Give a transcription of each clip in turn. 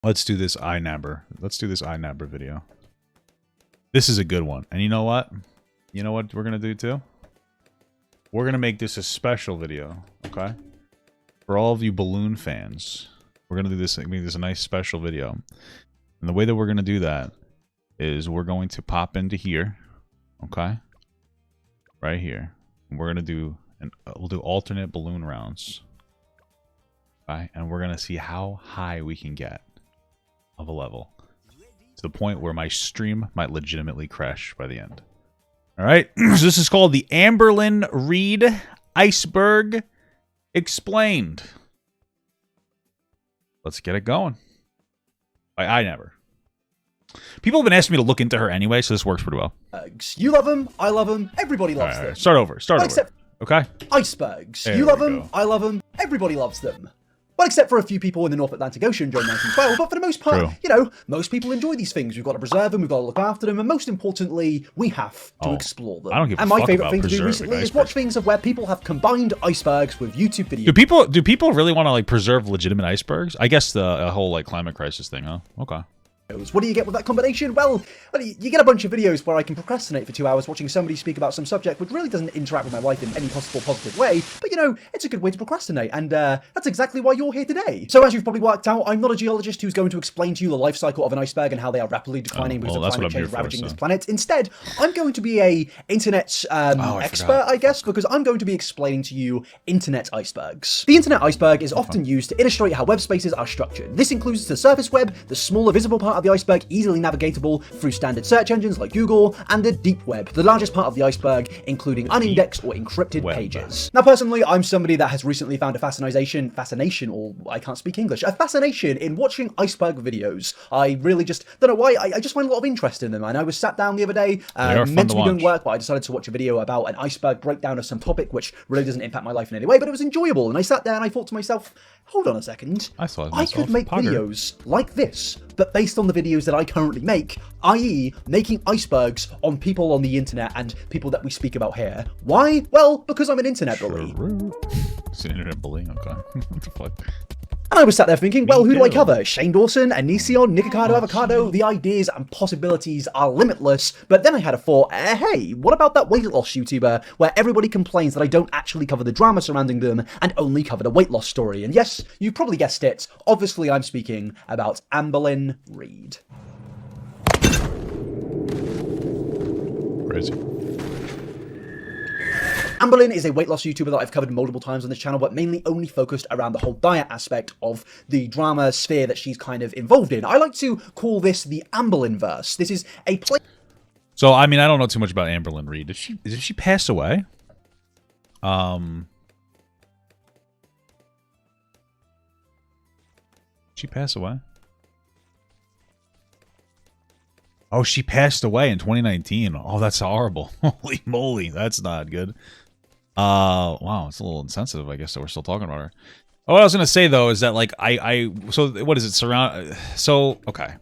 Let's do this iNabber. Let's do this iNabber video. This is a good one. And you know what? You know what we're going to do too? We're going to make this a special video, okay? For all of you balloon fans. We're going to do this, make this a nice special video. And the way that we're going to do that is we're going to pop into here, okay? Right here. And we're going to do, we'll do alternate balloon rounds. Okay? And we're going to see how high we can get of a level. To the point where my stream might legitimately crash by the end. Alright, so this is called the Amberlynn Reid Iceberg Explained. Let's get it going. By iNabber. People have been asking me to look into her anyway, so this works pretty well. You love them, I love them, everybody loves them. Start over, okay? Icebergs. You love them, I love them, everybody loves them. Well, except for a few people in the North Atlantic Ocean during 1912, but for the most part, you know, most people enjoy these things. We've got to preserve them, we've got to look after them, and most importantly, we have to explore them. I don't give a fuck fuck my favourite about thing to do recently is watch things of where people have combined icebergs with YouTube videos. Do people really want to like preserve legitimate icebergs? I guess the whole like climate crisis thing, huh? Okay. What do you get with that combination? Well, you get a bunch of videos where I can procrastinate for 2 hours watching somebody speak about some subject which really doesn't interact with my life in any possible positive way, but you know, it's a good way to procrastinate, and that's exactly why you're here today. So as you've probably worked out, I'm not a geologist who's going to explain to you the life cycle of an iceberg and how they are rapidly declining because of climate change ravaging this planet. Instead, I'm going to be a internet expert, I guess, because I'm going to be explaining to you internet icebergs. The internet iceberg is often used to illustrate how web spaces are structured. This includes the surface web, the smaller visible part of the iceberg, easily navigatable through standard search engines like Google, and the deep web, the largest part of the iceberg, including unindexed or encrypted pages. Now, personally, I'm somebody that has recently found a fascination, or I can't speak English, a fascination in watching iceberg videos. I really just don't know why, I just find a lot of interest in them, and I was sat down the other day, meant to be doing work, but I decided to watch a video about an iceberg breakdown of some topic which really doesn't impact my life in any way, but it was enjoyable, and I sat there and I thought to myself, hold on a second, I could make videos like this, but based on the videos that I currently make, i.e. making icebergs on people on the internet and people that we speak about here. Why? Well, because I'm an internet bully. It's an internet bully, okay. What the fuck? And I was sat there thinking, well, who do I cover? Shane Dawson, Anision, Nikocado Avocado? The ideas and possibilities are limitless. But then I had a thought, hey, what about that weight loss YouTuber where everybody complains that I don't actually cover the drama surrounding them and only cover the weight loss story? And yes, you probably guessed it. Obviously, I'm speaking about Amberlynn Reid. Crazy. Amberlynn is a weight loss YouTuber that I've covered multiple times on this channel, but mainly only focused around the whole diet aspect of the drama sphere that she's kind of involved in. I like to call this the Amberlynn-verse. This is a place... So, I mean, I don't know too much about Amberlynn Reid. Did she pass away? She passed away? Oh, she passed away in 2019. Oh, that's horrible. Holy moly, that's not good. Wow, it's a little insensitive, I guess, that we're still talking about her. Oh, what I was gonna say though is that like so what is it okay.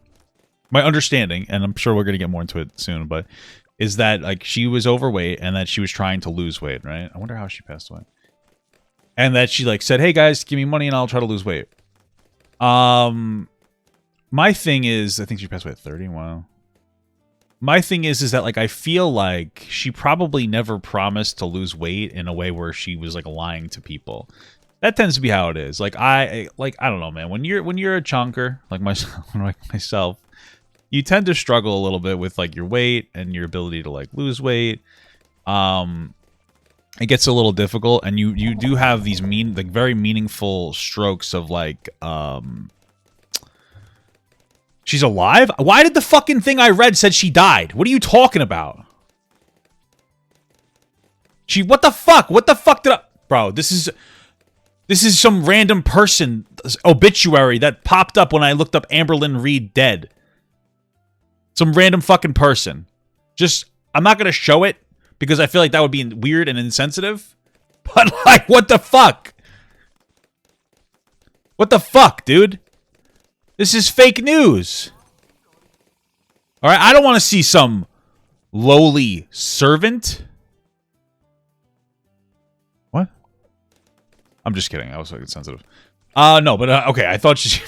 My understanding, and I'm sure we're gonna get more into it soon, but is that like she was overweight and that she was trying to lose weight, right? I wonder how she passed away. And that she like said, "Hey guys, give me money and I'll try to lose weight." My thing is, I think she passed away at 30. Wow. My thing is that like I feel like she probably never promised to lose weight in a way where she was like lying to people. That tends to be how it is. Like I don't know, man. When you're a chunker like myself, you tend to struggle a little bit with like your weight and your ability to like lose weight. It gets a little difficult, and you do have these very meaningful strokes of like she's alive? Why did the fucking thing I read said she died? What are you talking about? What the fuck? What the fuck did I... Bro, this is some random person obituary that popped up when I looked up Amberlynn Reid dead. Some random fucking person. I'm not going to show it because I feel like that would be weird and insensitive. But like, what the fuck? What the fuck, dude? This is fake news. All right, I don't want to see some lowly servant. What? I'm just kidding. I was like sensitive. No, but okay. I thought she.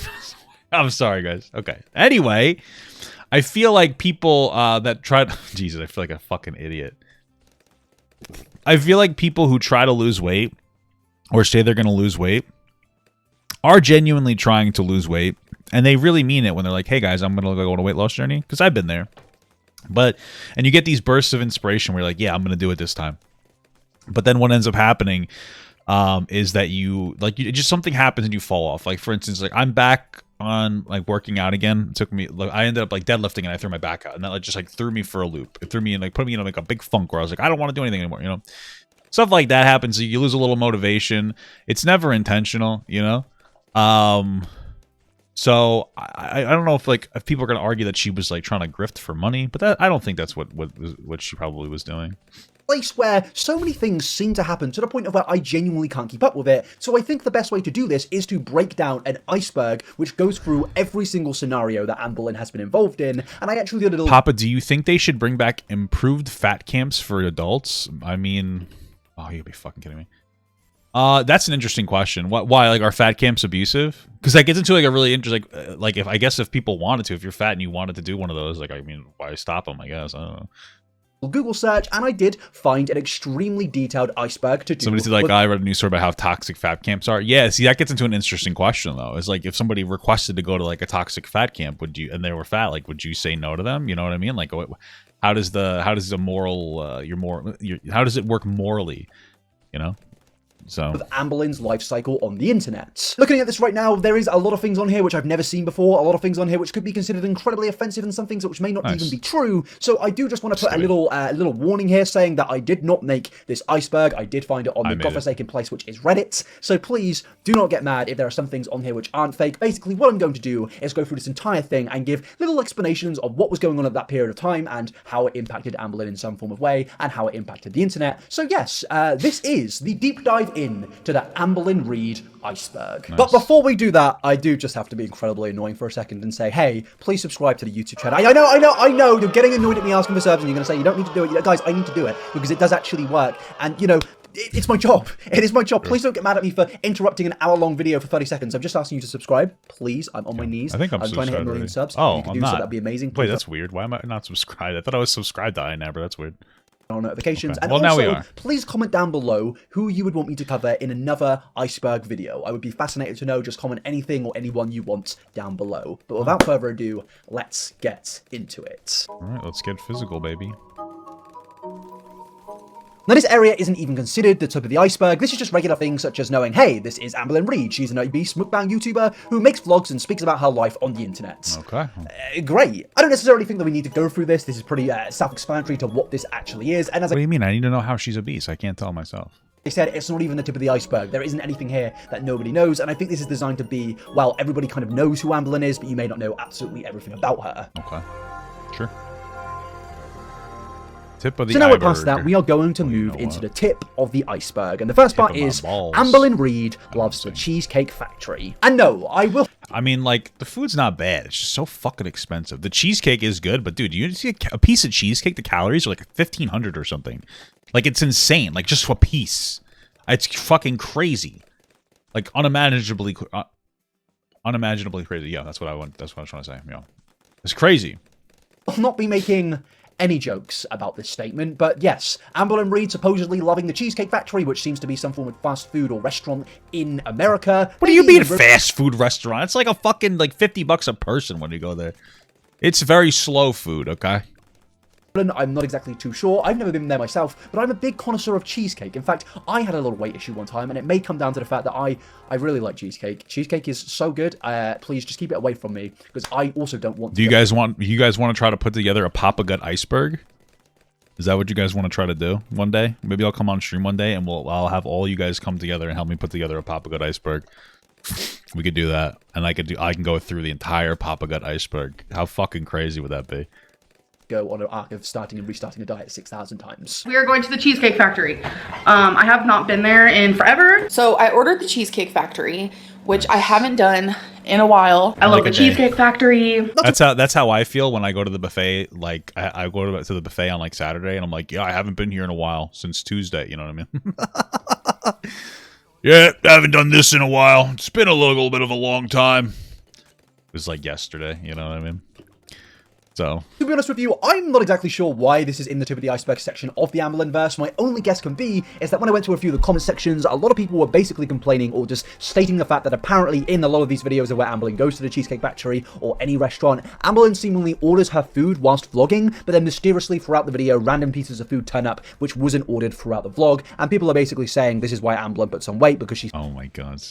I'm sorry, guys. Okay. Anyway, I feel like people that try to... Jesus, I feel like a fucking idiot. I feel like people who try to lose weight or say they're going to lose weight are genuinely trying to lose weight. And they really mean it when they're like, hey, guys, I'm going to go on a weight loss journey. Because I've been there. And you get these bursts of inspiration where you're like, yeah, I'm going to do it this time. But then what ends up happening is that just something happens and you fall off. Like, for instance, like I'm back on like working out again. It took me, like, I ended up like deadlifting and I threw my back out, and that like, just like threw me for a loop. It threw me in, like, put me in like a big funk where I was like, I don't want to do anything anymore, you know? Stuff like that happens. You lose a little motivation. It's never intentional, you know? So I don't know if people are gonna argue that she was like trying to grift for money, but I don't think that's what she probably was doing. Place where so many things seem to happen to the point of where I genuinely can't keep up with it. So I think the best way to do this is to break down an iceberg which goes through every single scenario that Amberlynn has been involved in. And I actually did a little... Papa, do you think they should bring back improved fat camps for adults? I mean, oh, you'd be fucking kidding me. That's an interesting question. Why? Like, are fat camps abusive? Because that gets into like a really interesting, like if people wanted to, if you're fat and you wanted to do one of those, like, I mean, why stop them? I guess I don't know. Google search, and I did find an extremely detailed iceberg to do. Somebody said, like, I read a news story about how toxic fat camps are. Yeah, see, that gets into an interesting question, though. It's like, if somebody requested to go to, like, a toxic fat camp, and they were fat, like, would you say no to them? You know what I mean? Like, how does the moral, how does it work morally, you know? So, of Amberlynn's life cycle on the internet. Looking at this right now, there is a lot of things on here which I've never seen before, a lot of things on here which could be considered incredibly offensive, and some things which may not even be true. So I do just want to put a little warning here saying that I did not make this iceberg. I did find it on the godforsaken place, which is Reddit. So please do not get mad if there are some things on here which aren't fake. Basically, what I'm going to do is go through this entire thing and give little explanations of what was going on at that period of time and how it impacted Amberlynn in some form of way and how it impacted the internet. So yes, this is the deep dive in to the Amberlynn Reid iceberg. Nice. But before we do that, I do just have to be incredibly annoying for a second and say, hey, please subscribe to the YouTube channel. I know, you're getting annoyed at me asking for subs and you're going to say you don't need to do it. Guys, I need to do it because it does actually work. And, you know, it's my job. It is my job. Please don't get mad at me for interrupting an hour-long video for 30 seconds. I'm just asking you to subscribe. Please, I'm on my knees. I think I'm trying to hit 1 million subs. Oh, if you could I'm do not. So, that'd be amazing. Wait, that's weird. Why am I not subscribed? I thought I was subscribed to iNabber. That's weird. Notifications. Okay. And well, also, now we are. Please comment down below who you would want me to cover in another iceberg video. I would be fascinated to know. Just comment anything or anyone you want down below. But without further ado, let's get into it. All right, let's get physical, baby. Now, this area isn't even considered the tip of the iceberg. This is just regular things such as knowing, hey, this is Amberlynn Reid. She's an obese mukbang YouTuber who makes vlogs and speaks about her life on the internet. Okay. Great. I don't necessarily think that we need to go through this. This is pretty self-explanatory to what this actually is. And as what do you mean? I need to know how she's obese. I can't tell myself. I said, it's not even the tip of the iceberg. There isn't anything here that nobody knows. And I think this is designed to be, well, everybody kind of knows who Amberlynn is, but you may not know absolutely everything about her. Okay. Sure. Tip of the so now iceberg. we're past that, we are going to move into the tip of the iceberg. And the first part is Amberlynn Reid loves the Cheesecake Factory. And no, I will... I mean, like, the food's not bad. It's just so fucking expensive. The cheesecake is good, but dude, you see a piece of cheesecake, the calories are like 1,500 or something. Like, it's insane. Like, just a piece. It's fucking crazy. Like, unimaginably crazy. Yeah, that's what I was trying to say. Yeah. It's crazy. I'll not be making any jokes about this statement, but yes, Amberlynn Reid supposedly loving the Cheesecake Factory, which seems to be some form of fast food or restaurant in America. What do you mean fast food restaurant? It's like a fucking, like, $50 a person when you go there. It's very slow food, okay? I'm not exactly too sure. I've never been there myself, but I'm a big connoisseur of cheesecake. In fact, I had a little weight issue one time, and it may come down to the fact that I really like cheesecake. Cheesecake is so good. Please just keep it away from me, because I also don't want to. Do you guys want to try to put together a Papa Gut iceberg? Is that what you guys want to try to do one day? Maybe I'll come on stream one day, and I'll have all you guys come together and help me put together a Papa Gut iceberg. We could do that, and I can go through the entire Papa Gut iceberg. How fucking crazy would that be? Go on an arc of starting and restarting a diet 6,000 times. We are going to the Cheesecake Factory. I have not been there in forever. So I ordered the Cheesecake Factory, which I haven't done in a while. I love the Cheesecake Factory. That's how I feel when I go to the buffet. Like, I go to the buffet on like Saturday, and I'm like, yeah, I haven't been here in a while, since Tuesday. You know what I mean? Yeah, I haven't done this in a while. It's been a little bit of a long time. was like yesterday, you know what I mean? So, to be honest with you, I'm not exactly sure why this is in the tip of the iceberg section of the Amberlynn verse. My only guess can be is that when I went to a few of the comment sections, a lot of people were basically complaining or just stating the fact that apparently in a lot of these videos of where Amberlynn goes to the Cheesecake Factory or any restaurant, Amberlynn seemingly orders her food whilst vlogging, but then mysteriously throughout the video, random pieces of food turn up which wasn't ordered throughout the vlog, and people are basically saying this is why Amberlynn puts on weight because she's oh my god.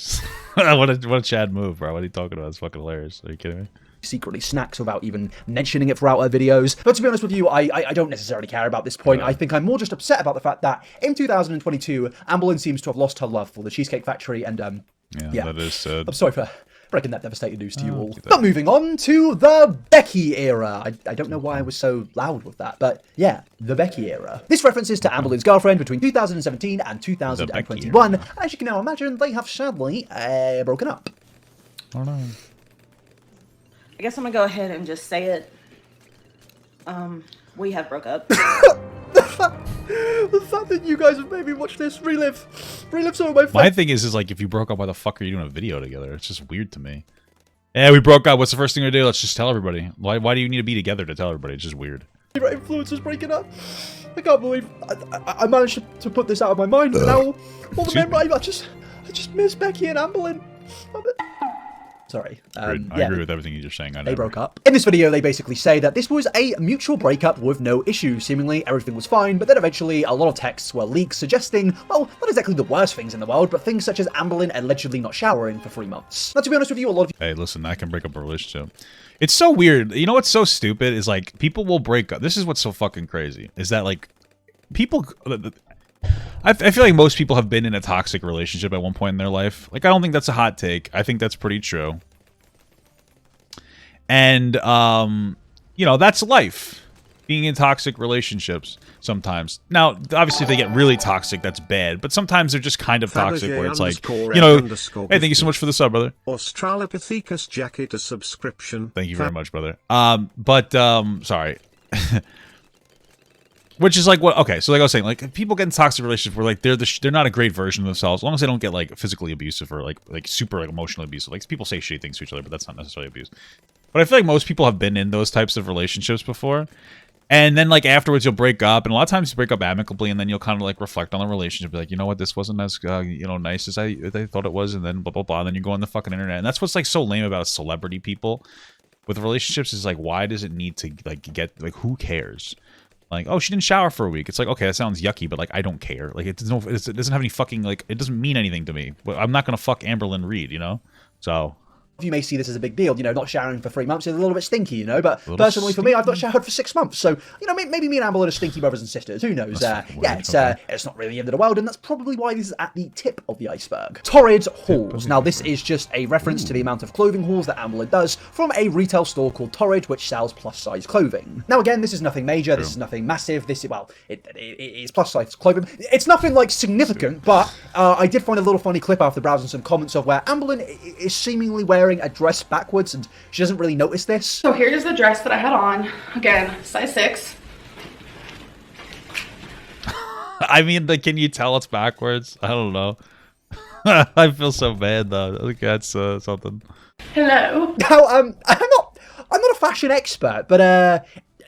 what a Chad move, bro. What are you talking about? It's fucking hilarious. Are you kidding me? secretly snacks without even mentioning it throughout her videos. But to be honest with you, I don't necessarily care about this point. I think I'm more just upset about the fact that in 2022, Amberlynn seems to have lost her love for the Cheesecake Factory, and yeah, that is sad. I'm sorry for breaking that devastating news to you all. But moving on to the Becky Era. I don't know why I was so loud with that, but yeah, the Becky Era. This references to Amberlynn's girlfriend between 2017 and 2021, and as you can now imagine, they have sadly broken up. Oh no. I guess I'm gonna go ahead and just say it. We have broke up. The fact that you guys have made me watch this relive some of my fun. My thing is like, if you broke up, why the fuck are you doing a video together? It's just weird to me. Yeah, we broke up. What's the first thing to do? Let's just tell everybody. Why do you need to be together to tell everybody? It's just weird. Favorite influencers breaking up. I can't believe I managed to put this out of my mind. But now all the memory, I just miss Becky and Amberlynn. Sorry. I agree with everything you're saying. They broke up. In this video, they basically say that this was a mutual breakup with no issues. Seemingly, everything was fine, but then eventually a lot of texts were leaked suggesting, well, not exactly the worst things in the world, but things such as Amberlynn allegedly not showering for 3 months. Now, to be honest with you, a lot of Hey, listen, I can break up a relationship. It's so weird. You know what's so stupid is, like, people will break up. This is what's so fucking crazy, is that, like, people... I feel like most people have been in a toxic relationship at one point in their life. Like, I don't think that's a hot take. I think that's pretty true. And, you know, that's life. Being in toxic relationships sometimes. Now, obviously, if they get really toxic, that's bad. But sometimes they're just kind of toxic where it's like, you know, hey, thank you so much for the sub, brother. Australopithecus jacket, a subscription. Thank you very much, brother. Sorry. Which is like what? Okay, so like I was saying, like people get in toxic relationships where like they're not a great version of themselves, as long as they don't get like physically abusive or like super like emotionally abusive. Like people say shitty things to each other, but that's not necessarily abuse. But I feel like most people have been in those types of relationships before, and then like afterwards you'll break up, and a lot of times you break up amicably, and then you'll kind of like reflect on the relationship, be like, you know what, this wasn't as you know, nice as I thought it was, and then blah blah blah. And then you go on the fucking internet, and that's what's like so lame about celebrity people with relationships is like, why does it need to like get like, who cares? Like, oh, she didn't shower for a week. It's like, okay, that sounds yucky, but like, I don't care. Like, it doesn't have any fucking, like, it doesn't mean anything to me. But I'm not gonna fuck Amberlynn Reid, you know? So. You may see this as a big deal, you know, not showering for 3 months is a little bit stinky, you know, but personally for me, I've not showered for 6 months, so, you know, maybe me and Amberlynn are stinky brothers and sisters, who knows, yeah, it's not really the end of the world, and that's probably why this is at the tip of the iceberg. Torrid hauls. Now, this is just a reference to the amount of clothing hauls that Amberlynn does from a retail store called Torrid, which sells plus-size clothing. Now, again, this is nothing major, this is nothing massive, this is, well, it is plus-size clothing. It's nothing, like, significant, but I did find a little funny clip after browsing some comments of where Amberlynn is seemingly wearing a dress backwards, and she doesn't really notice this. So here's the dress that I had on. Again, size 6. I mean, like, can you tell it's backwards? I don't know. I feel so bad though. I think that's something. Hello. Now, I'm not a fashion expert, but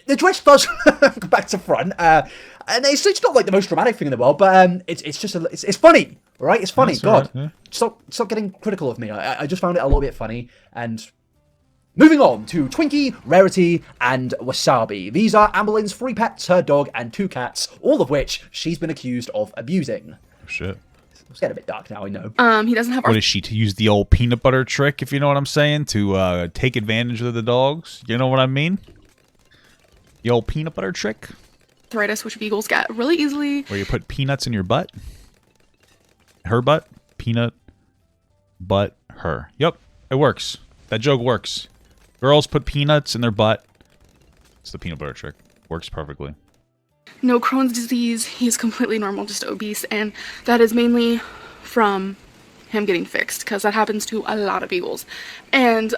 the dress does go back to front, and it's not like the most dramatic thing in the world, but it's just it's funny, right? It's funny. That's God, right, yeah. Stop getting critical of me. I just found it a little bit funny. And moving on to Twinkie, Rarity, and Wasabi. These are Amberlynn's 3 pets, her dog, and 2 cats, all of which she's been accused of abusing. Oh, shit. It's getting a bit dark now, I know. He doesn't have What is she, to use the old peanut butter trick, if you know what I'm saying, to take advantage of the dogs? You know what I mean? The old peanut butter trick? arthritis, which beagles get really easily. Where you put peanuts in your butt? Her butt? Peanut, butt, her. Yep, it works. That joke works. Girls put peanuts in their butt. It's the peanut butter trick. Works perfectly. No Crohn's disease. He's completely normal, just obese, and that is mainly from him getting fixed, because that happens to a lot of beagles. And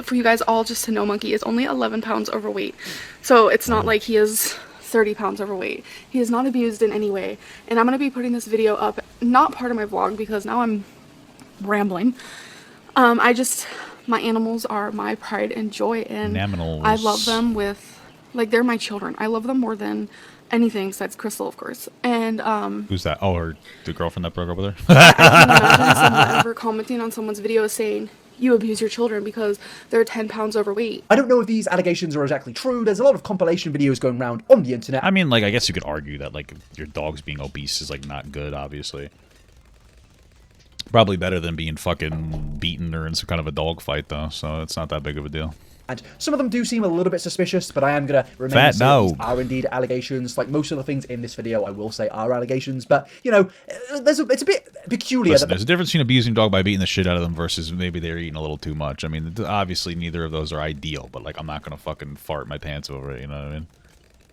for you guys all just to know, Monkey is only 11 pounds overweight, so it's not like he is 30 pounds overweight. He is not abused in any way, and I'm going to be putting this video up, not part of my vlog, because now I'm rambling. I just my animals are my pride and joy, and Animals. I love them with, like, they're my children. I love them more than anything besides Crystal, of course. And Who's that? Oh, the girlfriend that broke up with her? I can imagine someone ever commenting on someone's video saying, you abuse your children because they're 10 pounds overweight. I don't know if these allegations are exactly true. There's a lot of compilation videos going around on the internet. I mean, like, I guess you could argue that, like, your dog's being obese is, like, not good, obviously. Probably better than being fucking beaten or in some kind of a dog fight, though, so it's not that big of a deal. And some of them do seem a little bit suspicious, but I am going to remain Fat to say that these dog. are indeed allegations. Like most of the things in this video, I will say are allegations. But, you know, it's a bit peculiar. Listen, there's a difference between abusing a dog by beating the shit out of them versus maybe they're eating a little too much. I mean, obviously neither of those are ideal, but, like, I'm not going to fucking fart my pants over it, you know what I mean?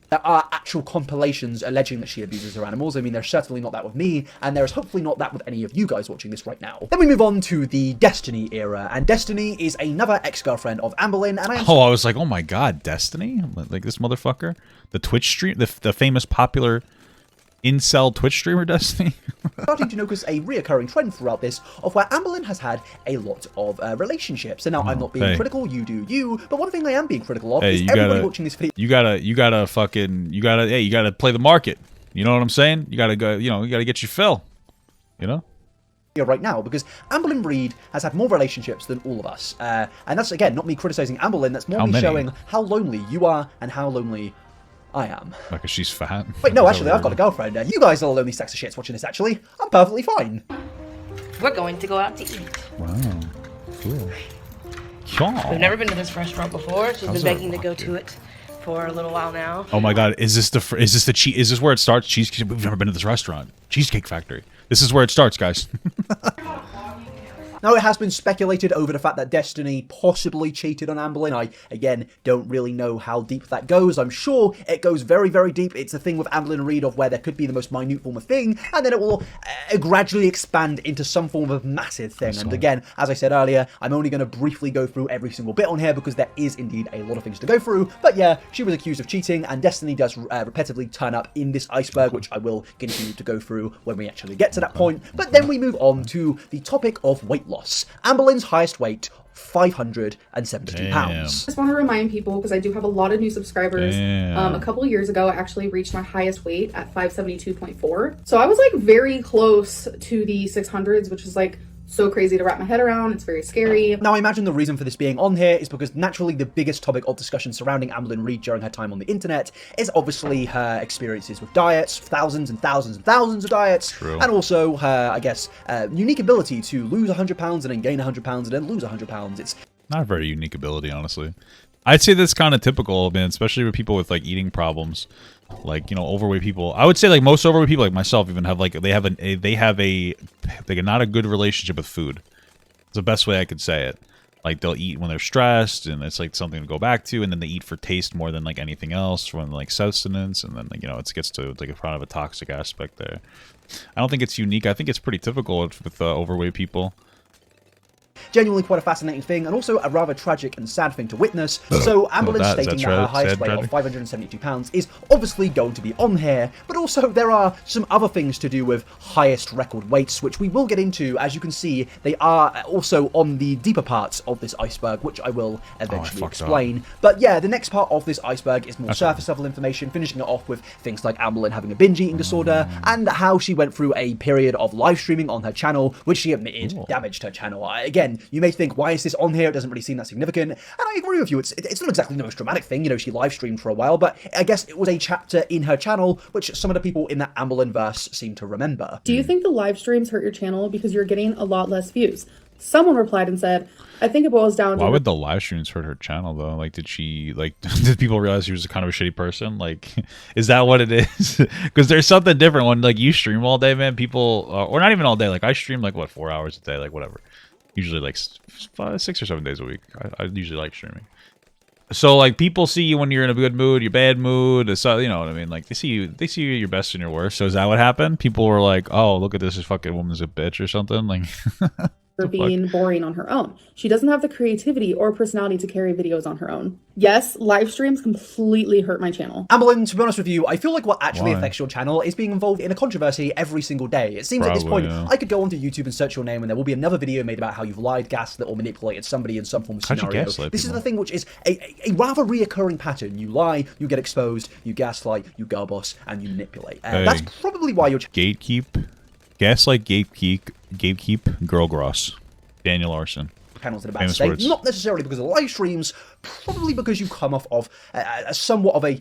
There are actual compilations alleging that she abuses her animals. I mean, there's certainly not that with me, and there's hopefully not that with any of you guys watching this right now. Then we move on to the Destiny era, and Destiny is another ex-girlfriend of Amberlynn, and I am... Oh, I was like, oh my god, Destiny? Like this motherfucker? The Twitch stream? The famous popular incel Twitch streamer Destiny? starting to notice a reoccurring trend throughout this of where Amberlynn has had a lot of relationships. And now I'm not being critical, you do you, but one thing I am being critical of is everybody watching this video. You gotta play the market. You know what I'm saying? You gotta go, you gotta get your fill. You know? Right now, because Amberlynn Reid has had more relationships than all of us. And that's, again, not me criticizing Amberlynn, that's more me showing how lonely you are and how lonely I am. Like, she's fat. Wait, no, actually, I've got a girlfriend. You guys are the lonely stacks of shits watching this, actually. I'm perfectly fine. We're going to go out to eat. Wow. Cool. Yeah. We've never been to this restaurant before. She's been begging to go to it for a little while now. Oh my god, is this where it starts? Cheesecake. We've never been to this restaurant. Cheesecake Factory. This is where it starts, guys. Now, it has been speculated over the fact that Destiny possibly cheated on Amberlynn. I, again, don't really know how deep that goes. I'm sure it goes very, very deep. It's a thing with Amberlynn Reid of where there could be the most minute form of thing, and then it will gradually expand into some form of massive thing. And again, as I said earlier, I'm only going to briefly go through every single bit on here because there is indeed a lot of things to go through. But yeah, she was accused of cheating, and Destiny does repetitively turn up in this iceberg, which I will continue to go through when we actually get to that point. But then we move on to the topic of weight loss. Amberlynn's highest weight, 572 pounds. I just want to remind people, because I do have a lot of new subscribers. A couple of years ago, I actually reached my highest weight at 572.4. So I was like very close to the 600s, which is like so crazy to wrap my head around. It's very scary. Now, I imagine the reason for this being on here is because naturally the biggest topic of discussion surrounding Amberlynn Reid during her time on the internet is obviously her experiences with diets, thousands and thousands and thousands of diets, and also her, I guess, unique ability to lose 100 pounds and then gain 100 pounds and then lose 100 pounds. It's not a very unique ability, honestly. I'd say that's kind of typical, man, especially with people with like eating problems. Like, overweight people. I would say like most overweight people, like myself, even have like they have not a good relationship with food. It's the best way I could say it. Like they'll eat when they're stressed, and it's like something to go back to, and then they eat for taste more than like anything else, when like sustenance, and then like, it gets to like a kind of a toxic aspect there. I don't think it's unique. I think it's pretty typical with overweight people. Genuinely quite a fascinating thing, and also a rather tragic and sad thing to witness. So Amberlynn stating that her highest weight of 572 pounds is obviously going to be on here, but also there are some other things to do with highest record weights, which we will get into. As you can see, they are also on the deeper parts of this iceberg, which I will eventually explain. But yeah, the next part of this iceberg is more surface level information, finishing it off with things like Amberlynn having a binge eating disorder, and how she went through a period of live streaming on her channel, which she admitted damaged her channel. Again, you may think, why is this on here? It doesn't really seem that significant. And I agree with you. It's not exactly the most dramatic thing. She live streamed for a while, but I guess it was a chapter in her channel, which some of the people in that Amberlynn verse seem to remember. Do you think the live streams hurt your channel because you're getting a lot less views? Someone replied and said, I think it boils down to... Why would the live streams hurt her channel, though? Like, did people realize she was kind of a shitty person? Like, is that what it is? Because there's something different when, like, you stream all day, man. People... or not even all day. Like, I stream, like, what, 4 hours a day? Like, whatever. Usually like 6 or 7 days a week. I usually like streaming. So like people see you when you're in a good mood, your bad mood. So you know what I mean. Like they see you your best and your worst. So is that what happened? People were like, "Oh, look at this fucking woman's a bitch" or something. Like for being boring on her own. She doesn't have the creativity or personality to carry videos on her own. Yes, live streams completely hurt my channel. Amberlynn, to be honest with you, I feel like what actually affects your channel is being involved in a controversy every single day. It seems at this point, I could go onto YouTube and search your name and there will be another video made about how you've lied, gaslit, or manipulated somebody in some form of scenario. This is the thing, which is a rather reoccurring pattern. You lie, you get exposed, you gaslight, you girl boss, and you manipulate. That's probably why you're... Gatekeep, gaslight, gatekeep, girl gross. Daniel Larson. Channels in a bad state, not necessarily because of live streams, probably because you come off of somewhat of a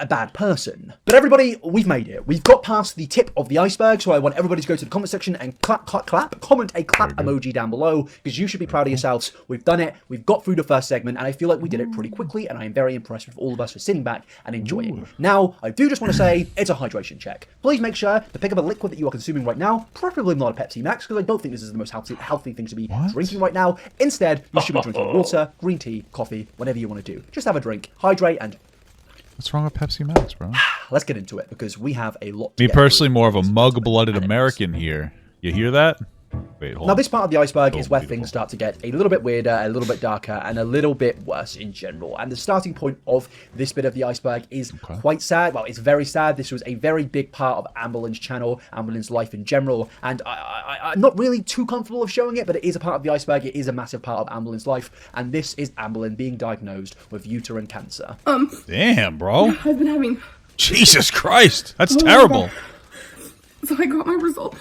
bad person. But everybody, we've made it. We've got past the tip of the iceberg, so I want everybody to go to the comment section and comment a clap emoji down below, because you should be proud of yourselves. We've done it. We've got through the first segment, and I feel like we did it pretty quickly, and I am very impressed with all of us for sitting back and enjoying. Now, I do just want to say, it's a hydration check. Please make sure to pick up a liquid that you are consuming right now, preferably not a Pepsi Max, because I don't think this is the most healthy thing to be drinking right now. Instead, you should be drinking water, green tea, coffee, whatever you want to do. Just have a drink, hydrate, and... What's wrong with Pepsi Max, bro? Let's get into it, because we have a lot to Me personally, more of a mug-blooded American here. You hear that? Wait, hold on. Now, this part of the iceberg is where things start to get a little bit weirder, a little bit darker, and a little bit worse in general. And the starting point of this bit of the iceberg is quite sad. Well, it's very sad. This was a very big part of Amberlynn's channel, Amberlynn's life in general. And I'm not really too comfortable of showing it, but it is a part of the iceberg. It is a massive part of Amberlynn's life. And this is Amberlynn being diagnosed with uterine cancer. Damn, bro. I've been having... Jesus Christ. That's terrible. So I got my result.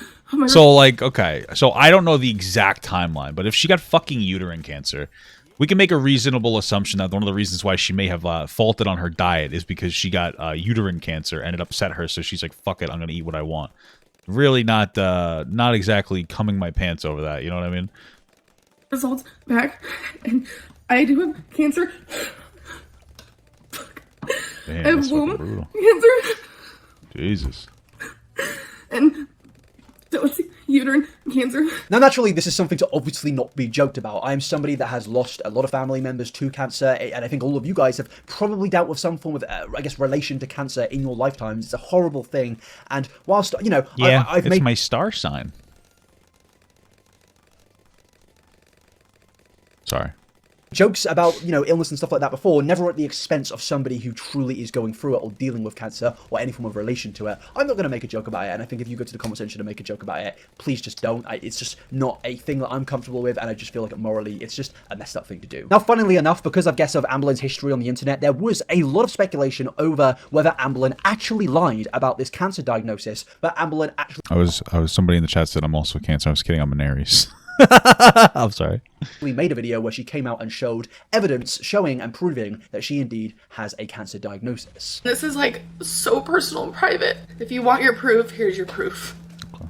So, like, okay, so I don't know the exact timeline, but if she got fucking uterine cancer, we can make a reasonable assumption that one of the reasons why she may have faulted on her diet is because she got uterine cancer and it upset her, so she's like, fuck it, I'm gonna eat what I want. Really not exactly cumming my pants over that, you know what I mean? Results back, and I do have cancer. Damn, I have womb cancer. Jesus. And... uterine cancer. Now, naturally, this is something to obviously not be joked about. I am somebody that has lost a lot of family members to cancer, and I think all of you guys have probably dealt with some form of, I guess, relation to cancer in your lifetimes. It's a horrible thing, and whilst, you know, yeah, I've it's made my star sign. Sorry. jokes about, you know, illness and stuff like that before, never at the expense of somebody who truly is going through it or dealing with cancer or any form of relation to it. I'm not going to make a joke about it, and I think if you go to the comment section and make a joke about it, please just don't. It's just not a thing that I'm comfortable with, and I just feel like morally it's just a messed up thing to do. Now, funnily enough, because I guess of Amberlynn's history on the internet, there was a lot of speculation over whether Amberlynn actually lied about this cancer diagnosis, but Amberlynn actually... I was somebody in the chat said I'm also cancer. I was kidding, I'm an Aries. I'm sorry. We made a video where she came out and showed evidence showing and proving that she indeed has a cancer diagnosis. This is like so personal and private. If you want your proof, here's your proof. Okay.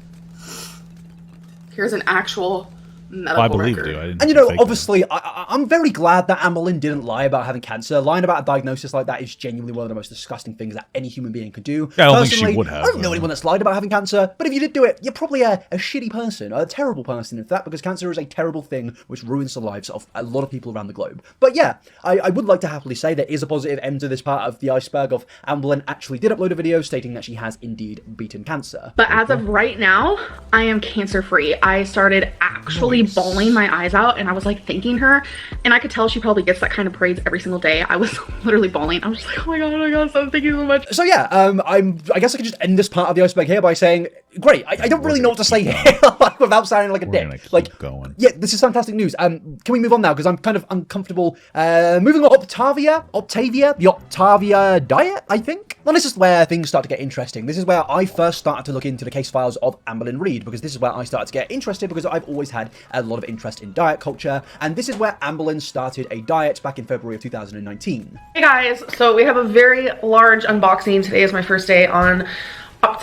Here's an actual medical I believe record. you. And you know, obviously, I'm very glad that Amberlynn didn't lie about having cancer. Lying about a diagnosis like that is genuinely one of the most disgusting things that any human being could do. Yeah, I don't think she would have. I don't know anyone that's lied about having cancer, but if you did do it, you're probably a shitty person, a terrible person, in fact, because cancer is a terrible thing which ruins the lives of a lot of people around the globe. But yeah, I would like to happily say there is a positive end to this part of the iceberg of Amberlynn actually did upload a video stating that she has indeed beaten cancer. But as of right now, I am cancer-free. I started actually bawling my eyes out, and I was like thanking her, and I could tell she probably gets that kind of praise every single day. I was literally bawling. I was just like, oh my god, so thank you so much. So yeah, I guess I could just end this part of the iceberg here by saying, great, I don't really know what to say here without sounding like a dick. Like, going. Yeah, this is fantastic news. Can we move on now? Because I'm kind of uncomfortable. Moving on, Octavia, the Octavia diet, I think. Well, this is where things start to get interesting. This is where I first started to look into the case files of Amberlynn Reid, because this is where I started to get interested, because I've always had a lot of interest in diet culture, and this is where Amberlynn started a diet back in February of 2019. Hey guys, so we have a very large unboxing. Today is my first day on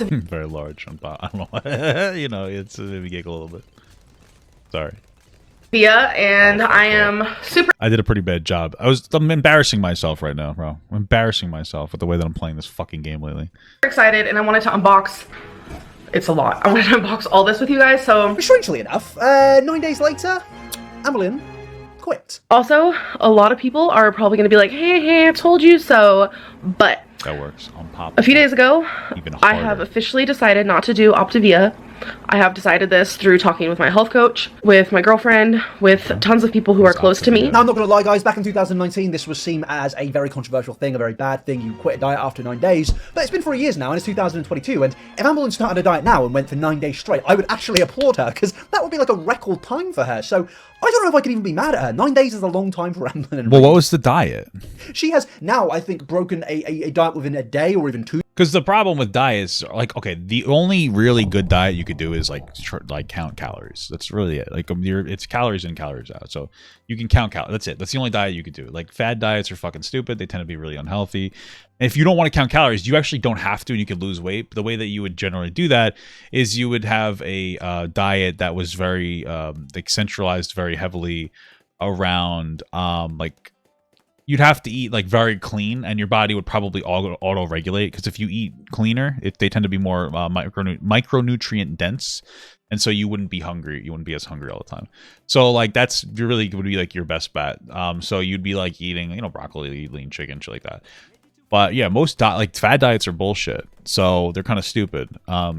Very large. I don't know. You know, it's made me giggle a little bit. Sorry. And I am super I did a pretty bad job. I'm embarrassing myself right now, bro. I'm embarrassing myself with the way that I'm playing this fucking game lately. excited, and I wanted to unbox. It's a lot. I wanted to unbox all this with you guys, so... Strangely enough, 9 days later, Amberlynn quit. Also, a lot of people are probably going to be like, hey, I told you so, but... That works. On pop. A few days ago, Even I have officially decided not to do Optavia I have decided this through talking with my health coach, with my girlfriend, with tons of people who are close to me. Now, I'm not going to lie, guys, back in 2019, this was seen as a very controversial thing, a very bad thing. You quit a diet after 9 days, but it's been 3 years now, and it's 2022, and if Amberlynn started a diet now and went for 9 days straight, I would actually applaud her, because that would be like a record time for her, so I don't know if I could even be mad at her. 9 days is a long time for Amberlynn. Well, what was the diet? She has now, I think, broken a diet within a day or even 2. Because the problem with diets, like, okay, the only really good diet you could do is like count calories. That's really it. Like, it's calories in, calories out. So you can count calories. That's it. That's the only diet you could do. Like, fad diets are fucking stupid. They tend to be really unhealthy. And if you don't want to count calories, you actually don't have to, and you could lose weight. But the way that you would generally do that is you would have a diet that was very like centralized very heavily around like. You'd have to eat like very clean, and your body would probably auto-regulate, because if you eat cleaner, they tend to be more micronutrient dense, and so you wouldn't be hungry. You wouldn't be as hungry all the time. So like that's really would be like your best bet. So you'd be like eating, you know, broccoli, lean chicken, shit like that. But yeah, most like fad diets are bullshit, so they're kind of stupid.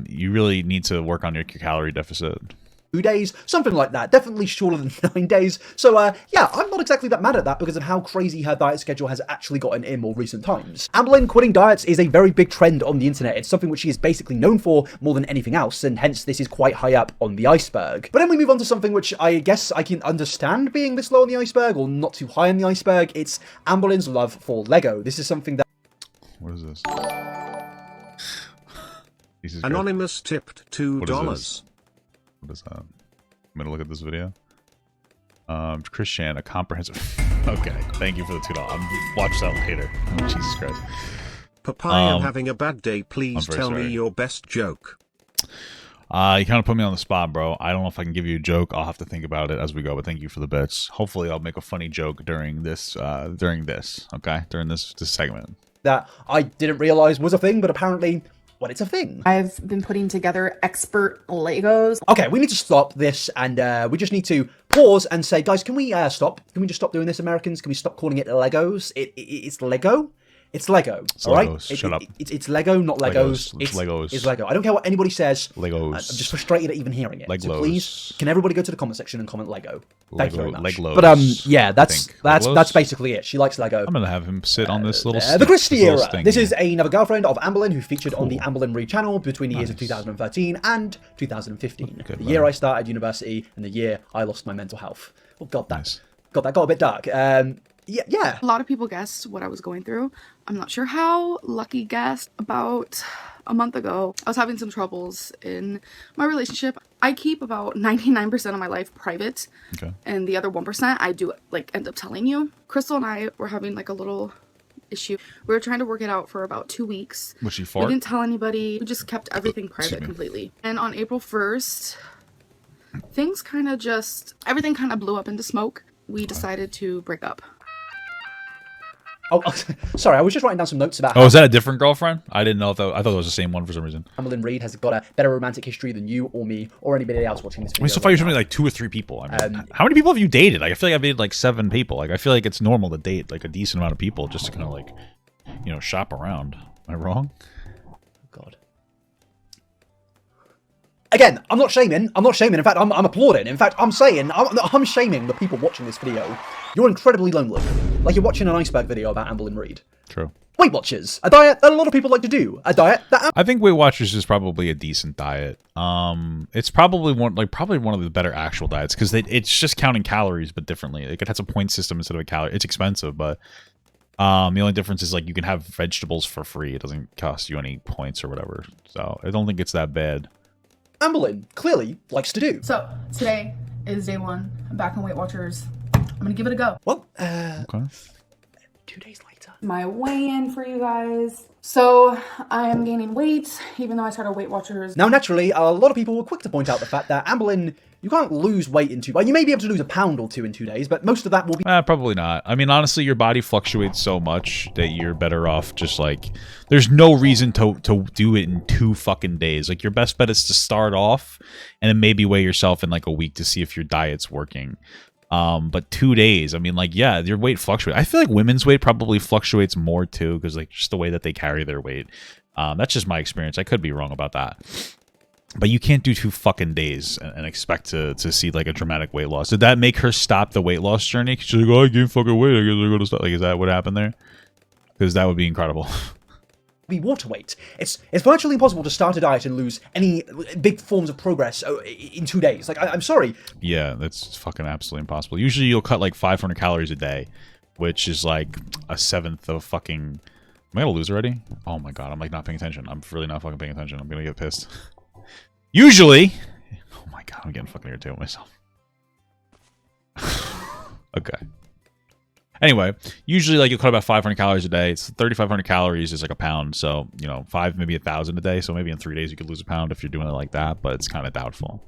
You really need to work on your calorie deficit. 2 days, something like that. Definitely shorter than 9 days. So, yeah, I'm not exactly that mad at that because of how crazy her diet schedule has actually gotten in more recent times. Amberlynn quitting diets is a very big trend on the internet. It's something which she is basically known for more than anything else, and hence this is quite high up on the iceberg. But then we move on to something which I guess I can understand being this low on the iceberg, or not too high on the iceberg. It's Amberlynn's love for Lego. This is something that... What is this? Anonymous tipped $2. What is that? I'm gonna look at this video. Christian, a comprehensive. Okay, thank you for the $2. I'm watch that later. Oh, Jesus Christ. Papaya, I'm having a bad day. Please tell me your best joke. You kind of put me on the spot, bro. I don't know if I can give you a joke. I'll have to think about it as we go. But thank you for the bits. Hopefully, I'll make a funny joke during this. Okay, during this segment. That I didn't realize was a thing, but apparently. Well, it's a thing. I've been putting together expert Legos. Okay, we need to stop this, and we just need to pause and say, guys, can we stop? Can we just stop doing this, Americans? Can we stop calling it Legos? It's Lego. It's Lego. It's all right. Legos. Shut up. It's Lego, not Legos. It's Legos. It's Lego. I don't care what anybody says. Legos. I'm just frustrated at even hearing it. Legos. So please, can everybody go to the comment section and comment Lego? Thank you very much. Legos, but yeah, that's basically it. She likes Lego. I'm gonna have him sit on this little. The Becky Era. This is another girlfriend of Amberlynn who featured on the Amberlynn Reid channel between the years of 2013 and 2015. Good, the year I started university and the year I lost my mental health. Oh God, that got a bit dark. Yeah. A lot of people guessed what I was going through. I'm not sure how. Lucky guessed about a month ago. I was having some troubles in my relationship. I keep about 99% of my life private. Okay. And the other 1% I do like end up telling you. Crystal and I were having like a little issue. We were trying to work it out for about 2 weeks. Was she fart? We didn't tell anybody. We just kept everything private completely. And on April 1st, everything kind of blew up into smoke. We decided to break up. Oh, sorry, I was just writing down some notes about. Oh, is that a different girlfriend? I didn't know if I thought it was the same one for some reason. Amberlynn Reid has got a better romantic history than you or me or anybody else watching this video. I mean, so far you're showing me like 2 or 3 people. I mean, how many people have you dated? Like, I feel like I've dated like 7 people. Like, I feel like it's normal to date like a decent amount of people just to kind of like, you know, shop around. Am I wrong? God. Again, I'm not shaming. In fact, I'm applauding. In fact, I'm saying I'm shaming the people watching this video. You're incredibly lonely. Like you're watching an Iceberg video about Amberlynn Reid. True. Weight Watchers, a diet that a lot of people like to do. A diet that I think Weight Watchers is probably a decent diet. It's probably one of the better actual diets because it's just counting calories but differently. Like it has a point system instead of a calorie. It's expensive, but the only difference is like you can have vegetables for free. It doesn't cost you any points or whatever. So I don't think it's that bad. Amberlynn clearly likes to do. So today is day 1. I'm back on Weight Watchers. I'm gonna give it a go. Well, okay. 2 days later. My weigh-in for you guys. So I am gaining weight, even though I started Weight Watchers. Now, naturally, a lot of people were quick to point out the fact that Amberlynn, you can't lose weight in 2 days. You may be able to lose a pound or 2 in 2 days, but most of that will be... Probably not. I mean, honestly, your body fluctuates so much that you're better off just like... There's no reason to do it in 2 fucking days. Like, your best bet is to start off and then maybe weigh yourself in like a week to see if your diet's working. But 2 days, I mean, like, yeah, your weight fluctuates. I feel like women's weight probably fluctuates more too, because like just the way that they carry their weight. That's just my experience. I could be wrong about that. But you can't do 2 fucking days and expect to see like a dramatic weight loss. Did that make her stop the weight loss journey? She's like, oh, I gained fucking weight. I guess I'm gonna stop. Like, is that what happened there? Because that would be incredible. Be water weight. It's virtually impossible to start a diet and lose any big forms of progress in 2 days. Like, I'm sorry. Yeah, that's fucking absolutely impossible. Usually you'll cut like 500 calories a day, which is like a 1/7 of fucking... Am I gonna lose already? Oh my god, I'm like not paying attention. I'm really not fucking paying attention. I'm gonna get pissed. Usually... Oh my god, I'm getting fucking irritated with myself. Okay. Anyway, usually like you'll cut about 500 calories a day. It's 3,500 calories is like a pound. So, you know, 5, maybe 1,000 a day. So maybe in 3 days you could lose a pound if you're doing it like that, but it's kind of doubtful.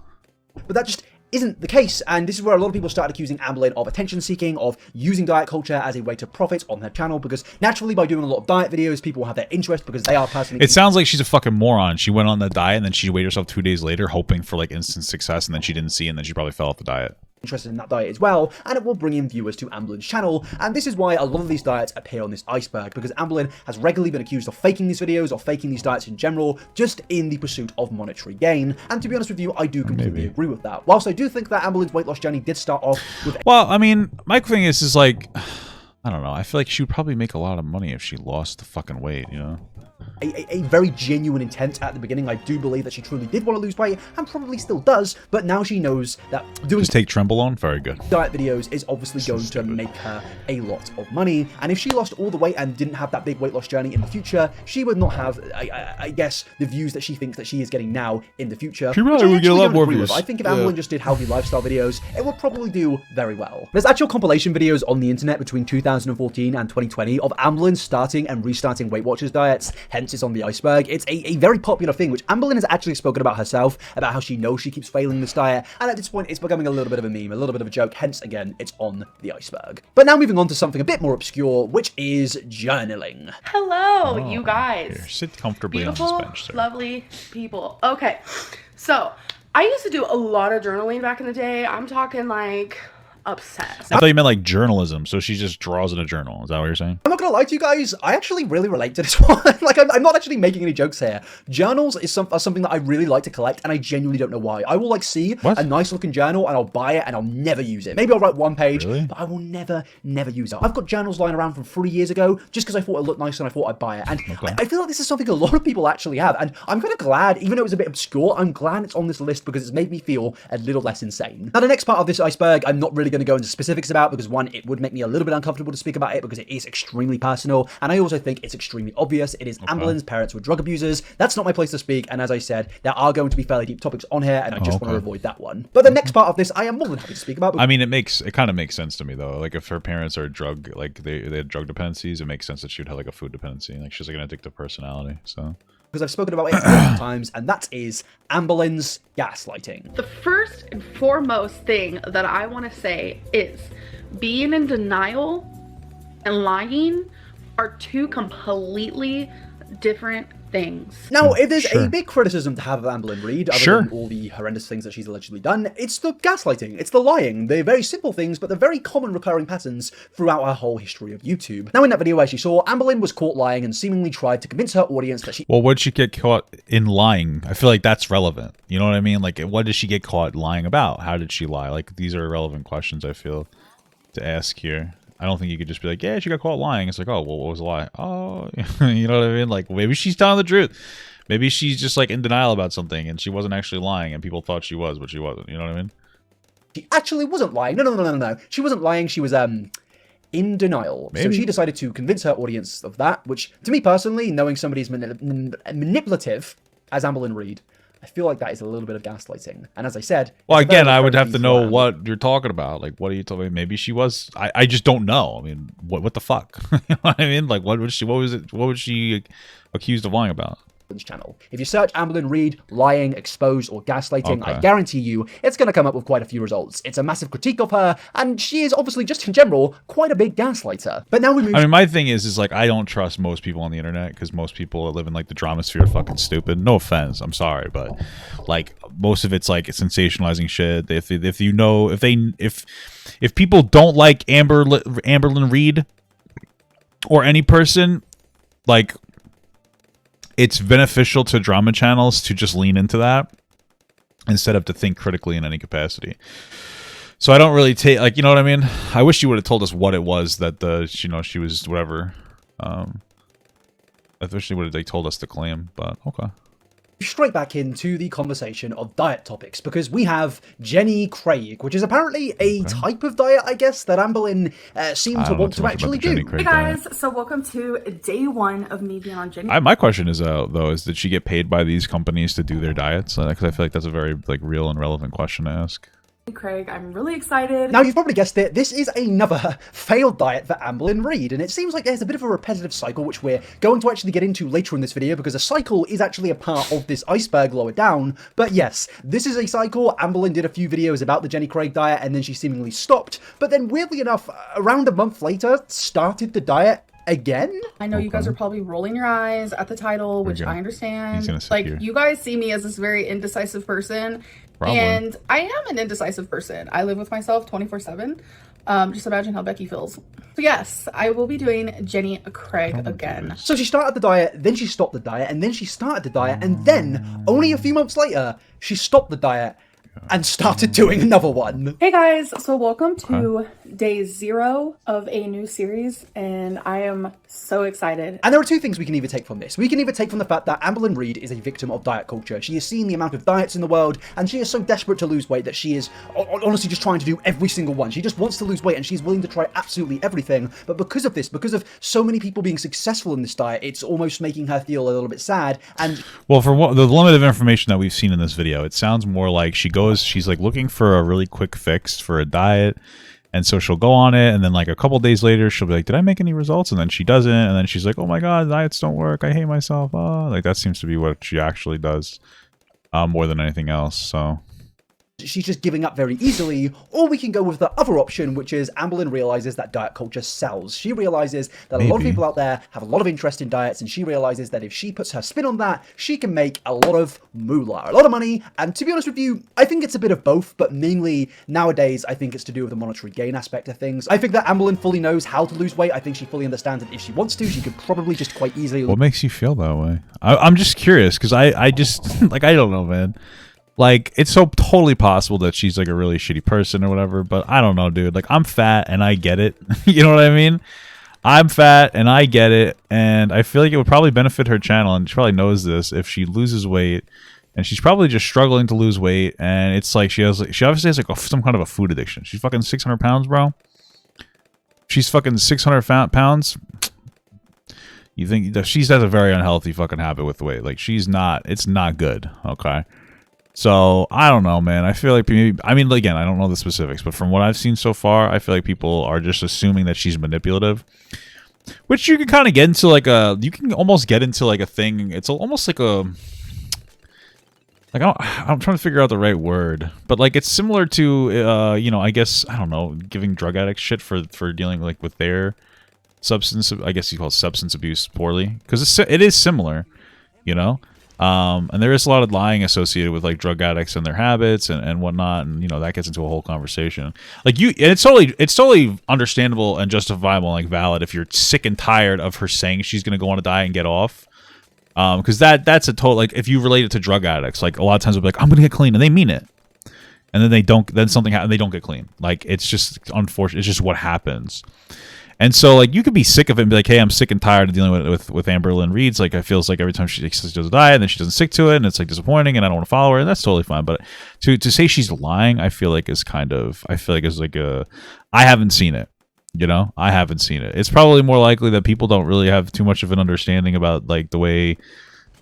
But that just isn't the case, and this is where a lot of people started accusing Amberlynn of attention seeking, of using diet culture as a way to profit on her channel, because naturally by doing a lot of diet videos, people have their interest because they are personally... It sounds like she's a fucking moron. She went on the diet and then she weighed herself 2 days later hoping for like instant success, and then she didn't see, and then she probably fell off the diet. Interested in that diet as well, and it will bring in viewers to Amberlynn's channel, and this is why a lot of these diets appear on this iceberg, because Amberlynn has regularly been accused of faking these videos, or faking these diets in general, just in the pursuit of monetary gain, and to be honest with you, I do completely agree with that. Whilst I do think that Amberlynn's weight loss journey did start off with... Well, I mean, my thing is like, I don't know, I feel like she would probably make a lot of money if she lost the fucking weight, you know? A very genuine intent at the beginning. I do believe that she truly did want to lose weight, and probably still does, but now she knows that doing... Just take Trembolone? Very good. ...diet videos is obviously going to make her a lot of money, and if she lost all the weight and didn't have that big weight loss journey in the future, she would not have, I guess, the views that she thinks that she is getting now in the future. She probably would get a lot more views. I think if Amberlynn just did healthy lifestyle videos, it would probably do very well. There's actual compilation videos on the internet between 2014 and 2020 of Amberlynn starting and restarting Weight Watchers diets, hence it's on the iceberg. It's a very popular thing, which Amberlynn has actually spoken about herself, about how she knows she keeps failing this diet, and at this point it's becoming a little bit of a meme, a little bit of a joke, hence again, it's on the iceberg. But now moving on to something a bit more obscure, which is journaling. Hello, you guys. Here, sit comfortably Beautiful, on this bench, sir. lovely people. Okay, so I used to do a lot of journaling back in the day. I'm talking like... obsessed. I thought you meant like journalism, so she just draws in a journal. Is that what you're saying? I'm not gonna lie to you guys, I actually really relate to this one. Like, I'm not actually making any jokes here. Journals is something that I really like to collect, and I genuinely don't know why. I will like see a nice looking journal, and I'll buy it, and I'll never use it. Maybe I'll write one page, but I will never use it. I've got journals lying around from 3 years ago, just because I thought it looked nice and I thought I'd buy it. And I feel like this is something a lot of people actually have, and I'm kind of glad, even though it's a bit obscure, I'm glad it's on this list because it's made me feel a little less insane. Now, the next part of this iceberg, I'm not really going to go into specifics about, because one, it would make me a little bit uncomfortable to speak about it because it is extremely personal, and I also think it's extremely obvious. It is Amberlynn's parents were drug abusers. That's not my place to speak, and as I said, there are going to be fairly deep topics on here, and I just want to avoid that one. But the next part of this, I am more than happy to speak about. I mean, it kind of makes sense to me though. Like if her parents are drug, like they had drug dependencies, it makes sense that she would have like a food dependency. Like she's like an addictive personality. So because I've spoken about it many times, and that is Amberlynn's gaslighting. The first and foremost thing that I want to say is being in denial and lying are two completely different things. Now, if there's a big criticism to have of Amberlynn Reid, other than all the horrendous things that she's allegedly done, it's the gaslighting, it's the lying. They're very simple things, but they're very common recurring patterns throughout her whole history of YouTube. Now, in that video where she saw, Amberlynn was caught lying and seemingly tried to convince her audience that she... Well, what did she get caught in lying? I feel like that's relevant. You know what I mean? Like, what did she get caught lying about? How did she lie? Like, these are relevant questions, I feel, to ask here. I don't think you could just be like, yeah, she got caught lying. It's like, oh, well, what was the lie? Oh, you know what I mean? Like, maybe she's telling the truth. Maybe she's just like in denial about something and she wasn't actually lying and people thought she was, but she wasn't. You know what I mean? She actually wasn't lying. No. She wasn't lying. She was, in denial. Maybe. So she decided to convince her audience of that, which, to me personally, knowing somebody's manipulative as Amberlynn Reid, I feel like that is a little bit of gaslighting. And as I said... Well, again, I would have to know what you're talking about. Like, what are you talking about? Maybe she was... I just don't know. I mean, what the fuck? You know what I mean? Like, what was she accused of lying about? Channel. If you search Amberlynn Reid, lying, exposed, or gaslighting, I guarantee you it's going to come up with quite a few results. It's a massive critique of her, and she is obviously, just in general, quite a big gaslighter. But now we move... I mean, my thing is like, I don't trust most people on the internet, because most people that live in, like, the drama sphere are fucking stupid. No offense, I'm sorry, but, like, most of it's, like, sensationalizing shit. If people don't like Amberlynn Reid, or any person, like... It's beneficial to drama channels to just lean into that instead of to think critically in any capacity. So I don't really take, like, you know what I mean? I wish you would have told us what it was that she was whatever. I wish they would have like told us to claim, but okay. Straight back into the conversation of diet topics, because we have Jenny Craig, which is apparently a type of diet, I guess, that Amberlynn seemed to want to actually do. Hey guys, so welcome to day 1 of me being on Jenny. My question is, though, is did she get paid by these companies to do their diets? Because I feel like that's a very like real and relevant question to ask. Craig, I'm really excited. Now, you've probably guessed it, this is another failed diet for Amberlynn Reid, and it seems like there's a bit of a repetitive cycle, which we're going to actually get into later in this video, because a cycle is actually a part of this iceberg lower down. But yes, this is a cycle. Amberlynn did a few videos about the Jenny Craig diet, and then she seemingly stopped, but then weirdly enough, around a month later, started the diet again? I know you guys are probably rolling your eyes at the title, which I understand. Like, you guys see me as this very indecisive person. Probably. And I am an indecisive person. I live with myself 24/7. Just imagine how Becky feels. So yes, I will be doing Jenny Craig again. So she started the diet, then she stopped the diet, and then she started the diet, and then, only a few months later, she stopped the diet and started doing another one. Hey guys, so welcome to day 0 of a new series, and I am so excited. And there are two things we can either take from this. We can either take from the fact that Amberlynn Reid is a victim of diet culture. She has seen the amount of diets in the world, and she is so desperate to lose weight that she is honestly just trying to do every single one. She just wants to lose weight, and she's willing to try absolutely everything. But because of this, because of so many people being successful in this diet, it's almost making her feel a little bit sad. And well, for what, the limited information that we've seen in this video, it sounds more like she's like looking for a really quick fix for a diet. And so she'll go on it, and then like a couple days later, she'll be like, did I make any results? And then she doesn't, and then she's like, oh my god, diets don't work, I hate myself. Like that seems to be what she actually does more than anything else. So she's just giving up very easily, or we can go with the other option, which is Amberlynn realizes that diet culture sells. She realizes that a lot of people out there have a lot of interest in diets, and she realizes that if she puts her spin on that, she can make a lot of moolah, a lot of money. And to be honest with you, I think it's a bit of both, but mainly nowadays, I think it's to do with the monetary gain aspect of things. I think that Amberlynn fully knows how to lose weight. I think she fully understands that if she wants to, she could probably just quite easily. What makes you feel that way? I'm just curious, because I just, like, I don't know, man. Like, it's so totally possible that she's, like, a really shitty person or whatever, but I don't know, dude. Like, I'm fat, and I get it. You know what I mean? I'm fat, and I get it, and I feel like it would probably benefit her channel, and she probably knows this, if she loses weight, and she's probably just struggling to lose weight, and it's like she obviously has, like, some kind of a food addiction. She's fucking 600 pounds, bro. She's fucking 600 pounds. You think that she has a very unhealthy fucking habit with weight. Like, it's not good, okay? So, I don't know, man. I feel like maybe, I mean, again, I don't know the specifics, but from what I've seen so far, I feel like people are just assuming that she's manipulative. Which you can kind of get into, like, you can almost get into, like, a thing. It's almost like a, like, I'm trying to figure out the right word. But, like, it's similar to, you know, I guess, I don't know, giving drug addicts shit for dealing, like, with their substance, I guess you call it substance abuse poorly. Because it is similar, you know? And there is a lot of lying associated with like drug addicts and their habits and whatnot, and you know that gets into a whole conversation. Like it's totally understandable and justifiable and like valid if you're sick and tired of her saying she's gonna go on a diet and get off. Because that's a total, like, if you relate it to drug addicts, like a lot of times they'll be like, I'm gonna get clean, and they mean it, and then they don't. Then something happens, they don't get clean. Like it's just unfortunate. It's just what happens. And so, like, you could be sick of it and be like, hey, I'm sick and tired of dealing with Amberlynn Reid's. Like, it feels like every time she does a diet, and then she doesn't stick to it, and it's, like, disappointing, and I don't want to follow her, and that's totally fine. But to say she's lying, I feel like is kind of, I haven't seen it, you know? I haven't seen it. It's probably more likely that people don't really have too much of an understanding about, like, the way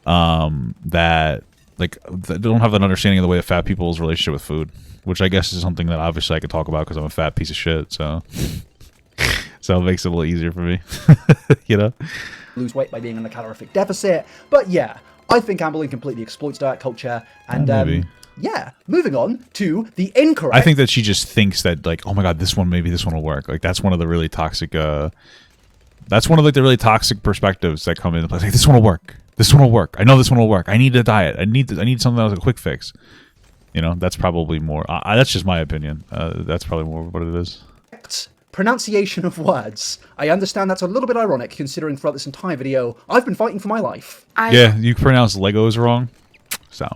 that, like, they don't have an understanding of the way of fat people's relationship with food, which I guess is something that obviously I could talk about because I'm a fat piece of shit, so... So it makes it a little easier for me, you know? Lose weight by being in a calorific deficit. But yeah, I think Amberlynn completely exploits diet culture. And yeah, moving on to the incorrect. I think that she just thinks that, like, oh my god, maybe this one will work. Like, that's one of the really toxic, that's one of, like, the really toxic perspectives that come into play. Like, this one will work. This one will work. I know this one will work. I need a diet. I need something that was a quick fix. You know, that's probably more, that's just my opinion. That's probably more what it is. Pronunciation of words. I understand that's a little bit ironic, considering throughout this entire video, I've been fighting for my life. Yeah, you pronounce Legos wrong. So.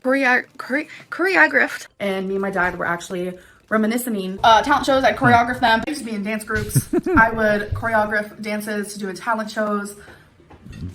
choreographed, and me and my dad were actually reminiscing talent shows. I'd choreograph them. I used to be in dance groups. I would choreograph dances to do in talent shows.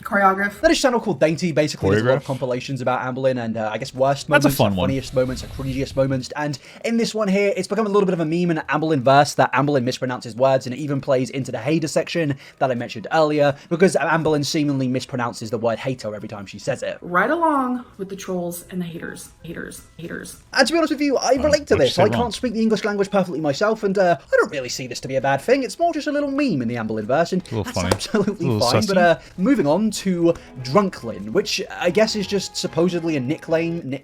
Choreograph. That is a channel called Dainty. Basically, there's a lot of compilations about Amberlynn and I guess worst moments, that's a fun one. Funniest moments, and cringiest moments. And in this one here, it's become a little bit of a meme and Amberlynn verse that Amberlynn mispronounces words, and it even plays into the hater section that I mentioned earlier because Amberlynn seemingly mispronounces the word hater every time she says it. Right along with the trolls and the haters. And to be honest with you, I relate to this. I can't speak the English language perfectly myself, and I don't really see this to be a bad thing. It's more just a little meme in the Amberlynn verse, and that's funny. absolutely fine. Sussy. But moving on to Drunklyn, which I guess is just supposedly a nickname.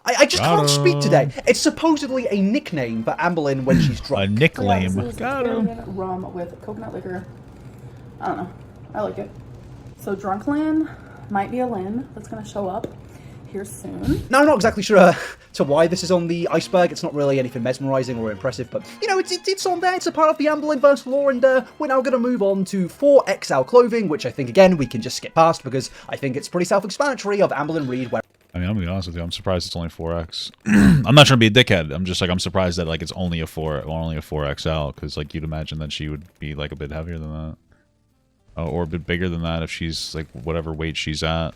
I just can't speak today. It's supposedly a nickname for Amberlynn when she's drunk. A nickname. Got him. Rum with coconut liquor. I don't know. I like it. So Drunklyn might be a Lynn that's going to show up here soon. Now, I'm not exactly sure to why this is on the Iceberg. It's not really anything mesmerizing or impressive, but, you know, it's on there. It's a part of the Amberlynn verse lore, and we're now going to move on to 4XL clothing, which I think, again, we can just skip past because I think it's pretty self-explanatory of Amberlynn Reid. I mean, I'm gonna be honest with you. I'm surprised it's only 4X. I'm not trying to be a dickhead. I'm just like, I'm surprised that like it's only a 4XL, because like you'd imagine that she would be like a bit heavier than that, or a bit bigger than that if she's like whatever weight she's at.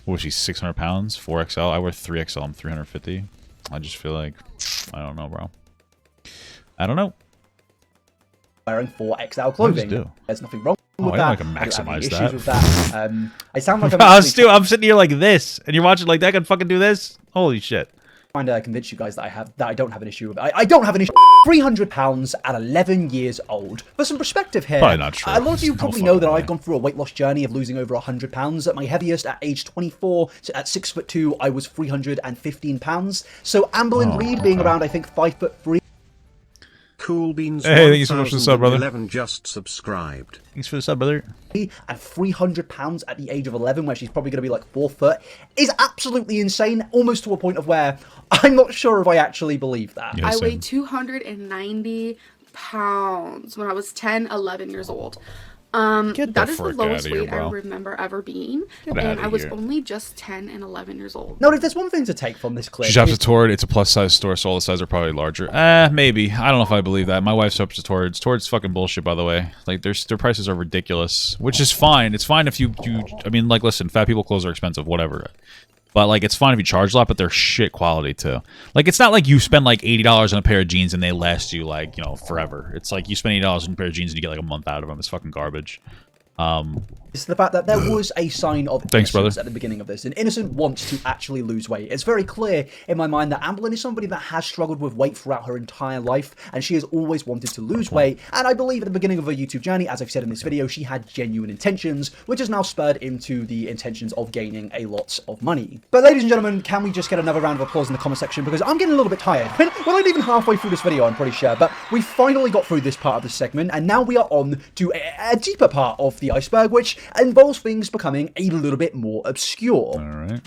What was she, 600 pounds? 4XL. I wear 3XL. I'm 350. I just feel like, I don't know, bro. I don't know. Wearing 4XL clothing. Do? There's nothing wrong with I that. like to maximize that. With that. I sound like I'm sitting here like this, and you're watching like that. I can fucking do this. Holy shit! Trying to convince you guys that I don't have an issue with. I don't have an issue. 300 pounds at 11 years old. For some perspective here, probably not true. A lot of you probably know that I've gone through a weight loss journey of losing over 100 pounds. At my heaviest, at age 24, so at 6'2", I was 315 pounds. So Amberlynn Reid being around, I think 5'3". Cool Beans. Hey, thank you so much for the sub, brother. 11 just subscribed. Thanks for the sub, brother. And 300 pounds at the age of 11, where she's probably going to be like 4 foot, is absolutely insane, almost to a point of where I'm not sure if I actually believe that. Yeah, I weighed 290 pounds when I was 10, 11 years old. That is the lowest weight I remember ever being, and I was only just 10 and 11 years old. Now, if there's one thing to take from this clip, she shops at Torrid. It's a plus size store, so all the sizes are probably larger. Maybe. I don't know if I believe that. My wife shops at Torrid. Torrid's fucking bullshit, by the way. Like, their prices are ridiculous, which is fine. It's fine if you I mean, like, listen, fat people clothes are expensive, whatever. But, like, it's fine if you charge a lot, but they're shit quality, too. Like, it's not like you spend, like, $80 on a pair of jeans and they last you, like, you know, forever. It's like you spend $80 on a pair of jeans and you get, like, a month out of them. It's fucking garbage. It's the fact that there was a sign of Thanks, innocence at the beginning of this. An innocent wants to actually lose weight. It's very clear in my mind that Amberlynn is somebody that has struggled with weight throughout her entire life, and she has always wanted to lose weight. And I believe at the beginning of her YouTube journey, as I've said in this video, she had genuine intentions, which has now spurred into the intentions of gaining a lot of money. But ladies and gentlemen, can we just get another round of applause in the comment section? Because I'm getting a little bit tired. We're not even halfway through this video, I'm pretty sure, but we finally got through this part of the segment, and now we are on to a deeper part of the iceberg, which involves things becoming a little bit more obscure. All right.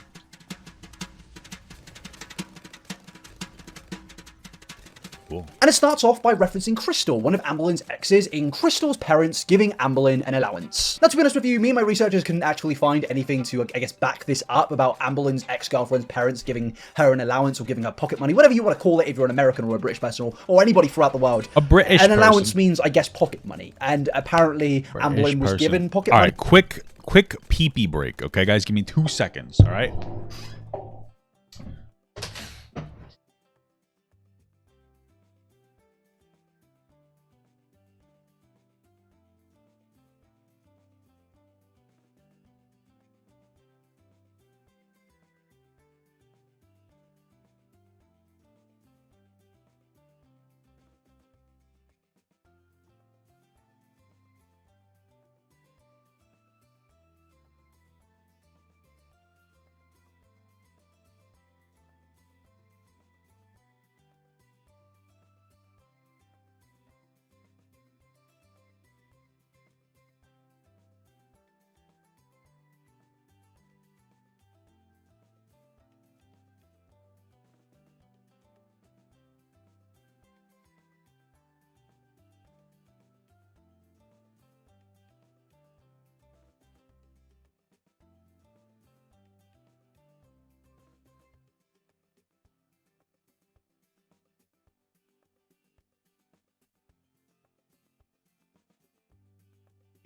Cool. And it starts off by referencing Crystal, one of Amberlynn's exes, in Crystal's parents giving Amberlynn an allowance. Now, to be honest with you, me and my researchers couldn't actually find anything to, I guess, back this up about Amberlynn's ex-girlfriend's parents giving her an allowance or giving her pocket money, whatever you want to call it if you're an American or a British person or anybody throughout the world. A British An allowance person. means, I guess, pocket money. And apparently, Amberlynn was given pocket money. money. All right, quick pee-pee break, okay, guys? Give me 2 seconds, all right?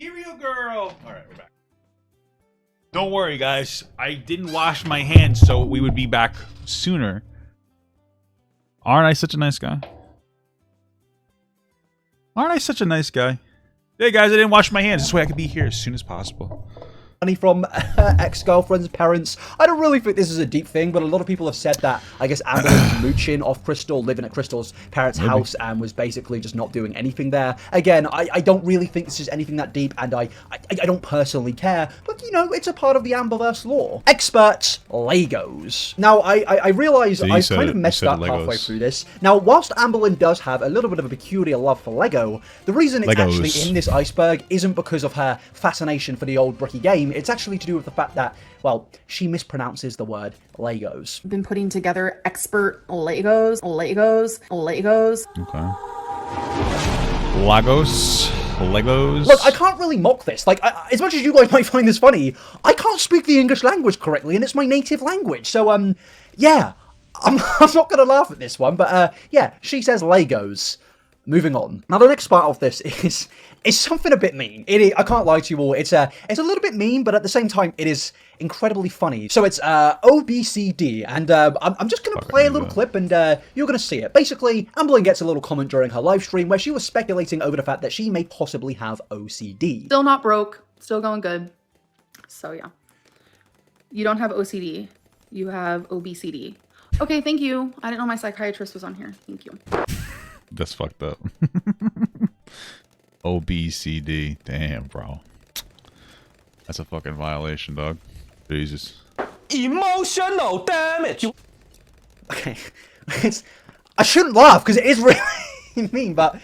Cereal girl. All right, we're back. Don't worry, guys. I didn't wash my hands, so we would be back sooner. Aren't I such a nice guy? Aren't I such a nice guy? Hey, guys, I didn't wash my hands. This way I could be here as soon as possible. Money from her ex-girlfriend's parents. I don't really think this is a deep thing, but a lot of people have said that, I guess, Amberlynn mooching off Crystal, living at Crystal's parents' house, and was basically just not doing anything there. Again, I don't really think this is anything that deep, and I don't personally care, but, you know, it's a part of the Amberverse lore. Experts, Legos. Now, I realise So I kind of messed up halfway through this. Now, whilst Amberlynn does have a little bit of a peculiar love for Lego, the reason it's actually in this iceberg isn't because of her fascination for the old bricky game. It's actually to do with the fact that, well, she mispronounces the word Legos. I've been putting together expert Legos. Okay. Legos. Look, I can't really mock this. Like, as much as you guys might find this funny, I can't speak the English language correctly, and it's my native language. So, yeah, I'm not going to laugh at this one, but, yeah, she says Legos. Moving on. Now, the next part of this is something a bit mean. I can't lie to you all. It's a little bit mean, but at the same time, it is incredibly funny. So it's OBCD, and I'm just going to play a little clip, and you're going to see it. Basically, Amberlynn gets a little comment during her live stream where she was speculating over the fact that she may possibly have OCD. Still not broke. Still going good. So, yeah. You don't have OCD. You have OBCD. Okay, thank you. I didn't know my psychiatrist was on here. Thank you. That's fucked up. OBCD. Damn, bro. That's a fucking violation, dog. Jesus. Emotional damage. Okay. I shouldn't laugh because it is really mean, but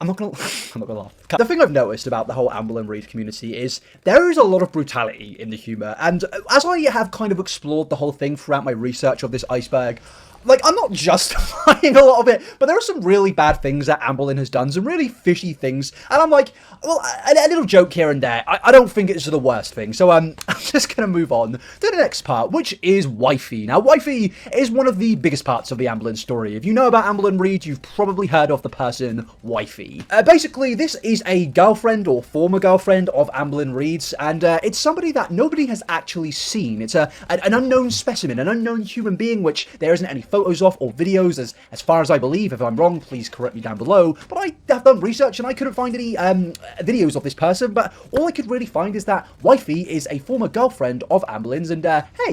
I'm not gonna laugh. The thing I've noticed about the whole Amberlynn Reid community is there is a lot of brutality in the humor, and as I have kind of explored the whole thing throughout my research of this iceberg, like, I'm not justifying a lot of it, but there are some really bad things that Amberlynn has done, some really fishy things, and I'm like, well, a little joke here and there, I don't think it's the worst thing, so I'm just gonna move on to the next part, which is wifey. Now, wifey is one of the biggest parts of the Amberlynn story. If you know about Amberlynn Reid, you've probably heard of the person wifey. Basically, this is a girlfriend or former girlfriend of Amberlynn Reid's, and it's somebody that nobody has actually seen. It's an unknown specimen, an unknown human being, which there isn't any photos of or videos, as far as I believe. If I'm wrong, please correct me down below. But I have done research and I couldn't find any videos of this person, but all I could really find is that wifey is a former girlfriend of Amberlynn's, and hey,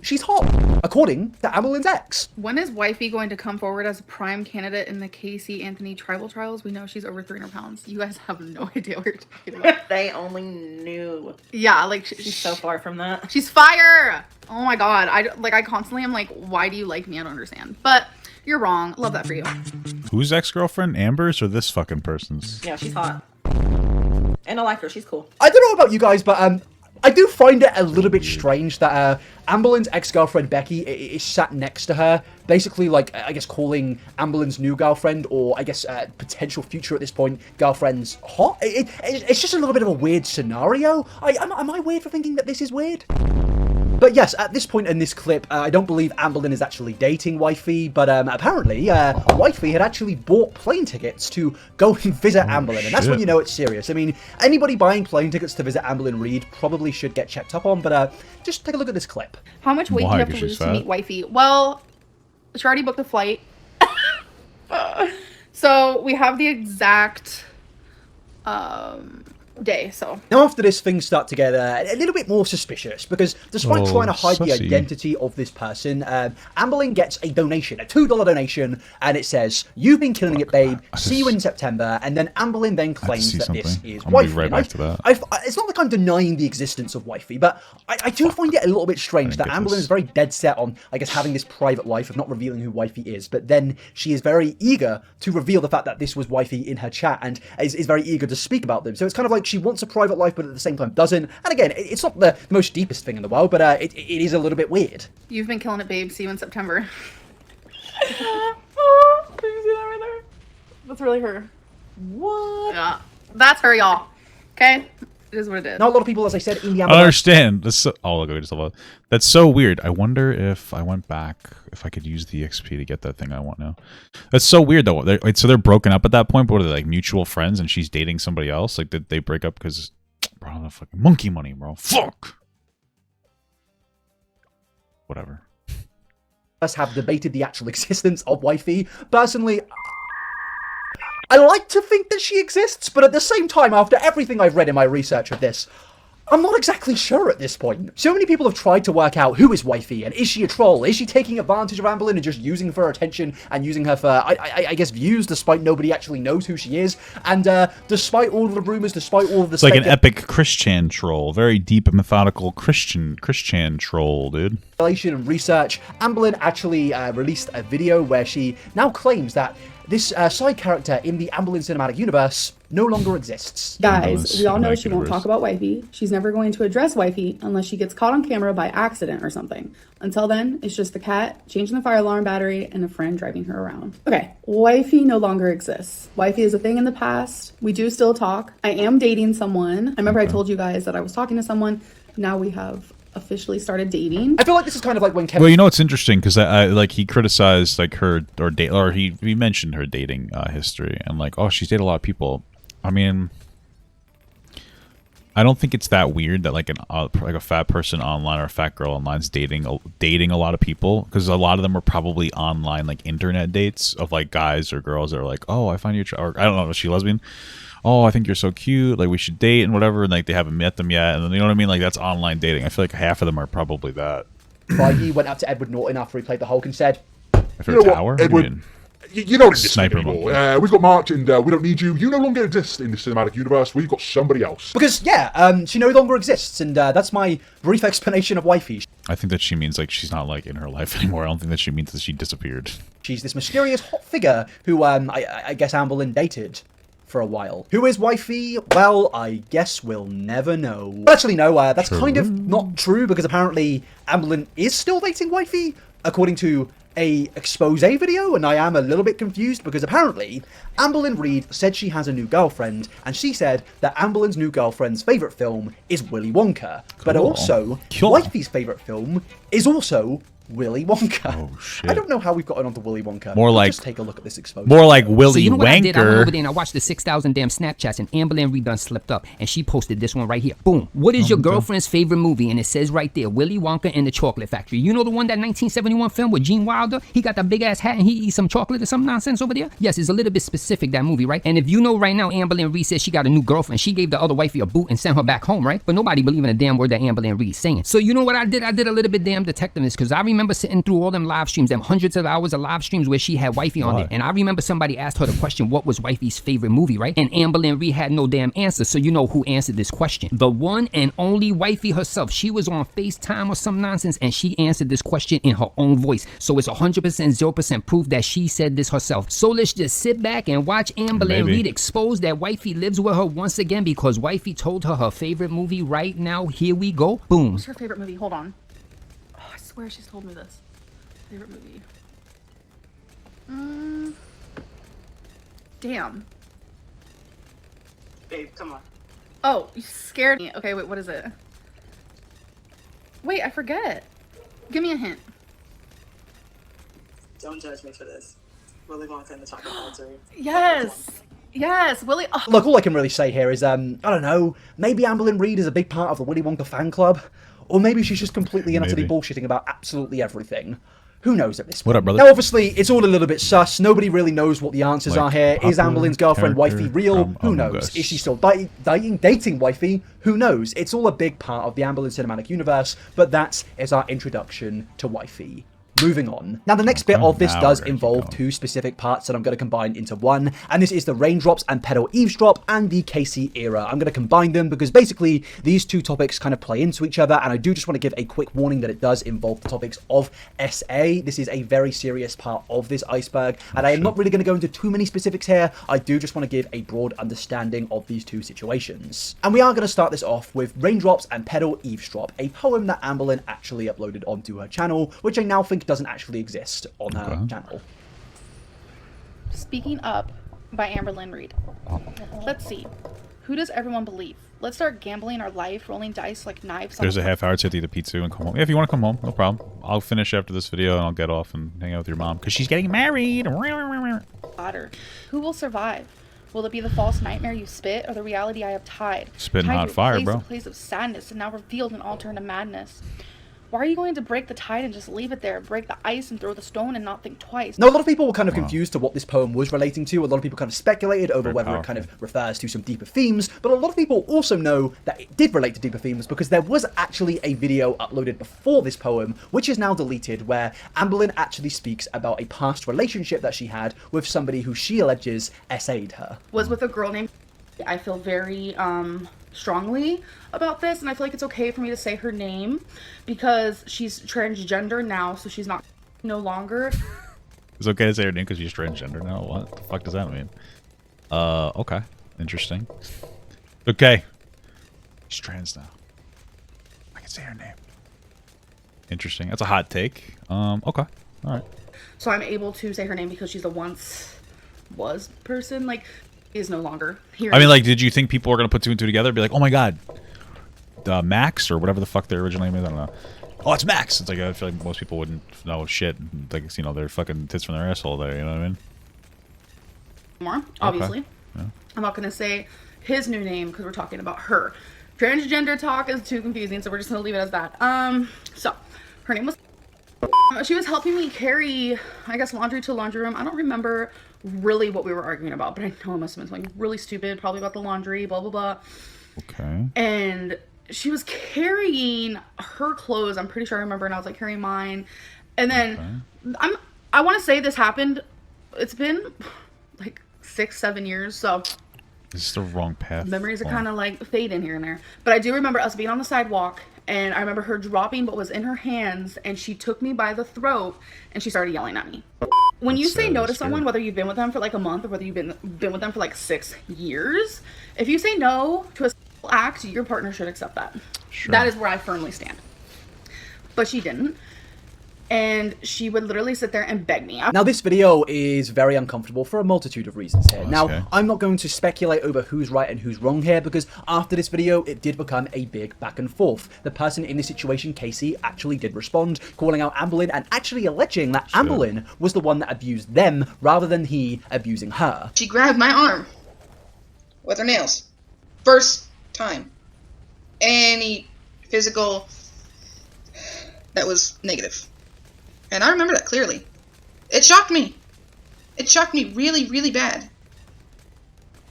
she's hot, according to Amberlynn's ex. When is wifey going to come forward as a prime candidate in the Casey Anthony tribal trials? We know she's over 300 pounds. You guys have no idea what you're talking about. They only knew. Yeah, like she's so far from that. She's fire. Oh my god. I constantly am like, why do you like me? I don't understand. But you're wrong. Love that for you. Whose ex-girlfriend? Amber's or this fucking person's? Yeah, she's hot. And I like her. She's cool. I don't know about you guys, but I do find it a little bit strange that Amberlynn's ex-girlfriend Becky is sat next to her, basically, like, I guess calling Amberlynn's new girlfriend, or I guess potential future at this point, girlfriend's hot. It's just a little bit of a weird scenario. Am I weird for thinking that this is weird? But yes, at this point in this clip, I don't believe Amberlynn is actually dating wifey, but apparently, wifey had actually bought plane tickets to go and visit Amberlynn, and that's when you know it's serious. I mean, anybody buying plane tickets to visit Amberlynn Reid probably should get checked up on, but just take a look at this clip. How much weight do you have to lose to meet wifey? Well, she already booked the flight. So we have the exact day, so. Now after this, things start to get a little bit more suspicious, because despite trying to hide the identity of this person, Amberlynn gets a donation, a $2 donation, and it says, "You've been killing it, babe. See you in September." And then Amberlynn then claims that this is wifey. Right back to that. It's not like I'm denying the existence of wifey, but I do find it a little bit strange that Amberlynn is very dead set on, I guess, having this private life of not revealing who wifey is, but then she is very eager to reveal the fact that this was wifey in her chat, and is very eager to speak about them. So it's kind of like she wants a private life, but at the same time doesn't. And again, it's not the most deepest thing in the world, but it is a little bit weird. You've been killing it, babe. See you in September. Oh, did you see that right there? That's really her. What? Yeah, that's her, y'all. Okay, It is what it is. Now, a lot of people, as I said, in the I don't understand. That's so, oh, look, I just love it. That's so weird. I wonder if I went back, if I could use the XP to get that thing I want now. That's so weird, though. So they're broken up at that point, but what are they, like, mutual friends, and she's dating somebody else? Like, did they break up because, bro, the fucking monkey money, bro. Fuck! Whatever. Us have debated the actual existence of wifey. Personally, I like to think that she exists, but at the same time, after everything I've read in my research of this, I'm not exactly sure at this point. So many people have tried to work out who is wifey, and is she a troll? Is she taking advantage of Amberlynn and just using her for attention and using her for, I guess, views, despite nobody actually knows who she is? And despite all of the rumors, despite all of the... It's like an epic Christian troll. Very deep and methodical Christian troll, dude. And research, Amberlynn actually released a video where she now claims that this side character in the Amberlynn cinematic universe no longer exists. Guys, we all know she won't talk about wifey. She's never going to address wifey unless she gets caught on camera by accident or something. Until then, it's just the cat, changing the fire alarm battery, and a friend driving her around. Okay, wifey no longer exists. Wifey is a thing in the past. We do still talk. I am dating someone. I remember I told you guys that I was talking to someone. Now we have officially started dating. I feel like this is kind of like when Kevin... Well, you know, it's interesting because I like he criticized like her or he mentioned her dating history and like, oh, she's dated a lot of people. I mean, I don't think it's that weird that like a fat person online or a fat girl online is dating a lot of people, because a lot of them are probably online like internet dates of like guys or girls that are like, oh, I find you or I don't know, is she lesbian? Oh, I think you're so cute, like we should date and whatever, and like they haven't met them yet, and then, you know what I mean, like that's online dating. I feel like half of them are probably that. He went up to Edward Norton after he played the Hulk and said, "You know what, Edward, you're not in this anymore. We've got March and we don't need you. You no longer exist in the cinematic universe. We've got somebody else." Because, yeah, she no longer exists, and that's my brief explanation of wifey. I think that she means like she's not like in her life anymore. I don't think that she means that she disappeared. She's this mysterious hot figure who I guess Amberlynn dated for a while. Who is wifey? Well, I guess we'll never know. But actually, no, that's kind of not true, because apparently Amberlynn is still dating wifey, according to a expose video, and I am a little bit confused because apparently Amberlynn Reid said she has a new girlfriend, and she said that Amberlynn's new girlfriend's favourite film is Willy Wonka. Cool. But also, wifey's favourite film is also Willy Wonka. Oh, shit. I don't know how we've gotten onto Willy Wonka. More like, just take a look at this exposure. More like Willy so you know what I did? I went Wanker. over there and I watched the 6,000 damn Snapchats, and Amberlynn Reid done slipped up, and she posted this one right here. Boom. What is your girlfriend's favorite movie? And it says right there, Willy Wonka and the Chocolate Factory. You know the one, that 1971 film with Gene Wilder? He got that big ass hat and he eats some chocolate or some nonsense over there? Yes, it's a little bit specific, that movie, right? And if you know right now, Amberlynn Reid says she got a new girlfriend. She gave the other wifey a boot and sent her back home, right? But nobody believing a damn word that Amberlynn Reid's saying. So you know what I did? I did a little bit damn detectiveness, because I remember sitting through all them live streams, them hundreds of hours of live streams where she had wifey on it. And I remember somebody asked her the question, what was wifey's favorite movie, right? And Amberlynn Reid had no damn answer. So you know who answered this question. The one and only wifey herself. She was on FaceTime or some nonsense, and she answered this question in her own voice. So it's 100%, 0% proof that she said this herself. So let's just sit back and watch Amberlynn Reid expose that wifey lives with her once again, because wifey told her favorite movie right now. Here we go. Boom. What's her favorite movie? Hold on. Oh, I swear she's told me this. Favorite movie. Damn. Babe, come on. Oh, you scared me. Okay, wait, what is it? Wait, I forget. Give me a hint. Don't judge me for this. Willy Wonka and the Chocolate Factory. Yes. Yes, Willy. Oh. Look, all I can really say here is, I don't know, maybe Amberlynn Reid is a big part of the Willy Wonka fan club, or maybe she's just completely and utterly bullshitting about absolutely everything. Who knows at this point? What up, brother? Now, obviously, it's all a little bit sus. Nobody really knows what the answers are here. Is Amberlynn's girlfriend wifey real? Who knows? Is she still dating wifey? Who knows? It's all a big part of the Amberlynn cinematic universe, but that is our introduction to wifey. Moving on. Now, the next bit of this does involve two specific parts that I'm going to combine into one, and this is the raindrops and pedal eavesdrop and the Casey era. I'm going to combine them because basically these two topics kind of play into each other, and I do just want to give a quick warning that it does involve the topics of SA. This is a very serious part of this iceberg, and I am not really going to go into too many specifics here. I do just want to give a broad understanding of these two situations. And we are going to start this off with Raindrops and Pedal Eavesdrop, a poem that Amberlynn actually uploaded onto her channel, which I now think doesn't actually exist on her channel. Speaking Up by Amberlynn Reid. Let's see. Who does everyone believe? Let's start gambling our life, rolling dice like knives. There's a half hour to eat a pizza and come home. Yeah, if you want to come home, no problem. I'll finish after this video and I'll get off and hang out with your mom because she's getting married. Who will survive? Will it be the false nightmare you spit or the reality I have tied? Spitting hot fire, bro. A place of sadness and now revealed and all turned to madness. Why are you going to break the tide and just leave it there? Break the ice and throw the stone and not think twice? Now, a lot of people were kind of confused to what this poem was relating to. A lot of people kind of speculated over whether it kind of refers to some deeper themes, but a lot of people also know that it did relate to deeper themes because there was actually a video uploaded before this poem, which is now deleted, where Amberlynn actually speaks about a past relationship that she had with somebody who she alleges essayed her. Was with a girl named... I feel very strongly about this, and I feel like it's okay for me to say her name because she's transgender now, so she's no longer. It's okay to say her name because she's transgender now? What the fuck does that mean? Okay. Interesting. Okay. She's trans now. I can say her name. Interesting. That's a hot take. Okay. Alright. So I'm able to say her name because she's a once was person, like, is no longer here. I mean, like, did you think people were going to put two and two together and be like, oh my god, Max, or whatever the fuck their original name is? I don't know. Oh, it's Max. It's like, I feel like most people wouldn't know shit. Like, you know, they're fucking tits from their asshole there, you know what I mean? More, obviously. Okay. Yeah. I'm not going to say his new name because we're talking about her. Transgender talk is too confusing, so we're just going to leave it as that. So, her name was... She was helping me carry, I guess, laundry to the laundry room. I don't remember really what we were arguing about, but I know it must have been something really stupid, probably about the laundry, blah, blah, blah. Okay. And she was carrying her clothes, I'm pretty sure I remember, and I was like carrying mine. And then, I want to say this happened, it's been like 6-7 years, so... This is the wrong path. Memories are kind of like fading here and there. But I do remember us being on the sidewalk, and I remember her dropping what was in her hands, and she took me by the throat, and she started yelling at me. When you say no to someone, whether you've been with them for like a month or whether you've been with them for like 6 years, if you say no to a simple act, your partner should accept that. Sure. That is where I firmly stand. But she didn't. And she would literally sit there and beg me. Now, this video is very uncomfortable for a multitude of reasons here. Now, I'm not going to speculate over who's right and who's wrong here, because after this video, it did become a big back and forth. The person in this situation, Casey, actually did respond, calling out Amberlynn and actually alleging that Amberlynn was the one that abused them, rather than he abusing her. She grabbed my arm with her nails. First time. Any physical that was negative. And I remember that clearly. It shocked me. It shocked me really, really bad.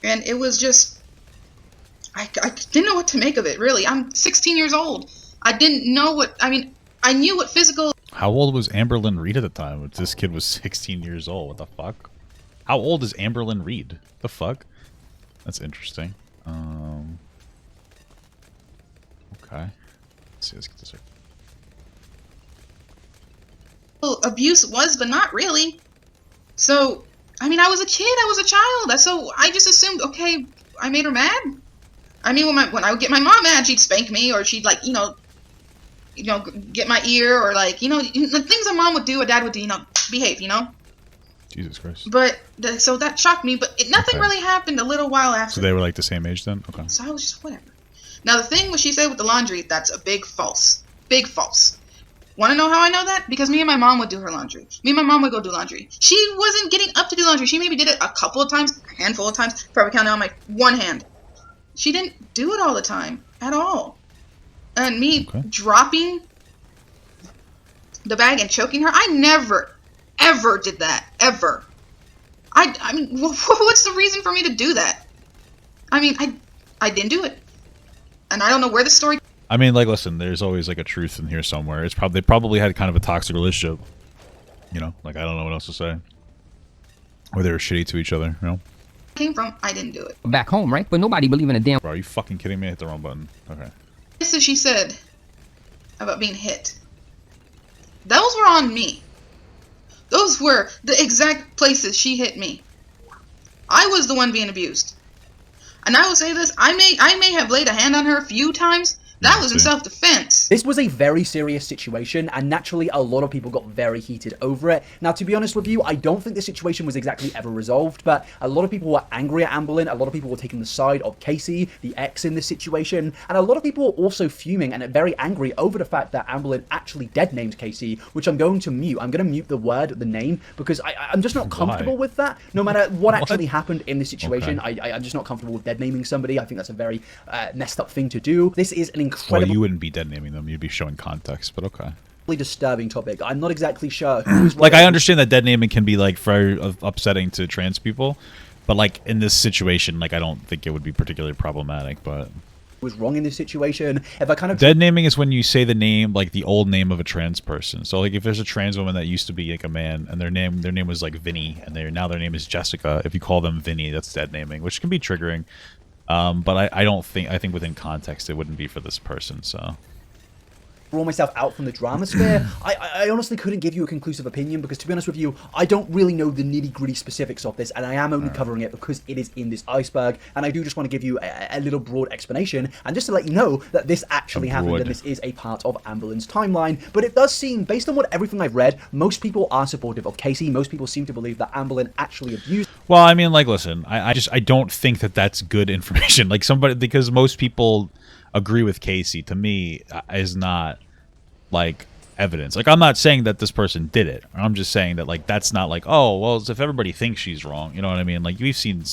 And it was just... I didn't know what to make of it, really. I'm 16 years old. I didn't know what... I mean, I knew what physical... How old was Amberlynn Reid at the time? This kid was 16 years old. What the fuck? How old is Amberlynn Reid? The fuck? That's interesting. Okay. Let's see. Let's get this right. Abuse was, but not really. So, I mean, I was a kid, I was a child, so I just assumed, okay, I made her mad. I mean, when I would get my mom mad, she'd spank me, or she'd, like, you know, get my ear, or, like, you know, the things a mom would do, a dad would do, you know, behave, you know? Jesus Christ. But, so that shocked me, but nothing really happened a little while after. So they were, like, the same age then? Okay. So I was just, whatever. Now, the thing what she said with the laundry, that's a big false. Big false. Want to know how I know that? Because me and my mom would do her laundry. Me and my mom would go do laundry. She wasn't getting up to do laundry. She maybe did it a couple of times, a handful of times, probably counting on my one hand. She didn't do it all the time, at all. And me dropping the bag and choking her, I never, ever did that. Ever. I mean, what's the reason for me to do that? I mean, I didn't do it. And I don't know where the story... I mean, like, listen, there's always, like, a truth in here somewhere. It's they probably had kind of a toxic relationship. You know? Like, I don't know what else to say. Or they were shitty to each other, you know? Came from, I didn't do it. Back home, right? But nobody believe in a damn... Bro, are you fucking kidding me? I hit the wrong button. Okay. This is she said about being hit. Those were on me. Those were the exact places she hit me. I was the one being abused. And I will say this, I may have laid a hand on her a few times, That was in self-defense. This was a very serious situation, and naturally a lot of people got very heated over it. Now, to be honest with you, I don't think the situation was exactly ever resolved, but a lot of people were angry at Amberlynn, a lot of people were taking the side of Casey, the ex in this situation, and a lot of people were also fuming and very angry over the fact that Amberlynn actually dead named Casey, which I'm going to mute. I'm going to mute the word, the name, because I'm just not comfortable with that. No matter what actually happened in this situation, I'm just not comfortable with dead naming somebody. I think that's a very messed up thing to do. This is an incredible... Well, you wouldn't be dead naming them. You'd be showing context, but okay. Disturbing topic. I'm not exactly sure who's like, I understand that dead naming can be like very upsetting to trans people, but like in this situation, like I don't think it would be particularly problematic, but was wrong in this situation. If I kind of dead naming is when you say the name, like the old name of a trans person. So like if there's a trans woman that used to be like a man and their name was like Vinny and now their name is Jessica, if you call them Vinny, that's dead naming, which can be triggering. But I think within context it wouldn't be for this person, so rule myself out from the drama sphere. I honestly couldn't give you a conclusive opinion because, to be honest with you, I don't really know the nitty-gritty specifics of this, and I am only covering it because it is in this iceberg, and I do just want to give you a little broad explanation, and just to let you know that this actually happened, and this is a part of Amberlynn's timeline. But it does seem, based on everything I've read, most people are supportive of Casey. Most people seem to believe that Amberlynn actually abused. Well, I mean, like, listen, I don't think that that's good information. Like, because most people agree with Casey, to me, is not like evidence. Like, I'm not saying that this person did it. I'm just saying that, like, that's not like, oh, well, as if everybody thinks she's wrong. You know what I mean? Like, we've seen,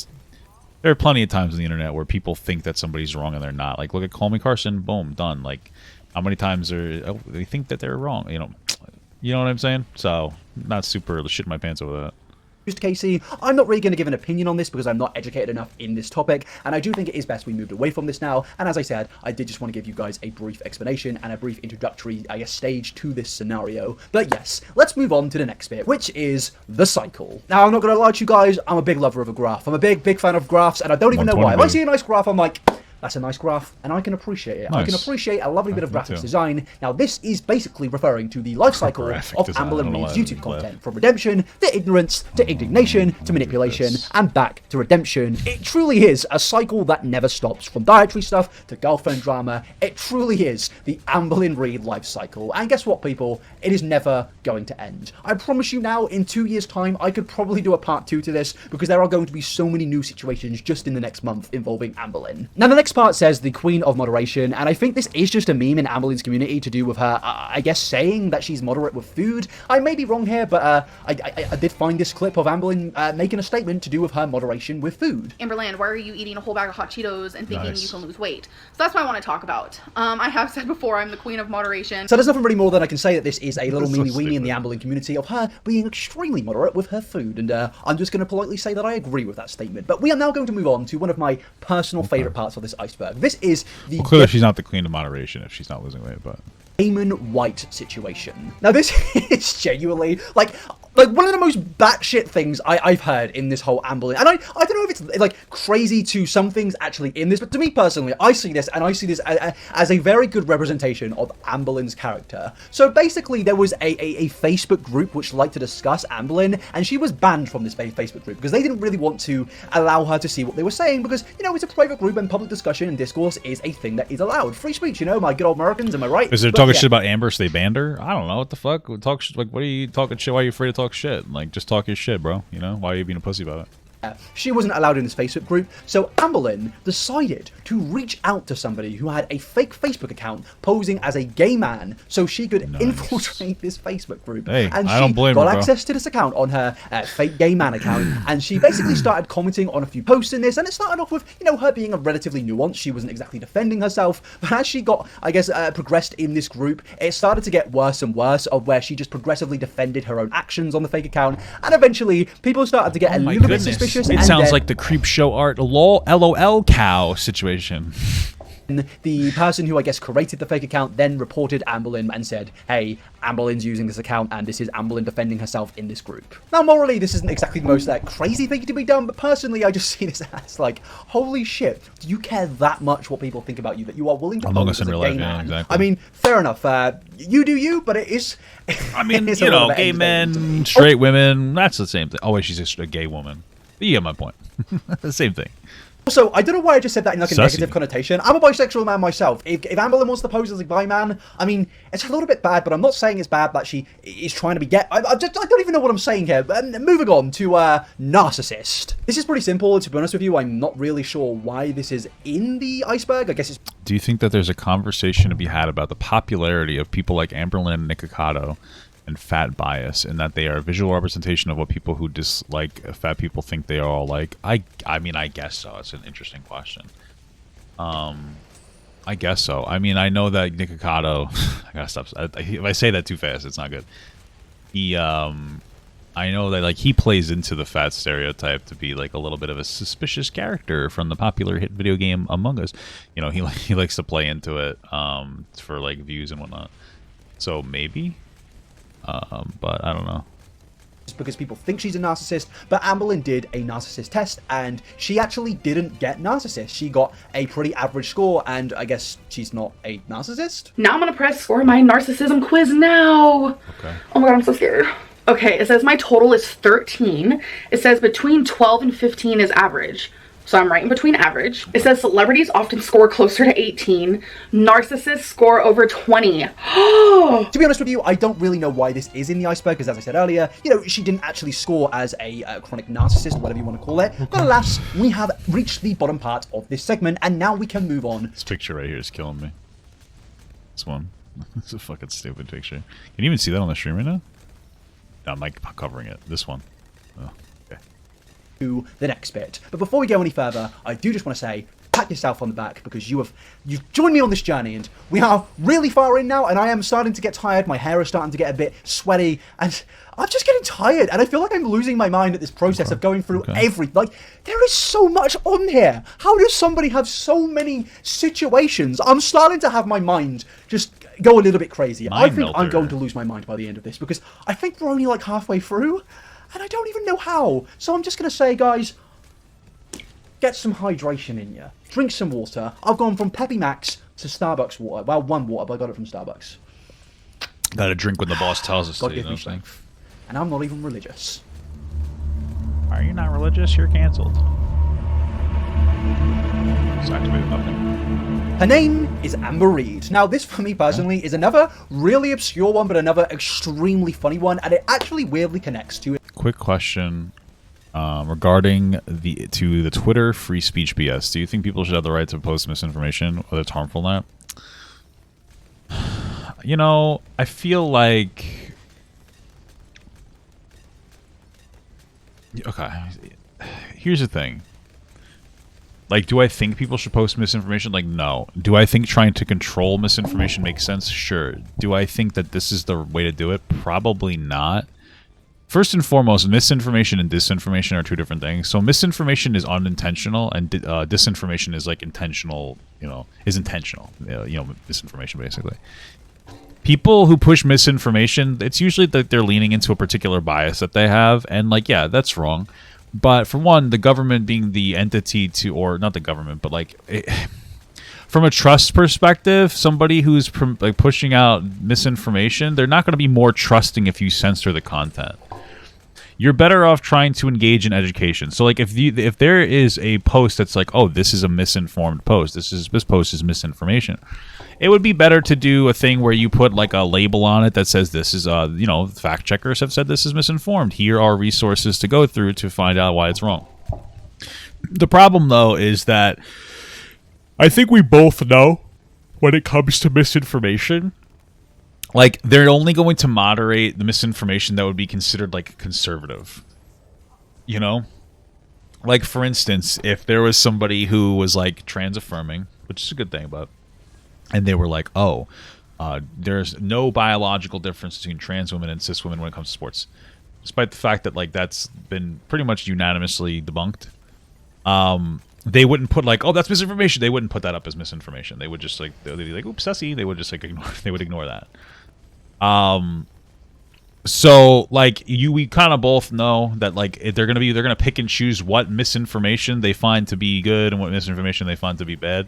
there are plenty of times on the internet where people think that somebody's wrong and they're not. Like, look at Call Me Carson, boom, done. Like, how many times they think that they're wrong? You know what I'm saying? So, not super shitting my pants over that. Casey. I'm not really going to give an opinion on this because I'm not educated enough in this topic, and I do think it is best we moved away from this now. And as I said, I did just want to give you guys a brief explanation and a brief introductory, I guess, stage to this scenario. But yes, let's move on to the next bit, which is the cycle. Now, I'm not going to lie to you guys, I'm a big lover of a graph. I'm a big fan of graphs, and I don't even know why. If I see a nice graph, I'm like, that's a nice graph, and I can appreciate it. Nice. I can appreciate a lovely bit of graphics design. Now, this is basically referring to the life cycle of Amberlynn Reid's YouTube content, from redemption to ignorance to indignation to manipulation and back to redemption. It truly is a cycle that never stops, from dietary stuff to girlfriend drama. It truly is the Amberlynn Reid life cycle. And guess what, people? It is never going to end. I promise you now, in 2 years' time, I could probably do a part 2 to this because there are going to be so many new situations just in the next month involving Amberlynn. Now, the next part says the Queen of Moderation, and I think this is just a meme in Amberlynn's community to do with her, I guess, saying that she's moderate with food. I may be wrong here, but I did find this clip of Amberlynn making a statement to do with her moderation with food. Amberlynn, why are you eating a whole bag of hot Cheetos and thinking you can lose weight? So that's what I want to talk about. I have said before, I'm the Queen of Moderation. So there's nothing really more than I can say that this is a little meanie-weenie in the Amberlynn community of her being extremely moderate with her food, and I'm just going to politely say that I agree with that statement. But we are now going to move on to one of my personal favourite parts of this iceberg. This is the... Well, clearly she's not the Queen of Moderation if she's not losing weight, but... Damon White situation. Now, this is genuinely, like one of the most batshit things I've heard in this whole Amberlynn. And I don't know if it's, like, crazy to some things actually in this, but to me personally, I see this as a very good representation of Amberlynn's character. So basically, there was a Facebook group which liked to discuss Amberlynn, and she was banned from this Facebook group because they didn't really want to allow her to see what they were saying because, you know, it's a private group and public discussion and discourse is a thing that is allowed. Free speech, you know, my good old Americans, am I right? Is there talking shit about Amber, so they banned her? I don't know, what the fuck? Talk like, what are you talking shit? Why are you afraid to talk shit? Like, just talk your shit, bro. You know? Why are you being a pussy about it? She wasn't allowed in this Facebook group, so Amberlynn decided to reach out to somebody who had a fake Facebook account posing as a gay man so she could infiltrate this Facebook group. Hey, and I don't blame her, her, got access to this account on her fake gay man account, and she basically started commenting on a few posts in this, and it started off with, you know, her being a relatively nuanced. She wasn't exactly defending herself, but as she got, I guess, progressed in this group, it started to get worse and worse, of where she just progressively defended her own actions on the fake account, and eventually people started to get a little bit suspicious. It sounds like the creep show art LOL cow situation. The person who, I guess, created the fake account then reported Amberlynn and said, hey, Amberlynn's using this account and this is Amberlynn defending herself in this group. Now, morally, this isn't exactly the most crazy thing to be done, but personally, I just see this as like, holy shit, do you care that much what people think about you that you are willing to pose as a gay man? Exactly. I mean, fair enough. You do you, but it is... I mean, you know, gay men, straight women, that's the same thing. Oh, wait, she's just a gay woman. You get my point. The same thing. Also, I don't know why I just said that in like a negative connotation. I'm a bisexual man myself. If Amberlynn wants to pose as a bi man, I mean, it's a little bit bad, but I'm not saying it's bad that she is trying to be gay. I don't even know what I'm saying here. Moving on to narcissist. This is pretty simple. To be honest with you, I'm not really sure why this is in the iceberg. I guess it's... Do you think that there's a conversation to be had about the popularity of people like Amberlynn Reid and fat bias, and that they are a visual representation of what people who dislike fat people think they are all like? I mean, I guess so. It's an interesting question. I guess so. I mean, I know that Nikocado, I gotta stop. If I say that too fast, it's not good. He, I know that like he plays into the fat stereotype to be like a little bit of a suspicious character from the popular hit video game Among Us. You know, he likes to play into it for like views and whatnot. So maybe. But I don't know. It's because people think she's a narcissist, but Amberlynn did a narcissist test, and she actually didn't get narcissist. She got a pretty average score, and I guess she's not a narcissist. Now I'm gonna press for my narcissism quiz now. Okay. Oh my god, I'm so scared. Okay, it says my total is 13. It says between 12 and 15 is average. So I'm right in between average. It says celebrities often score closer to 18. Narcissists score over 20. To be honest with you, I don't really know why this is in the iceberg, because as I said earlier, you know, she didn't actually score as a chronic narcissist, whatever you want to call it. But alas, we have reached the bottom part of this segment, and now we can move on. This picture right here is killing me. This one. It's a fucking stupid picture. Can you even see that on the stream right now? No, I'm like covering it. This one. Oh. To the next bit. But before we go any further, I do just want to say, pat yourself on the back, because you've joined me on this journey, and we are really far in now, and I am starting to get tired. My hair is starting to get a bit sweaty, and I'm just getting tired, and I feel like I'm losing my mind at this process of going through like, there is so much on here. How does somebody have so many situations? I'm starting to have my mind just go a little bit crazy. I think I'm going to lose my mind by the end of this, because I think we're only like halfway through, and I don't even know how. So I'm just going to say, guys, get some hydration in you. Drink some water. I've gone from Peppy Max to Starbucks water. Well, one water, but I got it from Starbucks. Gotta drink when the boss tells us to, God give me strength. And I'm not even religious. Are you not religious? You're cancelled. It's activated nothing. Her name is Amber Reid. Now, this for me personally is another really obscure one, but another extremely funny one, and it actually weirdly connects to it. Quick question regarding the Twitter free speech BS. Do you think people should have the right to post misinformation, whether it's harmful or not? You know, I feel like... Okay, here's the thing. Like, do I think people should post misinformation? Like, no. Do I think trying to control misinformation makes sense? Sure. Do I think that this is the way to do it? Probably not. First and foremost, misinformation and disinformation are two different things. So misinformation is unintentional, and disinformation is like intentional, is intentional. Misinformation, basically. People who push misinformation, it's usually that they're leaning into a particular bias that they have, and like, yeah, that's wrong. But for one, the government being the entity to, or not the government, but like, from a trust perspective, somebody who's like pushing out misinformation, they're not going to be more trusting if you censor the content. You're better off trying to engage in education. So like, if there is a post that's like, oh, this is a misinformed post, this post is misinformation, it would be better to do a thing where you put like a label on it that says this is, fact checkers have said this is misinformed. Here are resources to go through to find out why it's wrong. The problem, though, is that I think we both know when it comes to misinformation, like, they're only going to moderate the misinformation that would be considered like conservative. You know? Like, for instance, if there was somebody who was like trans affirming, which is a good thing, but and they were like, oh, there's no biological difference between trans women and cis women when it comes to sports, despite the fact that like that's been pretty much unanimously debunked. They wouldn't put like, oh, that's misinformation. They wouldn't put that up as misinformation. They would just like, they'd be like, oops, sussy. They would just like ignore that. So like we kind of both know that like they're gonna pick and choose what misinformation they find to be good and what misinformation they find to be bad.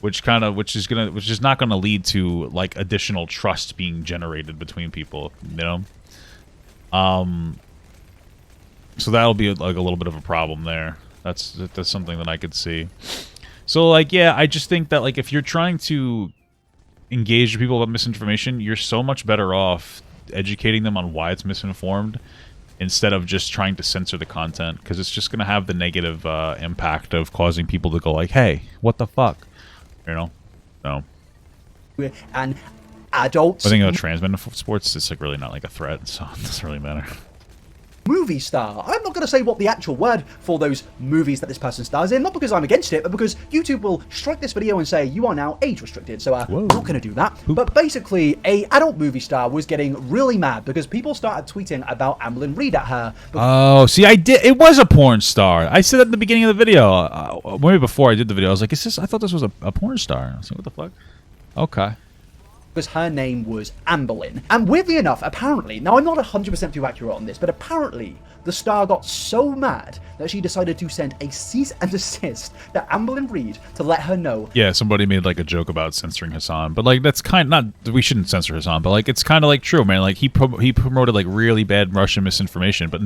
Which is not gonna lead to like additional trust being generated between people, So that'll be like a little bit of a problem there. That's something that I could see. So, like, yeah, I just think that, like, if you're trying to engage people about misinformation, you're so much better off educating them on why it's misinformed instead of just trying to censor the content, because it's just going to have the negative impact of causing people to go like, hey, what the fuck? You know? So. And adults... I think trans men in sports, it's like really not like a threat, so it doesn't really matter. Movie star. I'm not going to say what the actual word for those movies that this person stars in, not because I'm against it, but because YouTube will strike this video and say you are now age restricted, so I'm not going to do that. But basically, a adult movie star was getting really mad because people started tweeting about Amberlynn Reid at her. Oh, see, I did. It was a porn star. I said that at the beginning of the video. Maybe before I did the video, I was like, "Is this?" I thought this was a porn star. I was like, "What the fuck?" Okay. Because her name was Amberlynn. And weirdly enough, apparently, now I'm not 100% too accurate on this, but apparently the star got so mad that she decided to send a cease and desist to Amberlynn Reid to let her know. Yeah, somebody made like a joke about censoring Hassan, but like that's kind of not, we shouldn't censor Hassan, but like it's kind of like true, man. Like he promoted like really bad Russian misinformation, but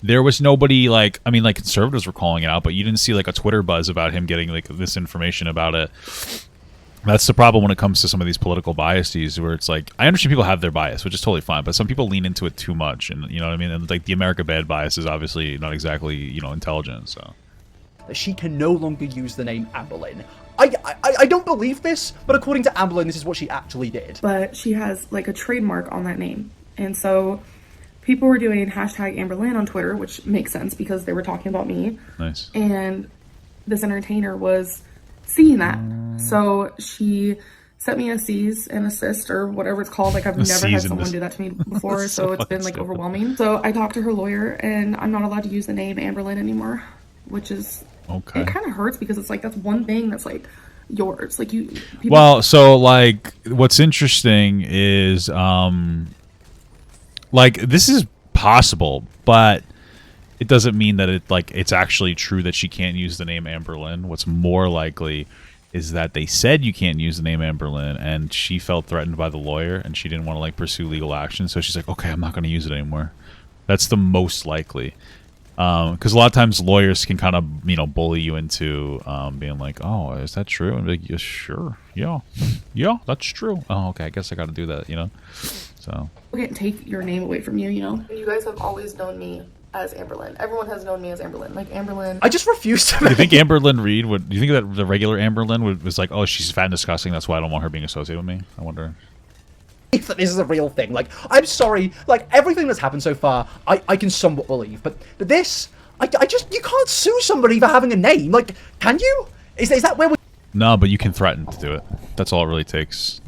there was nobody like, I mean, like conservatives were calling it out, but you didn't see like a Twitter buzz about him getting like this information about it. That's the problem when it comes to some of these political biases, where it's like, I understand people have their bias, which is totally fine, but some people lean into it too much, and you know what I mean? And like the America bad bias is obviously not exactly, you know, intelligent, so. That she can no longer use the name Amberlynn. I don't believe this, but according to Amberlynn, this is what she actually did. But she has like a trademark on that name. And so people were doing hashtag Amberlynn on Twitter, which makes sense because they were talking about me. Nice. And this entertainer was seeing that. So she sent me a cease and assist or whatever it's called. Like I've never had someone do that to me before, so it's been like overwhelming. So I talked to her lawyer and I'm not allowed to use the name Amberlynn anymore, which is okay. It kind of hurts because it's like that's one thing that's like yours. Like you people, well, so like what's interesting is like this is possible, but it doesn't mean that it's actually true that she can't use the name Amberlynn. What's more likely is that they said you can't use the name Amberlynn, and she felt threatened by the lawyer, and she didn't want to like pursue legal action, so she's like, okay, I'm not going to use it anymore. That's the most likely, because a lot of times lawyers can kind of, you know, bully you into being like, oh, is that true? And be like, yeah, sure, yeah, that's true. Oh, okay, I guess I got to do that, you know. So we can't take your name away from you, you know. You guys have always known me as Amberlynn. Everyone has known me as Amberlynn. Like Amberlynn. I just refuse to. Do you think Amberlynn Reid would? Do you think that the regular Amberlynn was like, oh, she's fat and disgusting, that's why I don't want her being associated with me? I wonder. If this is a real thing, like I'm sorry, like everything that's happened so far, I can somewhat believe, but this, I just you can't sue somebody for having a name. Like, can you? Is that where we? No, but you can threaten to do it. That's all it really takes.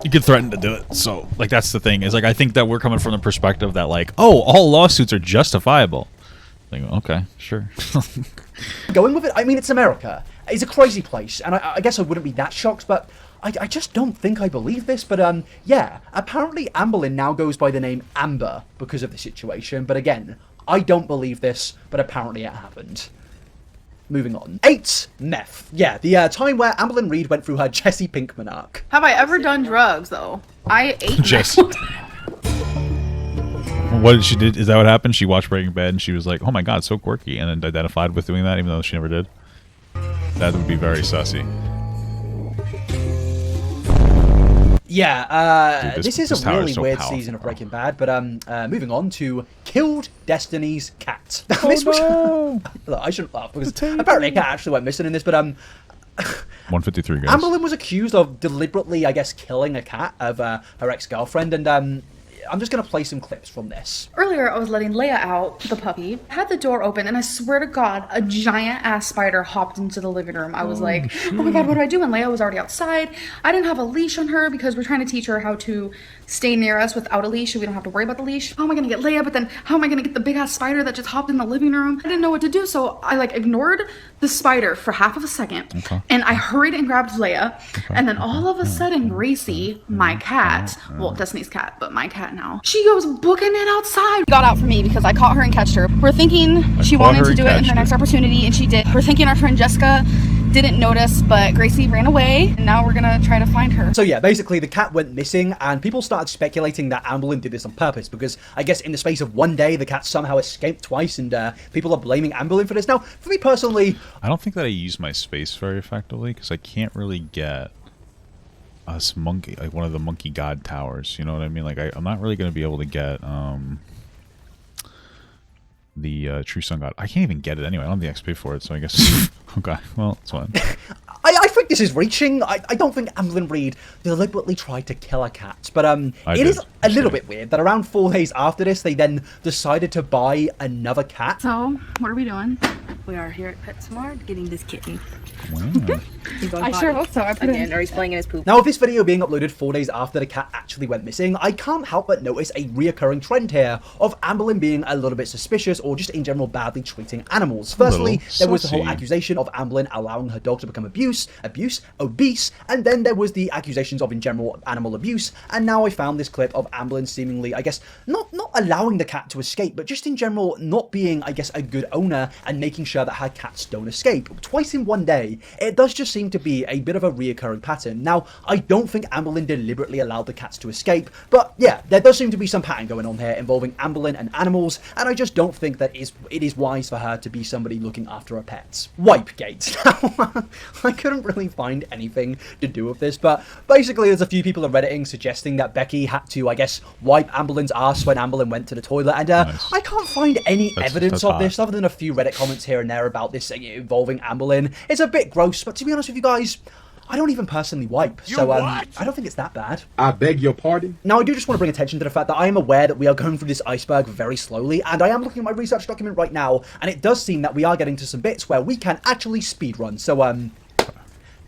You can threaten to do it. So, like, that's the thing. Is like, I think that we're coming from the perspective that, like, oh, all lawsuits are justifiable. Like, okay, sure. Going with it, I mean, it's America. It's a crazy place, and I guess I wouldn't be that shocked, but I just don't think I believe this. But, yeah, apparently Amberlynn now goes by the name Amber because of the situation. But again, I don't believe this, but apparently it happened. Moving on. 8. Meth. Yeah, the time where Amberlynn Reid went through her Jesse Pinkman arc. Have I ever done drugs, though? I ate Jesse. What did she do? Is that what happened? She watched Breaking Bad and she was like, oh my god, so quirky, and then identified with doing that even though she never did? That would be very sussy. Yeah, this is a really weird powerful. season of Breaking Bad, but moving on to Killed Destiny's Cat. Oh, This was, no. Look, I shouldn't laugh because apparently a cat actually went missing in this, but 153 guys. Amberlynn was accused of deliberately, I guess, killing a cat of her ex-girlfriend, and I'm just going to play some clips from this. Earlier, I was letting Leia out, the puppy. I had the door open, and I swear to God, a giant-ass spider hopped into the living room. I was like, oh my God, what do I do? And Leia was already outside. I didn't have a leash on her because we're trying to teach her how to stay near us without a leash so we don't have to worry about the leash. How am I going to get Leia? But then how am I going to get the big-ass spider that just hopped in the living room? I didn't know what to do, so I like ignored the spider for half of a second, and I hurried and grabbed Leia, and then all of a sudden, Gracie, my cat, well, Destiny's cat, but my cat now, she goes booking it outside. got out for me because I caught her and catched her. We're thinking she wanted to do it in her next opportunity, and she did. We're thinking our friend Jessica didn't notice, but Gracie ran away, and now we're gonna try to find her. So yeah, basically the cat went missing, and people started speculating that Amberlynn did this on purpose, because I guess in the space of one day, the cat somehow escaped twice, and people are blaming Amberlynn for this. Now, for me personally... I don't think that I use my space very effectively, because I can't really get us monkey, like one of the monkey god towers, you know what I mean? Like, I'm not really going to be able to get the True Sun God. I can't even get it anyway. I don't have the XP for it, so I guess... Okay, well, it's fine. I think this is reaching. I don't think Amberlynn Reid deliberately tried to kill a cat, but it is a little bit weird that around 4 days after this, they then decided to buy another cat. So, what are we doing? We are here at PetSmart getting this kitten. Wow. I sure hope so. I put Again, or he's playing in his poop. Now, with this video being uploaded 4 days after the cat actually went missing, I can't help but notice a reoccurring trend here of Amberlynn being a little bit suspicious or just in general badly treating animals. Firstly, there was the whole accusation of Amberlynn allowing her dog to become obese, and then there was the accusations of in general animal abuse, and now I found this clip of Amberlynn seemingly, I guess, not allowing the cat to escape, but just in general not being, I guess, a good owner and making sure that her cats don't escape. Twice in one day, it does just seem to be a bit of a reoccurring pattern. Now, I don't think Amberlynn deliberately allowed the cats to escape, but yeah, there does seem to be some pattern going on here involving Amberlynn and animals, and I just don't think that it is wise for her to be somebody looking after her pets. Wipegate. I couldn't really find anything to do with this, but basically there's a few people on Redditing suggesting that Becky had to, I guess, wipe Amberlynn's ass when Amberlynn went to the toilet, and I can't find any evidence of this other than a few Reddit comments here and there about this involving Amberlynn. It's a bit gross, but to be honest with you guys, I don't even personally wipe, so I don't think it's that bad. I beg your pardon? Now, I do just want to bring attention to the fact that I am aware that we are going through this iceberg very slowly, and I am looking at my research document right now, and it does seem that we are getting to some bits where we can actually speedrun, so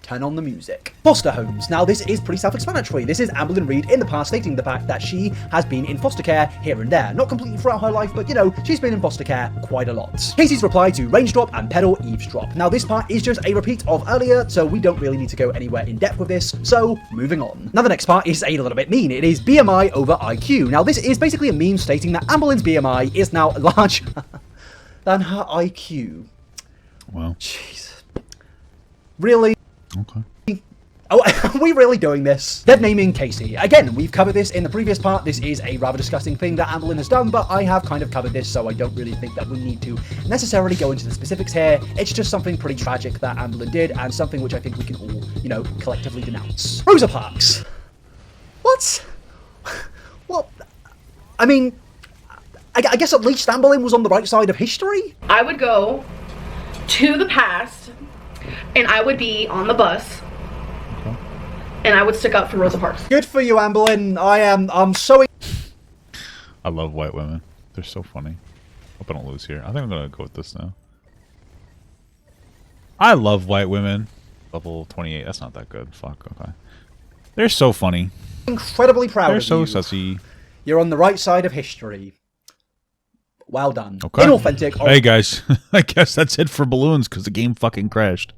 turn on the music. Foster homes. Now, this is pretty self-explanatory. This is Amberlynn Reid in the past stating the fact that she has been in foster care here and there. Not completely throughout her life, but, you know, she's been in foster care quite a lot. Casey's reply to range drop and pedal eavesdrop. Now, this part is just a repeat of earlier, so we don't really need to go anywhere in depth with this, so moving on. Now, the next part is a little bit mean. It is BMI over IQ. Now, this is basically a meme stating that Amberlynn's BMI is now larger than her IQ. Wow. Jeez. Really? Okay. Oh, are we really doing this? Dev naming Casey. Again, we've covered this in the previous part. This is a rather disgusting thing that Amberlynn has done, but I have kind of covered this, so I don't really think that we need to necessarily go into the specifics here. It's just something pretty tragic that Amberlynn did, and something which I think we can all, you know, collectively denounce. Rosa Parks. What? Well, I mean, I guess at least Amberlynn was on the right side of history? I would go to the past, and I would be on the bus, and I would stick up for Rosa Parks. Good for you, Amberlynn. I'm so... I love white women. They're so funny. Hope I don't lose here. I think I'm gonna go with this now. I love white women. Level 28. That's not that good. Fuck. Okay. They're so funny. Incredibly proud of you. They're so sussy. You're on the right side of history. Well done. Okay. Inauthentic. Hey guys, I guess that's it for balloons because the game fucking crashed.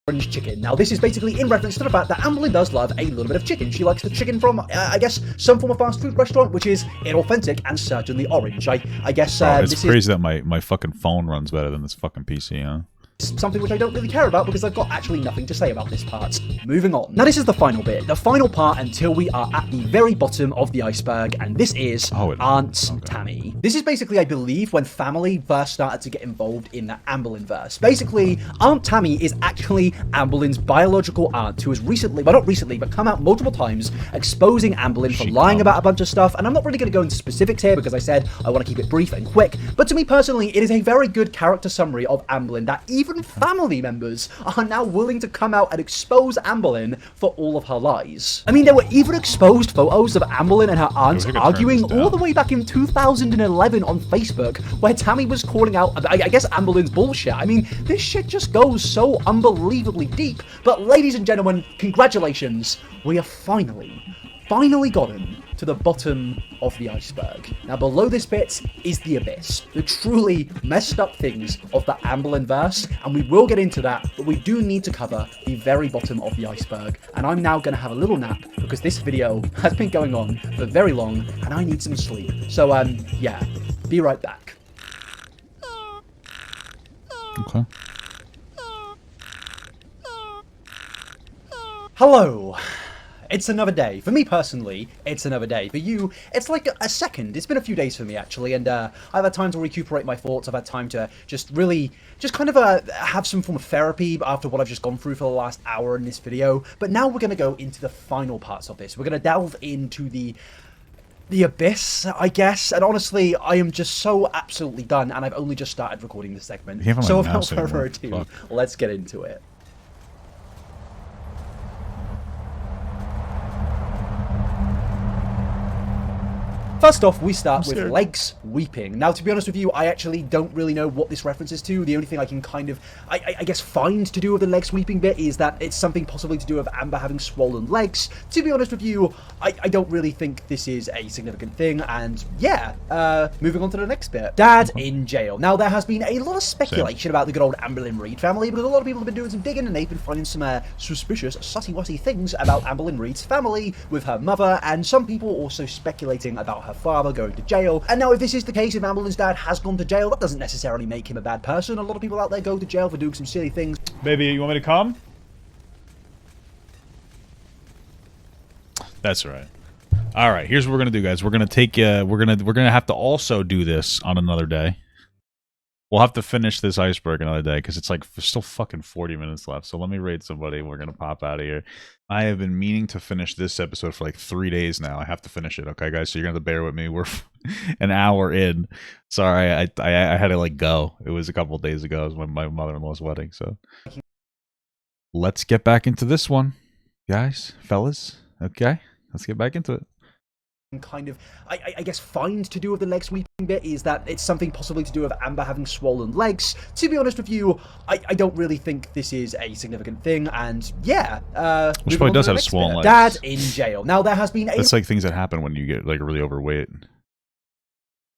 Orange chicken. Now, this is basically in reference to the fact that Amberlynn does love a little bit of chicken. She likes the chicken from, I guess, some form of fast food restaurant, which is inauthentic and certainly orange. I guess it's crazy that my fucking phone runs better than this fucking PC, huh? Something which I don't really care about because I've got actually nothing to say about this part. Moving on. Now, this is the final bit, the final part until we are at the very bottom of the iceberg, and this is Aunt Tammy. This is basically, I believe, when family first started to get involved in the Amberlynn verse. Basically, Aunt Tammy is actually Amberlynn's biological aunt who has recently, well, not recently, but come out multiple times exposing Amberlynn for lying about a bunch of stuff, and I'm not really going to go into specifics here because I said I want to keep it brief and quick, but to me personally, it is a very good character summary of Amberlynn that even family members are now willing to come out and expose Amberlynn for all of her lies. I mean, there were even exposed photos of Amberlynn and her aunt arguing all the way back in 2011 on Facebook, where Tammy was calling out, I guess, Amberlynn's bullshit. I mean, this shit just goes so unbelievably deep. But ladies and gentlemen, congratulations. We have finally gotten to the bottom of the iceberg. Now, below this bit is the abyss, the truly messed up things of the Amberlynn verse, and we will get into that, but we do need to cover the very bottom of the iceberg, and I'm now going to have a little nap because this video has been going on for very long, and I need some sleep. So, yeah, be right back. Okay. Hello. It's another day. For me personally, it's another day. For you, it's like a second. It's been a few days for me actually, and I've had time to recuperate my thoughts. I've had time to just kind of have some form of therapy after what I've just gone through for the last hour in this video. But now we're going to go into the final parts of this. We're going to delve into the abyss, I guess, and honestly, I am just so absolutely done, and I've only just started recording this segment. So without further ado, let's get into it. First off, we start with legs weeping. Now, to be honest with you, I actually don't really know what this references to. The only thing I can kind of, I guess, find to do with the legs weeping bit is that it's something possibly to do with Amber having swollen legs. To be honest with you, I don't really think this is a significant thing, and yeah, moving on to the next bit. Dad in jail. Now, there has been a lot of speculation about the good old Amberlynn Reid family, because a lot of people have been doing some digging, and they've been finding some suspicious, sussy-wussy things about Amberlynn Reid's family with her mother, and some people also speculating about her father going to jail. And now, if this is the case, if Amberlynn's dad has gone to jail, that doesn't necessarily make him a bad person. A lot of people out there go to jail for doing some silly things. Baby, you want me to come? That's right. All right, here's what we're gonna do, guys. We're gonna take we're gonna have to also do this on another day. We'll have to finish this Iceberg another day because it's like still fucking 40 minutes left. So let me raid somebody. We're gonna pop out of here. I have been meaning to finish this episode for like 3 days now. I have to finish it, okay, guys? So you're gonna have to bear with me. We're an hour in. Sorry, I had to like go. It was a couple of days ago. It was my mother-in-law's wedding. So let's get back into this one, guys, fellas. Okay, let's get back into it. Kind of, I guess, find to do with the legs weeping bit is that it's something possibly to do with Amber having swollen legs. To be honest with you, I don't really think this is a significant thing, and yeah, she probably does have swollen legs. Dad in jail. Now, there has been that's like things that happen when you get like really overweight.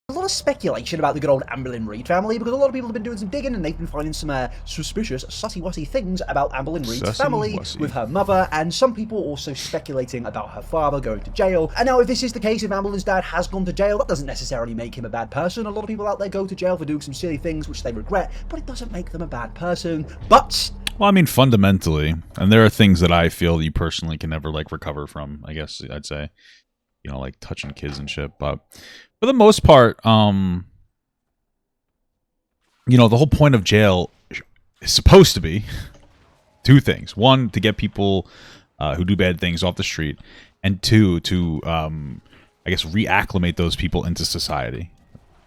A lot of speculation about the good old Amberlynn Reid family, because a lot of people have been doing some digging, and they've been finding some suspicious, sussy-wussy things about Amberlynn Reid's family with her mother, and some people also speculating about her father going to jail. And now, if this is the case, if Amberlynn's dad has gone to jail, that doesn't necessarily make him a bad person. A lot of people out there go to jail for doing some silly things which they regret, but it doesn't make them a bad person. But well, I mean, fundamentally, and there are things that I feel you personally can never like recover from, I guess I'd say, you know, like touching kids and shit, but for the most part, you know, the whole point of jail is supposed to be two things. One, to get people who do bad things off the street, and two, to, I guess, reacclimate those people into society.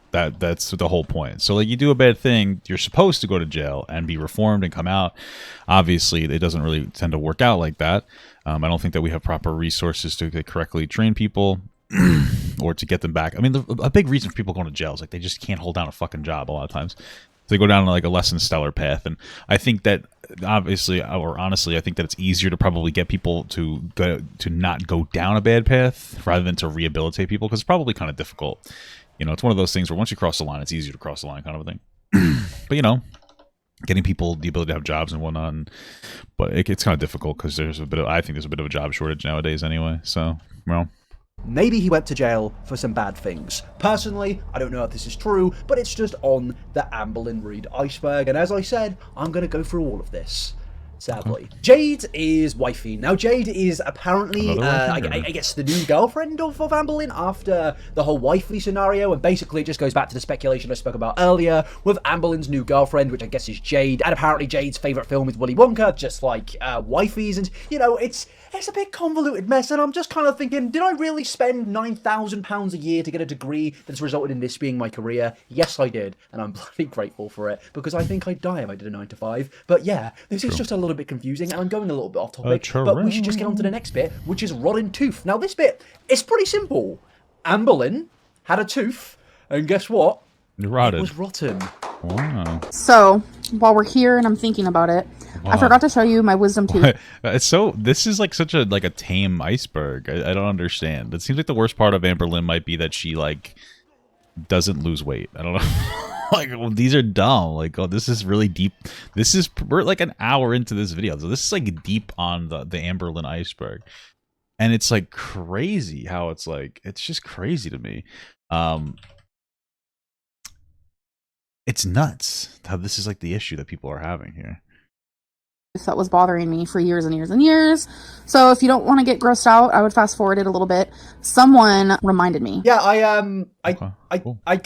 That's the whole point. So, like, you do a bad thing, you're supposed to go to jail and be reformed and come out. Obviously, it doesn't really tend to work out like that. I don't think that we have proper resources to correctly train people or to get them back. I mean, a big reason for people going to jail is like they just can't hold down a fucking job a lot of times. So they go down like a less than stellar path. And I think that obviously, or honestly, I think that it's easier to probably get people to not go down a bad path rather than to rehabilitate people, because it's probably kind of difficult. You know, it's one of those things where once you cross the line, it's easier to cross the line, kind of a thing. But you know, getting people the ability to have jobs and whatnot, but it's kind of difficult because there's I think there's a bit of a job shortage nowadays anyway. So, well, maybe he went to jail for some bad things. Personally, I don't know if this is true, but it's just on the Amberlynn Reid Iceberg, and as I said, I'm going to go through all of this. Sadly. Jade is wifey. Now, Jade is apparently, I guess, the new girlfriend of Amberlynn after the whole wifey scenario, and basically it just goes back to the speculation I spoke about earlier with Amberlynn's new girlfriend, which I guess is Jade, and apparently Jade's favourite film is Willy Wonka, just like wifeys, and, you know, it's a bit convoluted mess, and I'm just kind of thinking, did I really spend £9,000 a year to get a degree that's resulted in this being my career? Yes, I did, and I'm bloody grateful for it, because I think I'd die if I did a 9 to 5, but yeah, this is just a little bit confusing, and I'm going a little bit off topic, but we should just get on to the next bit, which is rotten tooth. Now, this bit is pretty simple. Amberlynn had a tooth, and guess what? It rotted. It was rotten. Wow. So, while we're here and I'm thinking about it, wow. I forgot to show you my wisdom tooth. So, this is like such a tame iceberg. I don't understand. It seems like the worst part of Amberlynn might be that she like doesn't lose weight. I don't know. Like, well, these are dumb. Like, oh, this is really deep. We're like an hour into this video, so this is like deep on the Amberlynn iceberg, and it's like crazy how it's just crazy to me. It's nuts how this is like the issue that people are having here. that was bothering me for years and years and years. So if you don't want to get grossed out, I would fast forward it a little bit. Someone reminded me. Yeah, I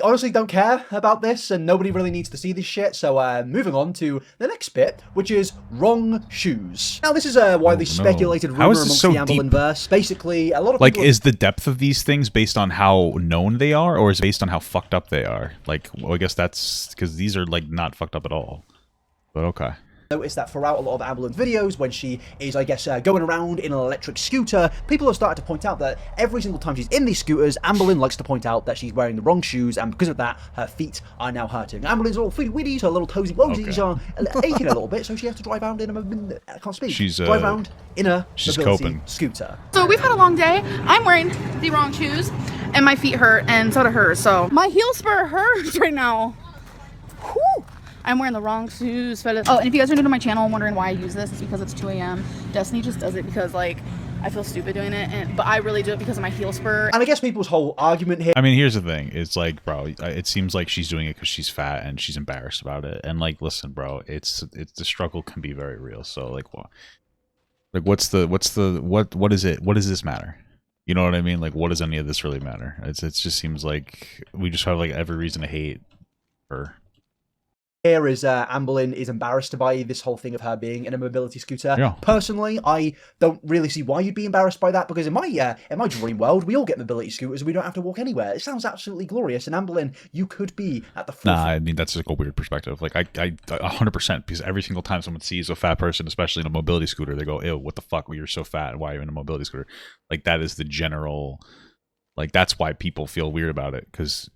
honestly don't care about this, and nobody really needs to see this shit. So moving on to the next bit, which is wrong shoes. Now this is a widely speculated rumor amongst the Amberlynn verse. Basically, a lot of like, people... is the depth of these things based on how known they are, or is it based on how fucked up they are? Like, well, I guess that's because these are like not fucked up at all. But okay. Notice that throughout a lot of Amberlynn's videos, when she is, I guess, going around in an electric scooter, people have started to point out that every single time she's in these scooters, Amberlynn likes to point out that she's wearing the wrong shoes, and because of that, her feet are now hurting. Amberlynn's little feet widdies, her little toesy woesies are aching a little bit, so she has to drive around in a... I can't speak. Drive around in a mobility scooter. So we've had a long day. I'm wearing the wrong shoes, and my feet hurt, and so do hers. So my heel spur hurts right now. Whew. I'm wearing the wrong shoes, fellas. Oh, and if you guys are new to my channel and wondering why I use this, it's because it's 2 a.m. Destiny just does it because, like, I feel stupid doing it, but I really do it because of my heel spur. And I guess people's whole argument here... I mean, here's the thing. It's like, bro, it seems like she's doing it because she's fat and she's embarrassed about it. And, like, listen, bro, it's the struggle can be very real. So, like, what? Like, what is it? What does this matter? You know what I mean? Like, what does any of this really matter? It just seems like we just have, like, every reason to hate her. Here is Amberlynn is embarrassed by this whole thing of her being in a mobility scooter. Yeah. Personally, I don't really see why you'd be embarrassed by that, because in my dream world, we all get mobility scooters and we don't have to walk anywhere. It sounds absolutely glorious, and Amberlynn, you could be at the forefront. Nah, I mean, that's like a weird perspective. Like, I 100%, because every single time someone sees a fat person, especially in a mobility scooter, they go, ew, what the fuck, well, you're so fat, why are you in a mobility scooter? Like, that is the general, like, that's why people feel weird about it, because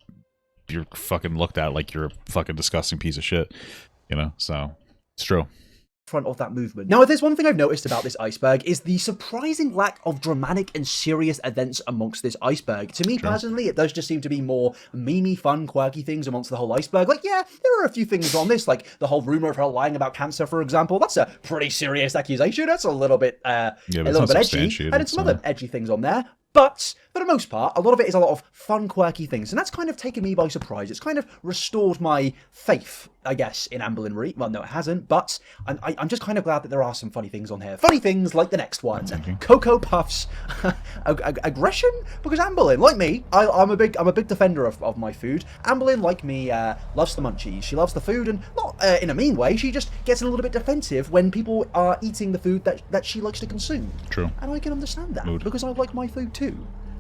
you're fucking looked at like you're a fucking disgusting piece of shit, you know? So it's true. Front of that movement. Now, if there's one thing I've noticed about this iceberg is the surprising lack of dramatic and serious events amongst this iceberg. To me personally, it does just seem to be more memey, fun, quirky things amongst the whole iceberg. Like, yeah, there are a few things on this, like the whole rumor of her lying about cancer, for example. That's a pretty serious accusation. That's a little bit, edgy, and it's some other edgy things on there. But for the most part, a lot of it is a lot of fun, quirky things, and that's kind of taken me by surprise. It's kind of restored my faith, I guess, in Amberlynn Reid. Well, no, it hasn't, but I'm just kind of glad that there are some funny things on here. Funny things like the next one, Cocoa Puffs aggression, because Amberlynn, like me, I'm a big defender of my food. Amberlynn, like me, loves the munchies. She loves the food, and not in a mean way. She just gets a little bit defensive when people are eating the food that she likes to consume. True. And I can understand that because I like my food too.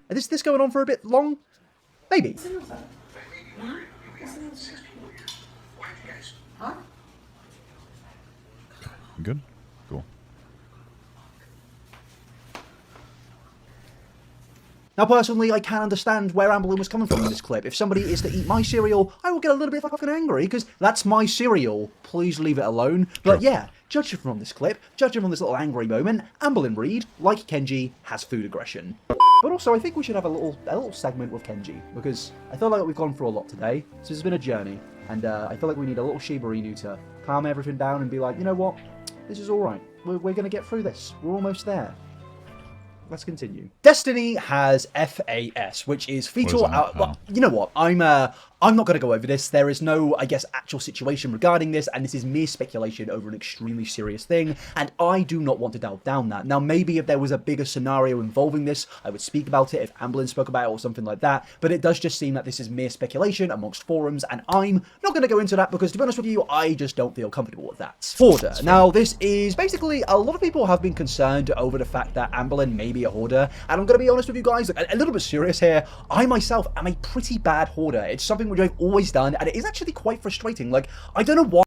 Is this going on for a bit long? Maybe. Good? Cool. Now, personally, I can understand where Amberlynn was coming from in this clip. If somebody is to eat my cereal, I will get a little bit fucking angry, because that's my cereal. Please leave it alone. But yeah, judging from this clip, judging from this little angry moment, Amberlynn Reid, like Kenji, has food aggression. But also, I think we should have a little segment with Kenji, because I feel like we've gone through a lot today. So it's been a journey, and I feel like we need a little Shiba Inu to calm everything down and be like, you know what, this is alright. We're going to get through this. We're almost there. Let's continue. Destiny has FAS, which is fetal. Well, you know what? I'm not going to go over this. There is no, I guess, actual situation regarding this, and this is mere speculation over an extremely serious thing, and I do not want to delve down that. Now, maybe if there was a bigger scenario involving this, I would speak about it, if Amberlynn spoke about it or something like that, but it does just seem that this is mere speculation amongst forums, and I'm not going to go into that because, to be honest with you, I just don't feel comfortable with that. Hoarder. Now, this is basically, a lot of people have been concerned over the fact that Amberlynn may be a hoarder, and I'm going to be honest with you guys, like, a little bit serious here. I myself am a pretty bad hoarder. It's something which I've always done, and it is actually quite frustrating. Like, I don't know why.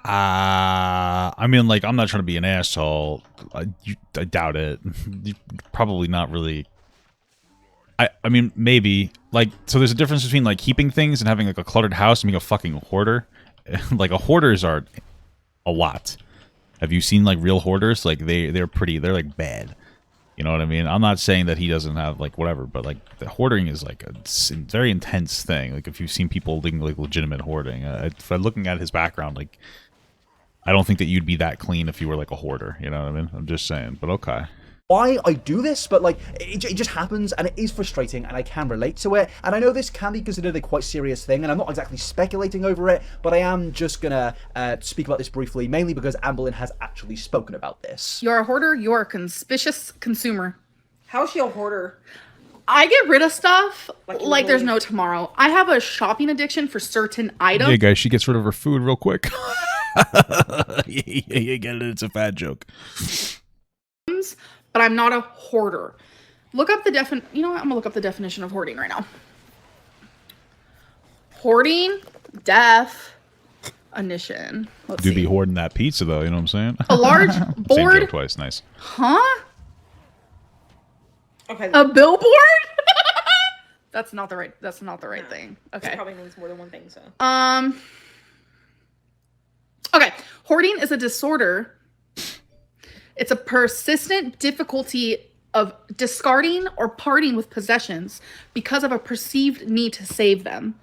I mean, like, I'm not trying to be an asshole. I doubt it. Probably not really. I mean, maybe. Like, so there's a difference between, like, keeping things and having, like, a cluttered house and being a fucking hoarder. Like, a hoarders are a lot. Have you seen, like, real hoarders? Like, they're pretty, they're, like, bad. You know what I mean? I'm not saying that he doesn't have, like, whatever, but, like, the hoarding is, like, a very intense thing. Like, if you've seen people doing, like, legitimate hoarding, looking at his background, like, I don't think that you'd be that clean if you were, like, a hoarder. You know what I mean? I'm just saying, but okay. why I do this, but like it just happens, and it is frustrating, and I can relate to it. And I know this can be considered a quite serious thing, and I'm not exactly speculating over it, but I am just gonna speak about this briefly, mainly because Amberlynn has actually spoken about this. You're a hoarder. You're a conspicuous consumer. How's she a hoarder? I get rid of stuff like there's no tomorrow. I have a shopping addiction for certain items. Yeah, guys, she gets rid of her food real quick. You get it. It's a fat joke. But I'm not a hoarder. Look up the you know what? I'm gonna look up the definition of hoarding right now. Hoarding, definition. Let's see. Be hoarding that pizza though, you know what I'm saying? A large board. Same joke twice, nice. Huh? Okay. A billboard? That's not the right thing. Okay. It probably means more than one thing, so. Okay. Hoarding is a disorder. It's a persistent difficulty of discarding or parting with possessions because of a perceived need to save them.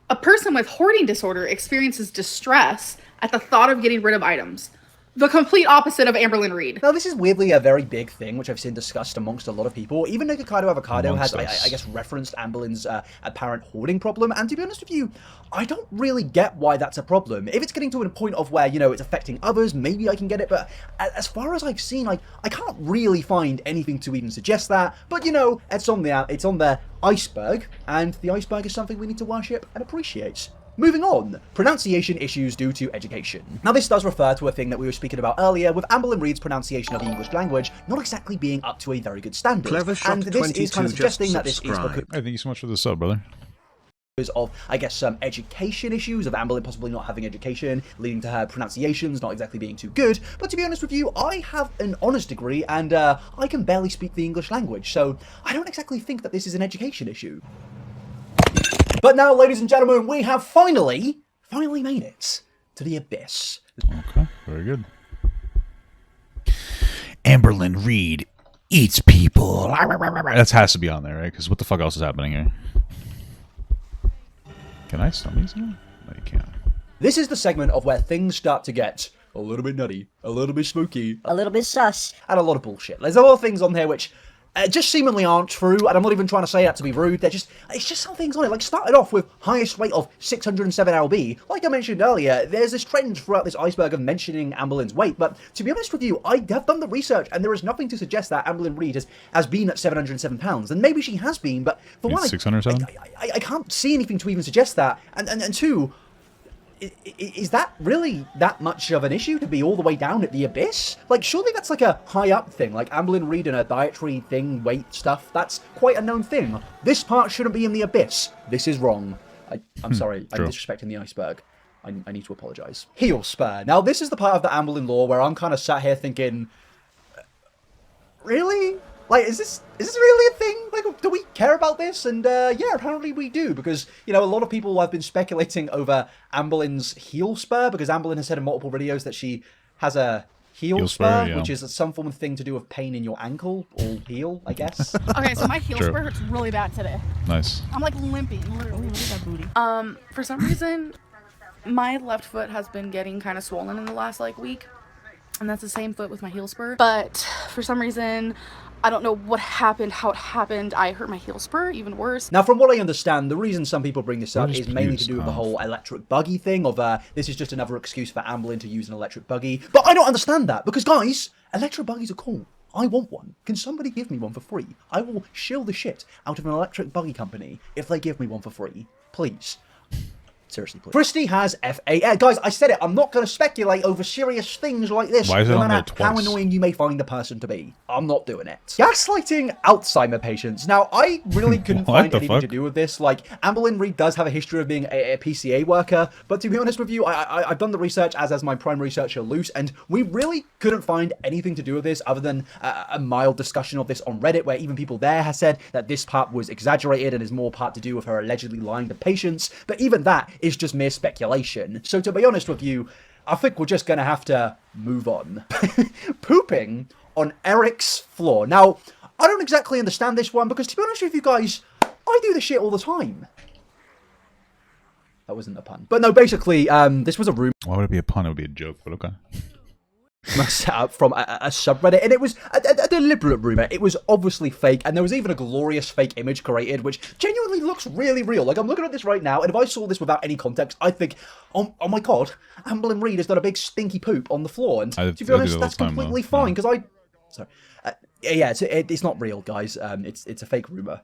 A person with hoarding disorder experiences distress at the thought of getting rid of items. The complete opposite of Amberlynn Reid. Now, this is weirdly a very big thing, which I've seen discussed amongst a lot of people. Even Nikocado Avocado has, I guess, referenced Amberlynn's apparent hoarding problem. And to be honest with you, I don't really get why that's a problem. If it's getting to a point of where, you know, it's affecting others, maybe I can get it. But as far as I've seen, like, I can't really find anything to even suggest that. But, you know, it's on the iceberg. And the iceberg is something we need to worship and appreciate. Moving on, pronunciation issues due to education. Now this does refer to a thing that we were speaking about earlier with Amberlynn Reid's pronunciation of the English language not exactly being up to a very good standard. And this is kind of suggesting that this is because... Hey, thank you so much for the sub, brother. Of, I guess, some education issues of Amberlynn possibly not having education, leading to her pronunciations not exactly being too good. But to be honest with you, I have an honours degree and I can barely speak the English language, so I don't exactly think that this is an education issue. But now, ladies and gentlemen, we have finally made it to the abyss. Okay, very good. Amberlynn Reid eats people. That has to be on there, right? Because what the fuck else is happening here? Can I stop these now? No, you can't. This is the segment of where things start to get a little bit nutty, a little bit spooky, a little bit sus, and a lot of bullshit. There's a lot of things on here which... just seemingly aren't true, and I'm not even trying to say that to be rude. It's just some things on it. Like, started off with highest rate of 607 LB. Like I mentioned earlier, there's this trend throughout this iceberg of mentioning Amberlynn's weight, but to be honest with you, I have done the research, and there is nothing to suggest that Amberlynn Reid has been at 707 pounds. And maybe she has been, but for one, 607? I can't see anything to even suggest that. And two, is that really that much of an issue to be all the way down at the abyss? Like, surely that's like a high up thing, like Amberlynn Reid and her dietary thing, weight stuff. That's quite a known thing. This part shouldn't be in the abyss. This is wrong. I'm sorry, I'm disrespecting the iceberg. I need to apologise. Heel spur. Now, this is the part of the Amberlynn lore where I'm kind of sat here thinking, really? Like, is this really a thing? Like, do we care about this? And, yeah, apparently we do, because, you know, a lot of people have been speculating over Amberlynn's heel spur, because Amberlynn has said in multiple videos that she has a heel spur, yeah, which is some form of thing to do with pain in your ankle, or heel, I guess. Okay, so my heel spur hurts really bad today. Nice. I'm, like, limping, literally. Look at that booty. For some reason, my left foot has been getting kind of swollen in the last, like, week. And that's the same foot with my heel spur. But for some reason, I don't know what happened, how it happened. I hurt my heel spur, even worse. Now, from what I understand, the reason some people bring this up is mainly to do with the whole electric buggy thing of, this is just another excuse for Amberlynn to use an electric buggy. But I don't understand that, because guys, electric buggies are cool. I want one. Can somebody give me one for free? I will shill the shit out of an electric buggy company if they give me one for free. Please. Seriously, please. Christy has FAN. Guys, I said it. I'm not going to speculate over serious things like this. Why is it no on there matter how twice? annoying you may find the person to be. I'm not doing it. Gaslighting Alzheimer patients. Now, I really couldn't find anything to do with this. Like, Amberlynn Reid does have a history of being a PCA worker, but to be honest with you, I've done the research as my prime researcher, Luce, and we really couldn't find anything to do with this other than a mild discussion of this on Reddit, where even people there have said that this part was exaggerated and is more part to do with her allegedly lying to patients, but even that is just mere speculation. So to be honest with you, I think we're just going to have to move on. Pooping on Eric's floor. Now, I don't exactly understand this one, because to be honest with you guys, I do this shit all the time. That wasn't a pun. But no, basically, this was a room. Why would it be a pun? It would be a joke, but okay. set up from a subreddit, and it was a deliberate rumor. It was obviously fake, and there was even a glorious fake image created, which genuinely looks really real. Like, I'm looking at this right now, and if I saw this without any context, I'd think, oh my god, Amberlynn Reid has done a big stinky poop on the floor. And to be honest, that's completely fine, because yeah, it's not real, guys. It's a fake rumor.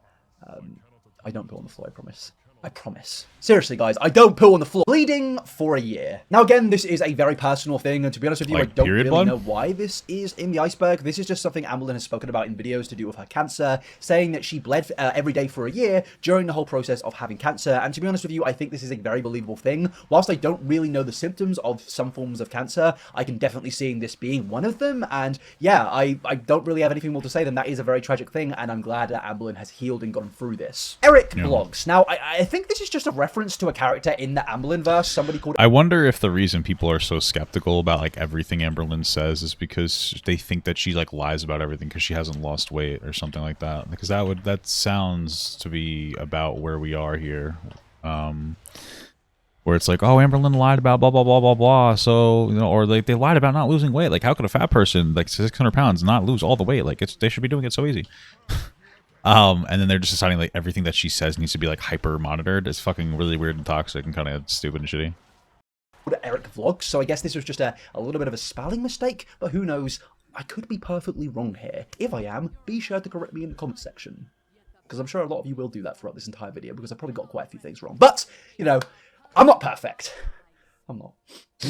I don't put on the floor, I promise. I promise. Seriously, guys, I don't poo on the floor. Bleeding for a year. Now, again, this is a very personal thing, and to be honest with you, like, I don't really know why this is in the Iceberg. This is just something Amberlynn has spoken about in videos to do with her cancer, saying that she bled every day for a year during the whole process of having cancer. And to be honest with you, I think this is a very believable thing. Whilst I don't really know the symptoms of some forms of cancer, I can definitely see this being one of them. And yeah, I don't really have anything more to say than that is a very tragic thing, and I'm glad that Amberlynn has healed and gone through this. Eric Vlogs. Now, I think this is just a reference to a character in the Amberlynn verse. Somebody called. I wonder if the reason people are so skeptical about like everything Amberlynn says is because they think that she like lies about everything because she hasn't lost weight or something like that. Because that sounds to be about where we are here, where it's like, oh, Amberlynn lied about blah blah blah blah blah. So or like they lied about not losing weight. Like, how could a fat person like 600 pounds not lose all the weight? Like, they should be doing it so easy. And then they're just deciding like everything that she says needs to be like hyper monitored. It's fucking really weird and toxic and kind of stupid and shitty. Eric Vlogs, so I guess this was just a little bit of a spelling mistake, but who knows? I could be perfectly wrong here. If I am, be sure to correct me in the comment section, because I'm sure a lot of you will do that throughout this entire video, because I've probably got quite a few things wrong. But, I'm not perfect. I'm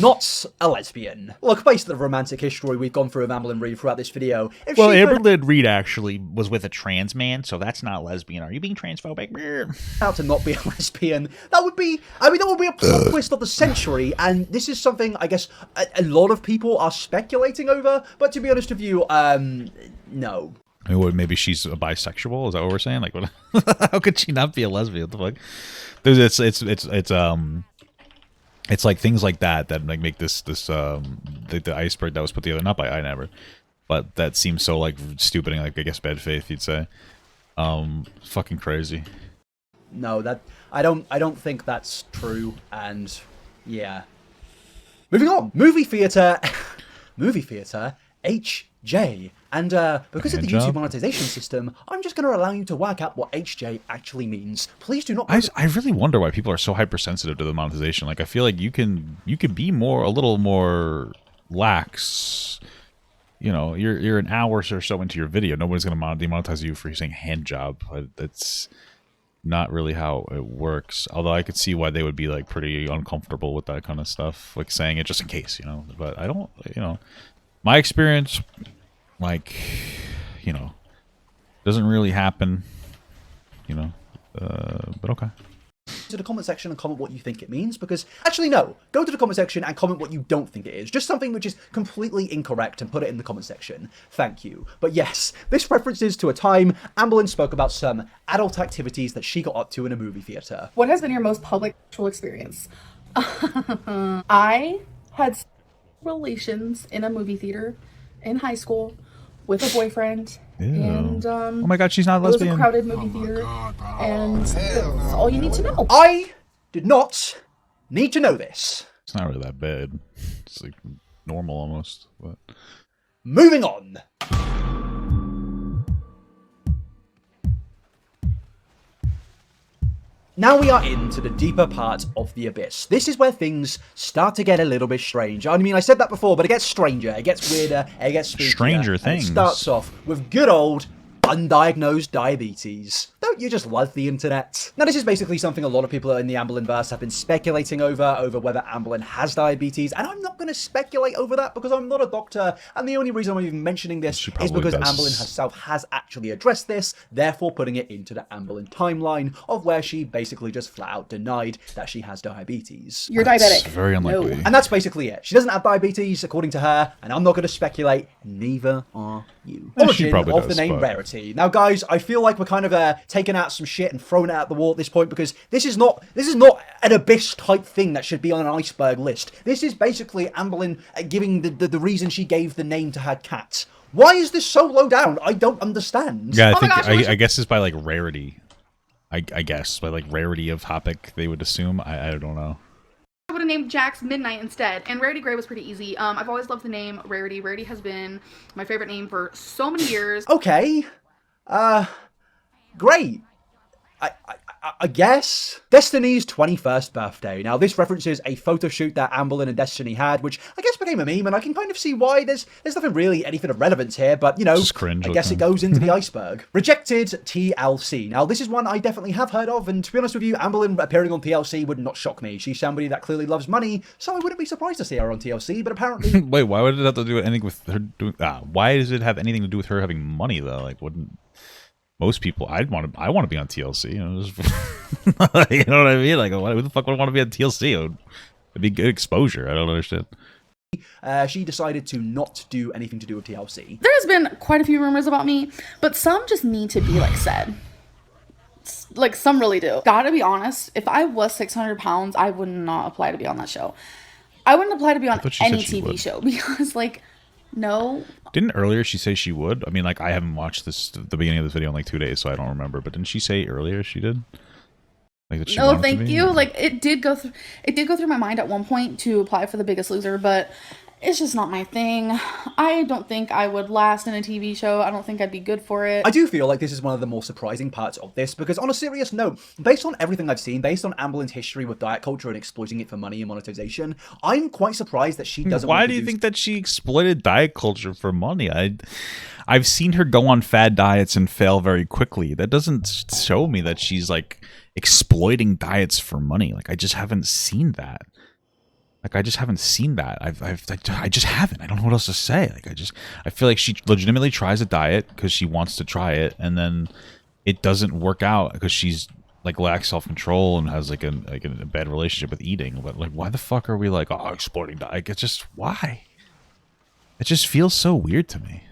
not a lesbian. Look, based on the romantic history we've gone through with Amberlynn Reid throughout this video. Well, Amberlynn Reid actually was with a trans man, so that's not lesbian. Are you being transphobic? How to not be a lesbian? That would be, that would be a plot twist of the century, and this is something I guess a lot of people are speculating over. But to be honest with you, no. Maybe she's a bisexual. Is that what we're saying? Like, what, how could she not be a lesbian? What the fuck? It's like things like that like make the Iceberg that was put together not by iNabber, but that seems so like stupid and like I guess bad faith you'd say. Fucking crazy. No, I don't think that's true. And yeah, moving on. Movie theater HJ. And because of the YouTube monetization system, I'm just going to allow you to work out what HJ actually means. Please do not. I really wonder why people are so hypersensitive to the monetization. Like, I feel like you can be a little more lax. You're an hour or so into your video. Nobody's going to demonetize you for saying hand job. That's not really how it works. Although I could see why they would be like pretty uncomfortable with that kind of stuff, like saying it just in case, But I don't, my experience. Like, doesn't really happen, but okay. To the comment section and comment what you think it means, because actually no, go to the comment section and comment what you don't think it is, just something which is completely incorrect and put it in the comment section. Thank you. But yes, this references to a time Amberlynn spoke about some adult activities that she got up to in a movie theater. What has been your most public sexual experience? I had relations in a movie theater in high school with a boyfriend. Ew. And oh my god, she's not a lesbian. It was a crowded movie theater, and that's all you need to know. I did not need to know this. It's not really that bad. It's like normal almost. But moving on. Now we are into the deeper part of the abyss. This is where things start to get a little bit strange. I mean, I said that before, but it gets stranger, it gets weirder, it gets spookier. Stranger things. It starts off with good old undiagnosed diabetes. Don't you just love the internet? Now, this is basically something a lot of people in the Amberlynn verse have been speculating over whether Amberlynn has diabetes, and I'm not going to speculate over that because I'm not a doctor, and the only reason I'm even mentioning this is because Amberlynn herself has actually addressed this, therefore putting it into the Amberlynn timeline of where she basically just flat out denied that she has diabetes. You're diabetic. Very unlikely. No. And that's basically it. She doesn't have diabetes, according to her, and I'm not going to speculate, neither are you. Origin of the name Rarity. Now, guys, I feel like we're kind of taking out some shit and throwing it out the wall at this point because this is not an abyss type thing that should be on an iceberg list. This is basically Amberlynn giving the reason she gave the name to her cat. Why is this so low down? I don't understand. Yeah, I guess it's by like rarity. I guess by like rarity of topic they would assume. I don't know. I would have named Jax Midnight instead. And Rarity Gray was pretty easy. I've always loved the name Rarity. Rarity has been my favorite name for so many years. Okay. Great. I guess. Destiny's 21st birthday. Now, this references a photo shoot that Amberlynn and Destiny had, which I guess became a meme, and I can kind of see why. There's nothing really, anything of relevance here, but, you know, I guess it goes into the iceberg. Rejected TLC. Now, this is one I definitely have heard of, and to be honest with you, Amberlynn appearing on TLC would not shock me. She's somebody that clearly loves money, so I wouldn't be surprised to see her on TLC, but apparently... Wait, why would it have to do anything with her doing... why does it have anything to do with her having money, though? Like, wouldn't... Most people, I want to be on TLC. You know, you know what I mean? Like, who the fuck would want to be on TLC? It'd be good exposure. I don't understand. She decided to not do anything to do with TLC. There's been quite a few rumors about me, but some just need to be, like, said. Like, some really do. Gotta be honest, if I was 600 pounds, I would not apply to be on that show. I wouldn't apply to be on any TV show because, like, no. Didn't earlier she say she would? I mean, like, I haven't watched the beginning of this video in like 2 days, so I don't remember. But didn't she say earlier she did? Like that she no, thank you. Like, it did go through my mind at one point to apply for The Biggest Loser, but it's just not my thing. I don't think I would last in a TV show. I don't think I'd be good for it. I do feel like this is one of the more surprising parts of this, because on a serious note, based on everything I've seen, based on Amberlynn's history with diet culture and exploiting it for money and monetization, I'm quite surprised that she doesn't Why do you think that she exploited diet culture for money? I've seen her go on fad diets and fail very quickly. That doesn't show me that she's, like, exploiting diets for money. Like, I just haven't seen that. Like, I just haven't seen that. I just haven't. I don't know what else to say. Like, I feel like she legitimately tries a diet because she wants to try it, and then it doesn't work out because she's, like, lacks self-control and has, like, a bad relationship with eating. But, like, why the fuck are we, like, exploiting diet? It's just, why? It just feels so weird to me.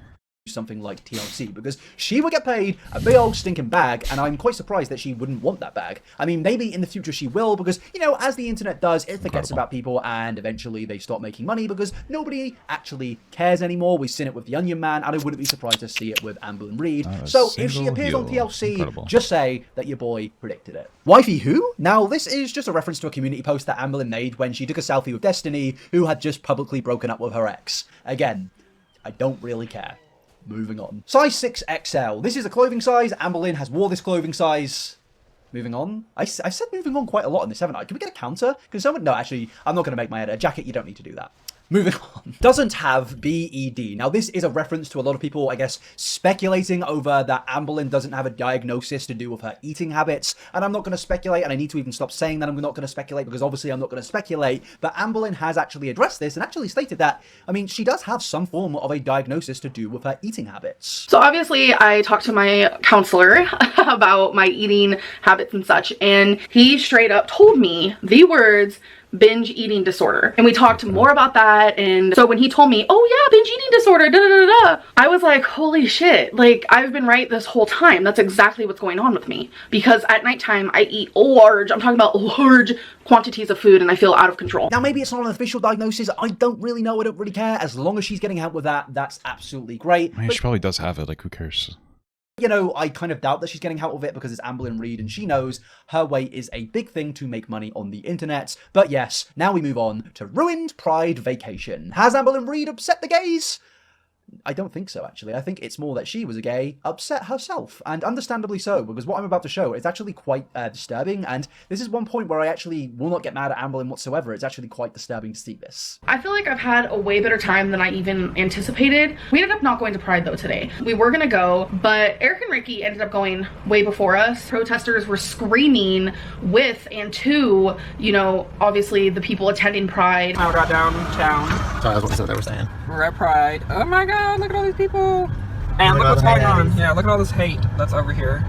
Something like TLC, because she would get paid a big old stinking bag, and I'm quite surprised that she wouldn't want that bag. I mean, maybe in the future she will, because, you know, as the internet does, it forgets about people, and eventually they stop making money because nobody actually cares anymore. We've seen it with the Onion Man, and I wouldn't be surprised to see it with Amberlynn Reid. So if she appears on TLC, just say that your boy predicted it. Wifey who? Now, this is just a reference to a community post that Amberlynn made when she took a selfie with Destiny, who had just publicly broken up with her ex. Again, I don't really care. Moving on. Size 6XL. This is a clothing size. Amberlynn has wore this clothing size. Moving on. I said moving on quite a lot in this, haven't I? Can we get a counter? Can someone... No, actually, I'm not going to make my head a jacket. You don't need to do that. Moving on. Doesn't have BED. Now, this is a reference to a lot of people, I guess, speculating over that Amberlynn doesn't have a diagnosis to do with her eating habits. And I'm not going to speculate, and I need to even stop saying that I'm not going to speculate, because obviously I'm not going to speculate. But Amberlynn has actually addressed this and actually stated that, I mean, she does have some form of a diagnosis to do with her eating habits. So obviously I talked to my counselor about my eating habits and such, and he straight up told me the words binge eating disorder, and we talked more about that. And so when he told me, oh yeah, binge eating disorder, da da da da, I was like, holy shit, like, I've been right this whole time. That's exactly what's going on with me, because at nighttime I eat large, I'm talking about large quantities of food, and I feel out of control. Now, maybe it's not an official diagnosis. I don't really know. I don't really care. As long as she's getting help with that, that's absolutely great. I mean, she probably does have it. Like, who cares? You know, I kind of doubt that she's getting help with it, because it's Amberlynn Reid and she knows her way is a big thing to make money on the internet. But yes, now we move on to Ruined Pride Vacation. Has Amberlynn Reid upset the gays? I don't think so, actually. I think it's more that she was a gay, upset herself, and understandably so, because what I'm about to show is actually quite disturbing, and this is one point where I actually will not get mad at Amberlynn whatsoever. It's actually quite disturbing to see this. I feel like I've had a way better time than I even anticipated. We ended up not going to Pride though today. We were gonna go, but Eric and Ricky ended up going way before us. Protesters were screaming with and to, you know, obviously the people attending Pride. I got downtown. Sorry, that's what they were saying. We're at Pride. Oh my god, look at all these people. And look what's going on. Yeah, look at all this hate that's over here.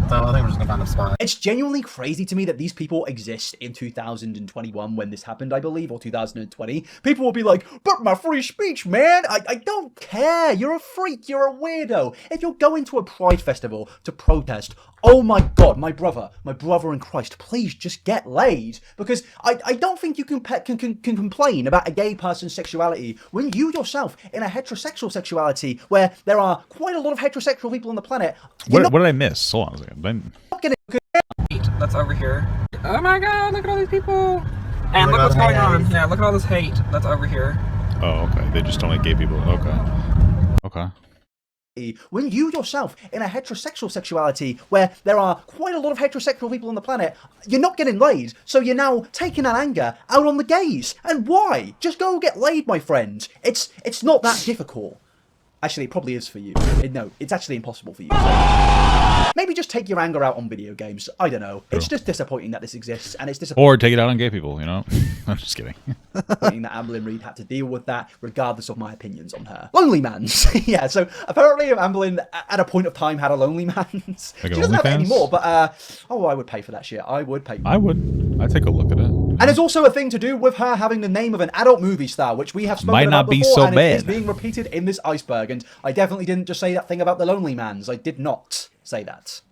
So I think we're just gonna find a spot. It's genuinely crazy to me that these people exist in 2021 when this happened, I believe, or 2020. People will be like, but my free speech, man! I don't care! You're a freak, you're a weirdo! If you're going to a Pride festival to protest, oh my god, my brother in Christ, please just get laid. Because I don't think you can complain about a gay person's sexuality when you yourself, in a heterosexual sexuality, where there are quite a lot of heterosexual people on the planet... What did I miss? Hold on a second. that's over here. Oh my god, look at all these people. And look what's going on. Yeah, look at all this hate that's over here. Oh, okay. They just don't like gay people. Okay. Okay. When you yourself, in a heterosexual sexuality, where there are quite a lot of heterosexual people on the planet, you're not getting laid, so you're now taking that anger out on the gays. And why? Just go get laid, my friend. It's not that difficult. Actually, it probably is for you. No, it's actually impossible for you. So maybe just take your anger out on video games. I don't know. It's just disappointing that this exists, and it's disappointing. Or take it out on gay people, you know? I'm just kidding. That Amberlynn Reid had to deal with that, regardless of my opinions on her. Lonely mans. Yeah, so apparently Amberlynn, at a point of time, had a lonely mans. Like she doesn't have it anymore, but, I would pay for that shit. I would pay. I would. I'd take a look at it. And there's also a thing to do with her having the name of an adult movie star, which we have spoken Might not about be before, so and bad. it is being repeated in this Iceberg. And I definitely didn't just say that thing about the lonely mans. I did not say that.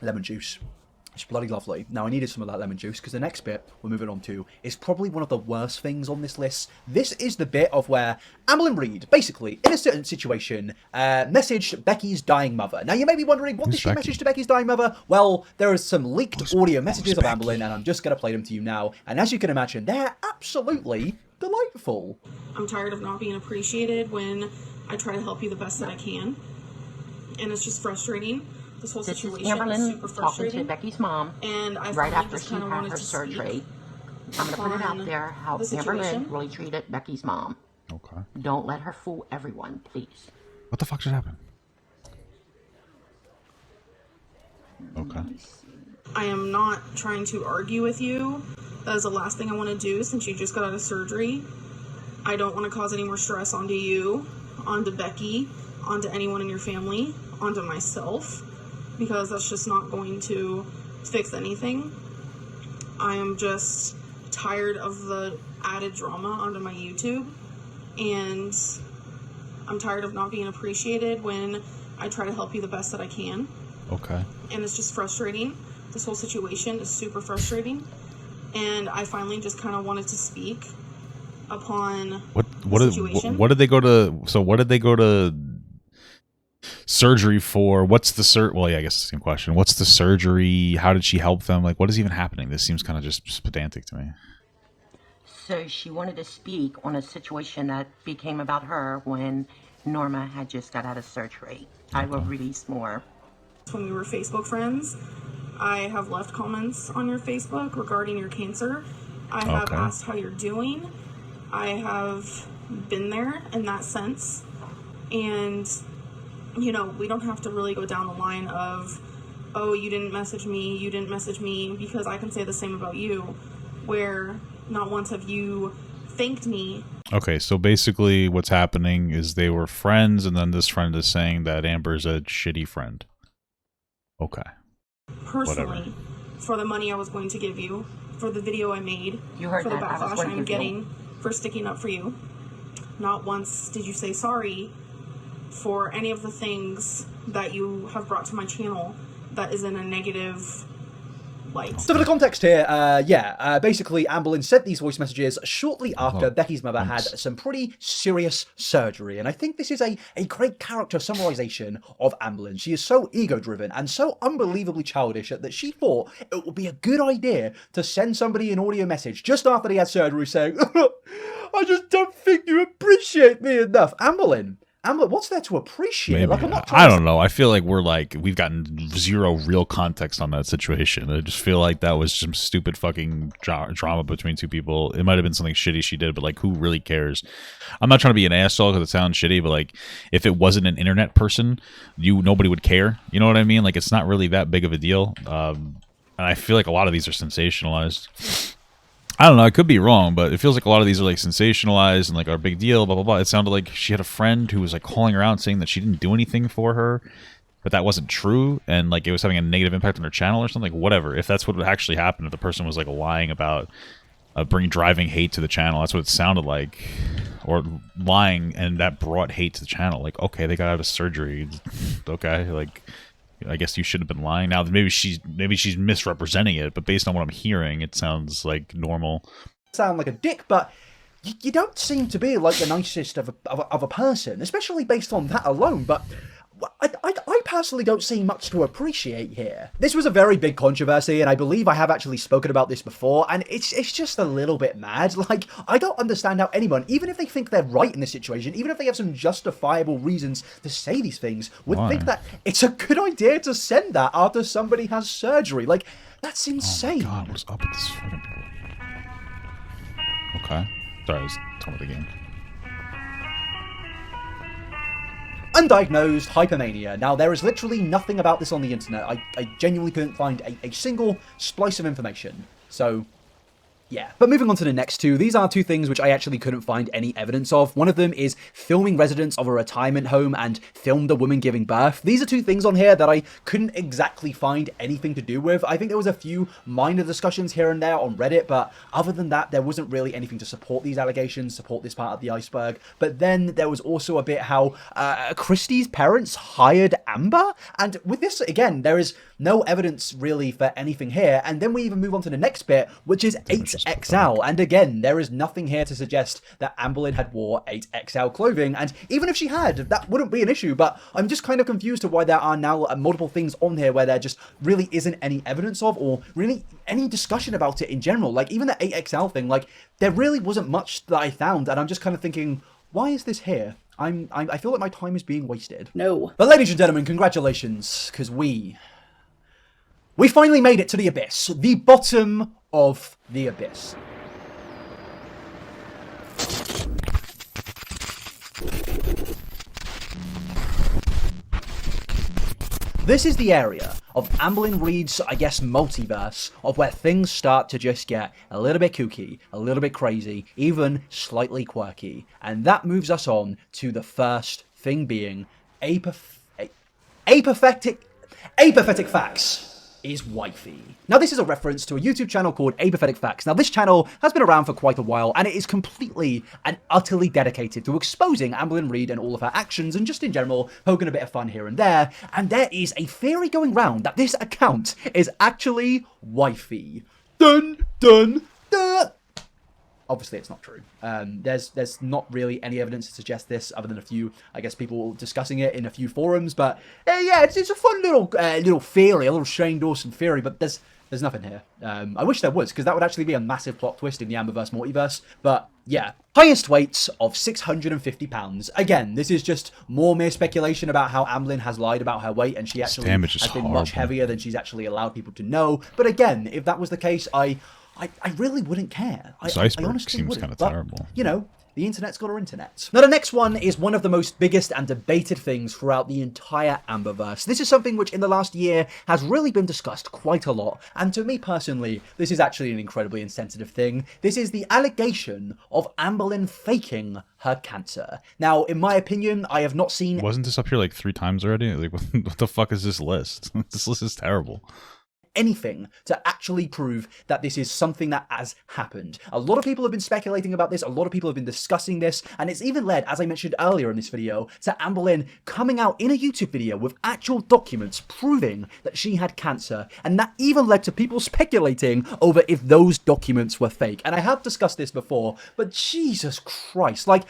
Lemon juice. It's bloody lovely. Now, I needed some of that lemon juice because the next bit we're moving on to is probably one of the worst things on this list. This is the bit of where Amberlynn Reid, basically, in a certain situation, messaged Becky's dying mother. Now, you may be wondering, what did she message to Becky's dying mother? Well, there is some leaked audio messages of Amberlynn, and I'm just going to play them to you now. And as you can imagine, they're absolutely delightful. I'm tired of not being appreciated when I try to help you the best that I can. And it's just frustrating. This whole situation is super frustrating. Talking to Becky's mom, and I right after she had her surgery. I'm going to put it out there how Amberlynn really treated Becky's mom. Okay. Don't let her fool everyone, please. What the fuck just happened? Okay. I am not trying to argue with you. That is the last thing I want to do since you just got out of surgery. I don't want to cause any more stress onto you, onto Becky, onto anyone in your family, onto myself, because that's just not going to fix anything. I am just tired of the added drama onto my YouTube, and I'm tired of not being appreciated when I try to help you the best that I can. Okay. And it's just frustrating. This whole situation is super frustrating, and I finally just kind of wanted to speak upon the situation. What did they go to? So what did they go to surgery for? What's the well, yeah, I guess it's the same question. What's the surgery? How did she help them? Like, what is even happening? This seems kind of just pedantic to me. So she wanted to speak on a situation that became about her when Norma had just got out of surgery. I will release more. When we were Facebook friends, I have left comments on your Facebook regarding your cancer. I have asked how you're doing. I have been there in that sense. And you know, we don't have to really go down the line of, oh, you didn't message me, because I can say the same about you, where not once have you thanked me. Okay, so basically what's happening is they were friends, and then this friend is saying that Amber's a shitty friend. Okay. Personally, for the money I was going to give you, for the video I made, for the backlash I'm getting for sticking up for you, not once did you say sorry for any of the things that you have brought to my channel that is in a negative light. So for the context here, basically Amberlynn sent these voice messages shortly after Becky's mother had some pretty serious surgery. And I think this is a great character summarization of Amberlynn. She is so ego-driven and so unbelievably childish that she thought it would be a good idea to send somebody an audio message just after they had surgery saying, I just don't think you appreciate me enough. Amberlynn, what's there to appreciate? Maybe. Like, I'm not I don't know. I feel like we've gotten zero real context on that situation. I just feel like that was some stupid fucking drama between two people. It might have been something shitty she did, but like, who really cares? I'm not trying to be an asshole because it sounds shitty, but like, if it wasn't an internet person, nobody would care. You know what I mean? Like, it's not really that big of a deal. And I feel like a lot of these are sensationalized. I don't know, I could be wrong, but it feels like a lot of these are like sensationalized and like are a big deal, blah, blah, blah. It sounded like she had a friend who was like calling her out saying that she didn't do anything for her, but that wasn't true, and like it was having a negative impact on her channel or something. Like, whatever. If that's what actually happened, if the person was like lying about driving hate to the channel, that's what it sounded like. Or lying, and that brought hate to the channel. Like, okay, they got out of surgery. Okay, like, I guess you should have been lying. Now maybe she's misrepresenting it, but based on what I'm hearing, it sounds like normal. Sound like a dick, but you don't seem to be like the nicest of a person, especially based on that alone. But I personally don't see much to appreciate here. This was a very big controversy, and I believe I have actually spoken about this before, and it's just a little bit mad. Like, I don't understand how anyone, even if they think they're right in this situation, even if they have some justifiable reasons to say these things, would think that it's a good idea to send that after somebody has surgery. Like, that's insane. Oh my god, what's up with this fucking people? Okay. Sorry, I was talking about the game. Undiagnosed hypermania. Now, there is literally nothing about this on the internet. I genuinely couldn't find a single splice of information. So, yeah. But moving on to the next two, these are two things which I actually couldn't find any evidence of. One of them is filming residents of a retirement home and filmed a woman giving birth. These are two things on here that I couldn't exactly find anything to do with. I think there was a few minor discussions here and there on Reddit, but other than that, there wasn't really anything to support these allegations, support this part of the iceberg. But then there was also a bit how Christie's parents hired Amber, and with this, again, there is no evidence really for anything here. And then we even move on to the next bit, which is 8XL. And again, there is nothing here to suggest that Amberlynn had wore 8XL clothing. And even if she had, that wouldn't be an issue. But I'm just kind of confused to why there are now multiple things on here where there just really isn't any evidence of, or really any discussion about it in general. Like, even the 8XL thing, like, there really wasn't much that I found. And I'm just kind of thinking, why is this here? I feel like my time is being wasted. No. But ladies and gentlemen, congratulations, because we finally made it to the abyss. The bottom of the abyss. This is the area of Amberlynn Reid's, I guess, multiverse of where things start to just get a little bit kooky, a little bit crazy, even slightly quirky. And that moves us on to the first thing being apathetic facts is wifey. Now, this is a reference to a YouTube channel called Apathetic Facts. Now, this channel has been around for quite a while, and it is completely and utterly dedicated to exposing Amberlynn Reid and all of her actions, and just in general, poking a bit of fun here and there. And there is a theory going round that this account is actually wifey. Dun, dun, dun. Obviously, it's not true. There's not really any evidence to suggest this, other than a few, I guess, people discussing it in a few forums. But yeah, it's a fun little theory, a little Shane Dawson theory. But there's nothing here. I wish there was, because that would actually be a massive plot twist in the Amberverse multiverse. But yeah, highest weights of 650 pounds. Again, this is just more mere speculation about how Amberlynn has lied about her weight, and she actually has been much heavier than she's actually allowed people to know. But again, if that was the case, I really wouldn't care. I honestly seems kind of terrible. You know, the internet's got our internet. Now, the next one is one of the most biggest and debated things throughout the entire Amberverse. This is something which in the last year has really been discussed quite a lot. And to me personally, this is actually an incredibly insensitive thing. This is the allegation of Amberlynn faking her cancer. Now, in my opinion, I have not seen... Wasn't this up here like 3 times already? Like, what the fuck is this list? This list is terrible. Anything to actually prove that this is something that has happened. A lot of people have been speculating about this, a lot of people have been discussing this, and it's even led, as I mentioned earlier in this video, to Amberlynn coming out in a YouTube video with actual documents proving that she had cancer, and that even led to people speculating over if those documents were fake. And I have discussed this before, but Jesus Christ, like,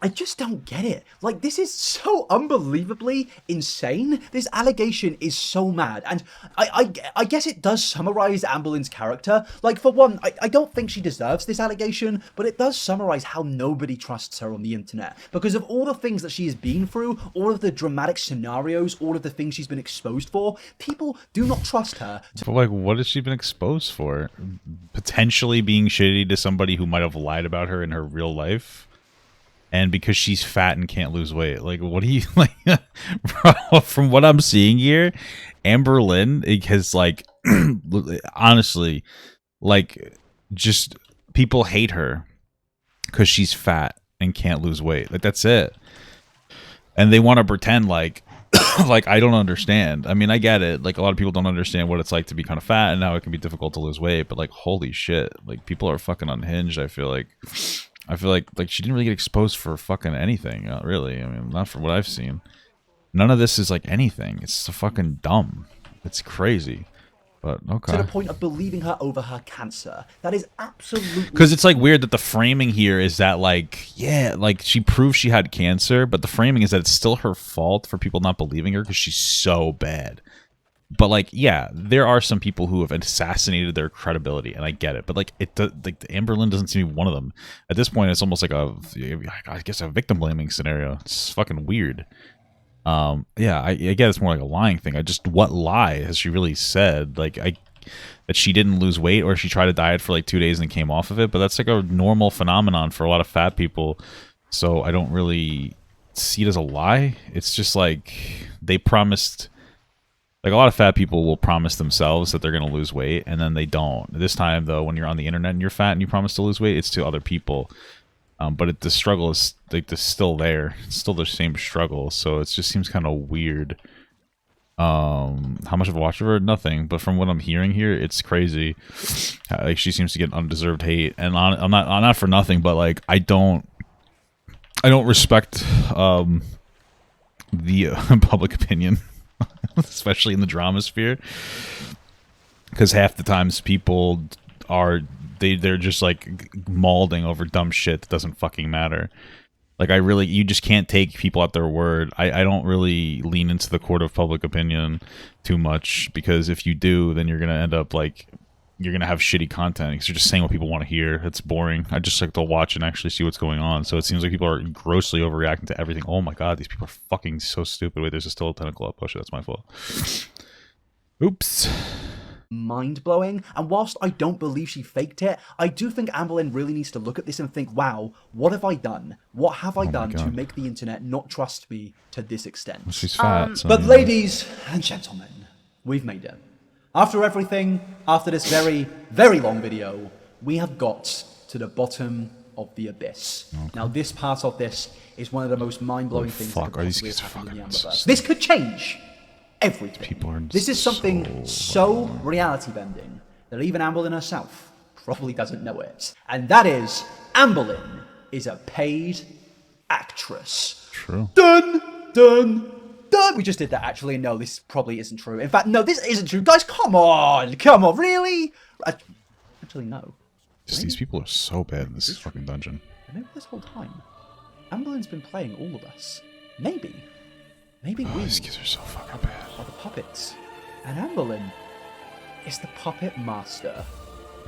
I just don't get it. Like, this is so unbelievably insane. This allegation is so mad. And I guess it does summarize Amberlynn's character. Like, for one, I don't think she deserves this allegation, but it does summarize how nobody trusts her on the internet. Because of all the things that she has been through, all of the dramatic scenarios, all of the things she's been exposed for, people do not trust her. But, like, what has she been exposed for? Potentially being shitty to somebody who might have lied about her in her real life? And because she's fat and can't lose weight. Like, what do you, like, bro, from what I'm seeing here, Amberlynn has, like, honestly, like, just, people hate her because she's fat and can't lose weight. Like, that's it. And they want to pretend like, like, I don't understand. I mean, I get it. Like, a lot of people don't understand what it's like to be kind of fat and how it can be difficult to lose weight. But, like, holy shit. Like, people are fucking unhinged, I feel like she didn't really get exposed for fucking anything, really. I mean, not for what I've seen. None of this is like anything. It's so fucking dumb. It's crazy. But but okay. To the point of believing her over her cancer. That is absolutely... Because it's like weird that the framing here is that like, yeah, like she proved she had cancer, but the framing is that it's still her fault for people not believing her because she's so bad. But like, yeah, there are some people who have assassinated their credibility, and I get it. But like, like Amberlynn doesn't seem to be one of them. At this point, it's almost like I guess a victim blaming scenario. It's fucking weird. Yeah, I guess it's more like a lying thing. What lie has she really said? Like, that she didn't lose weight, or she tried to diet for like 2 days and came off of it. But that's like a normal phenomenon for a lot of fat people. So I don't really see it as a lie. It's just like they promised. Like, a lot of fat people will promise themselves that they're going to lose weight, and then they don't. This time, though, when you're on the internet and you're fat and you promise to lose weight, it's to other people. But the struggle is like still there. It's still the same struggle, so it just seems kind of weird. How much of a watch of her? Nothing. But from what I'm hearing here, it's crazy. Like, she seems to get undeserved hate, and I'm not for nothing, but like I don't respect the public opinion. Especially in the drama sphere, because half the times people are they're just like mauling over dumb shit that doesn't fucking matter. Like, you just can't take people at their word. I don't really lean into the court of public opinion too much, because if you do, then you're gonna end up like you're gonna have shitty content because you're just saying what people want to hear. It's boring. I just like to watch and actually see what's going on. So it seems like people are grossly overreacting to everything. Oh my god, these people are fucking so stupid. Wait, there's still a tentacle up. Oh shit, that's my fault. Oops. Mind-blowing, and whilst I don't believe she faked it, I do think Amberlynn really needs to look at this and think, wow, what have I done? What have I done to make the internet not trust me to this extent? Well, she's fat. But ladies and gentlemen, we've made it. After everything, after this very, very long video, we have got to the bottom of the abyss. Okay. Now, this part of this is one of the most mind-blowing things that could possibly happen in the Amberverse. This could change everything. This is something so reality-bending that even Amberlynn herself probably doesn't know it. And that is, Amberlynn is a paid actress. True. Dun, dun, dun. We just did that, actually. No, this probably isn't true. In fact, no, this isn't true. Guys, come on, really? Actually, no. Just these people are so bad in this fucking dungeon. Maybe this whole time, Amberlynn's been playing all of us. Maybe we these kids are so fucking bad. Are the puppets, and Amberlynn is the puppet master.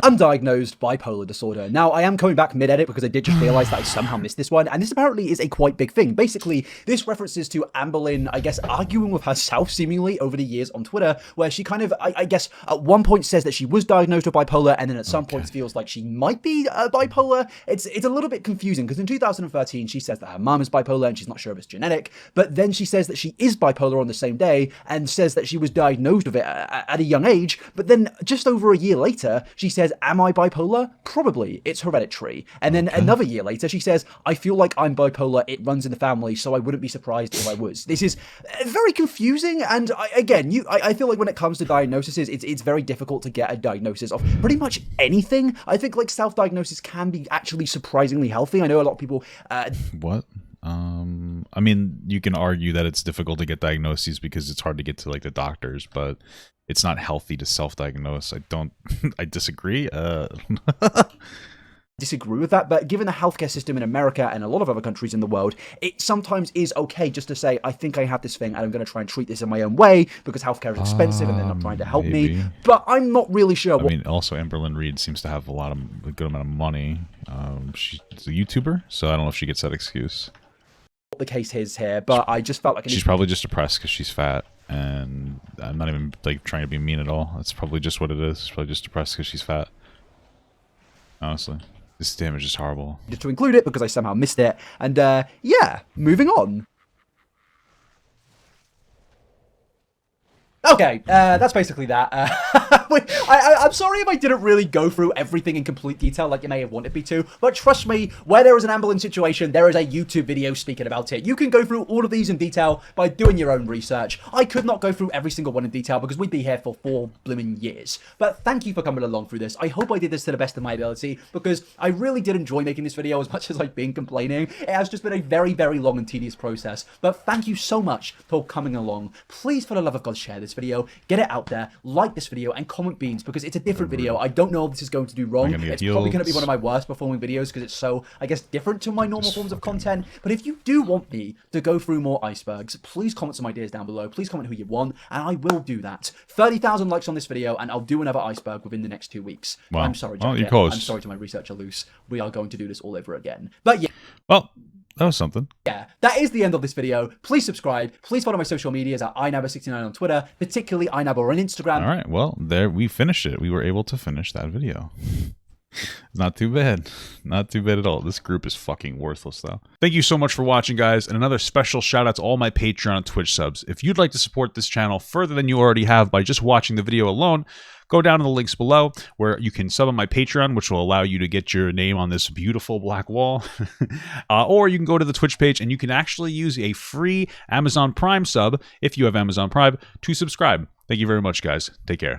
Undiagnosed bipolar disorder. Now, I am coming back mid-edit because I did just realize that I somehow missed this one, and this apparently is a quite big thing. Basically, this references to Amberlynn, I guess, arguing with herself seemingly over the years on Twitter, where she kind of, I guess, at one point says that she was diagnosed with bipolar, and then at some points feels like she might be bipolar. It's a little bit confusing, because in 2013, she says that her mom is bipolar, and she's not sure if it's genetic, but then she says that she is bipolar on the same day, and says that she was diagnosed with it at a young age, but then just over a year later, she says, am I bipolar? Probably. It's hereditary. And then another year later, she says, I feel like I'm bipolar. It runs in the family, so I wouldn't be surprised if I was. This is very confusing. And I feel like when it comes to diagnoses, it's very difficult to get a diagnosis of pretty much anything. I think like self-diagnosis can be actually surprisingly healthy. I know a lot of people... What? I mean, you can argue that it's difficult to get diagnoses because it's hard to get to like the doctors, but it's not healthy to self-diagnose. I disagree. Disagree with that, but given the healthcare system in America and a lot of other countries in the world, it sometimes is okay just to say, I think I have this thing and I'm going to try and treat this in my own way because healthcare is expensive and they're not trying to help me. But I'm not really sure. I mean, also Amberlynn Reid seems to have a good amount of money. She's a YouTuber, so I don't know if she gets that excuse. What the case is here, but I just felt like she's probably just depressed because she's fat. And I'm not even like trying to be mean at all. That's probably just what it is. She's probably just depressed because she's fat. Honestly, this damage is horrible. Just to include it because I somehow missed it. And yeah, moving on. Okay, that's basically that. I'm sorry if I didn't really go through everything in complete detail like you may have wanted me to, but trust me, where there is an Amberlynn situation, there is a YouTube video speaking about it. You can go through all of these in detail by doing your own research. I could not go through every single one in detail because we'd be here for 4 blooming years. But thank you for coming along through this. I hope I did this to the best of my ability because I really did enjoy making this video as much as I've been complaining. It has just been a very, very long and tedious process. But thank you so much for coming along. Please, for the love of God, share this video, get it out there, like this video, and comment comment beans because it's a different video. I don't know if this is going to do wrong. It's probably going to be one of my worst performing videos because it's so, I guess, different to my normal forms of content. But if you do want me to go through more icebergs, please comment some ideas down below. Please comment who you want, and I will do that. 30,000 likes on this video, and I'll do another iceberg within the next 2 weeks. Wow. I'm sorry, Jack. I'm sorry to my researcher, Luce. We are going to do this all over again. But yeah. Well, that was something. Yeah, that is the end of this video. Please subscribe. Please follow my social medias at iNabber69 on Twitter, particularly iNabber on Instagram. All right, well, there we finished it. We were able to finish that video. Not too bad. Not too bad at all. This group is fucking worthless, though. Thank you so much for watching, guys. And another special shout out to all my Patreon and Twitch subs. If you'd like to support this channel further than you already have by just watching the video alone, go down to the links below where you can sub on my Patreon, which will allow you to get your name on this beautiful black wall. Or you can go to the Twitch page and you can actually use a free Amazon Prime sub, if you have Amazon Prime, to subscribe. Thank you very much, guys. Take care.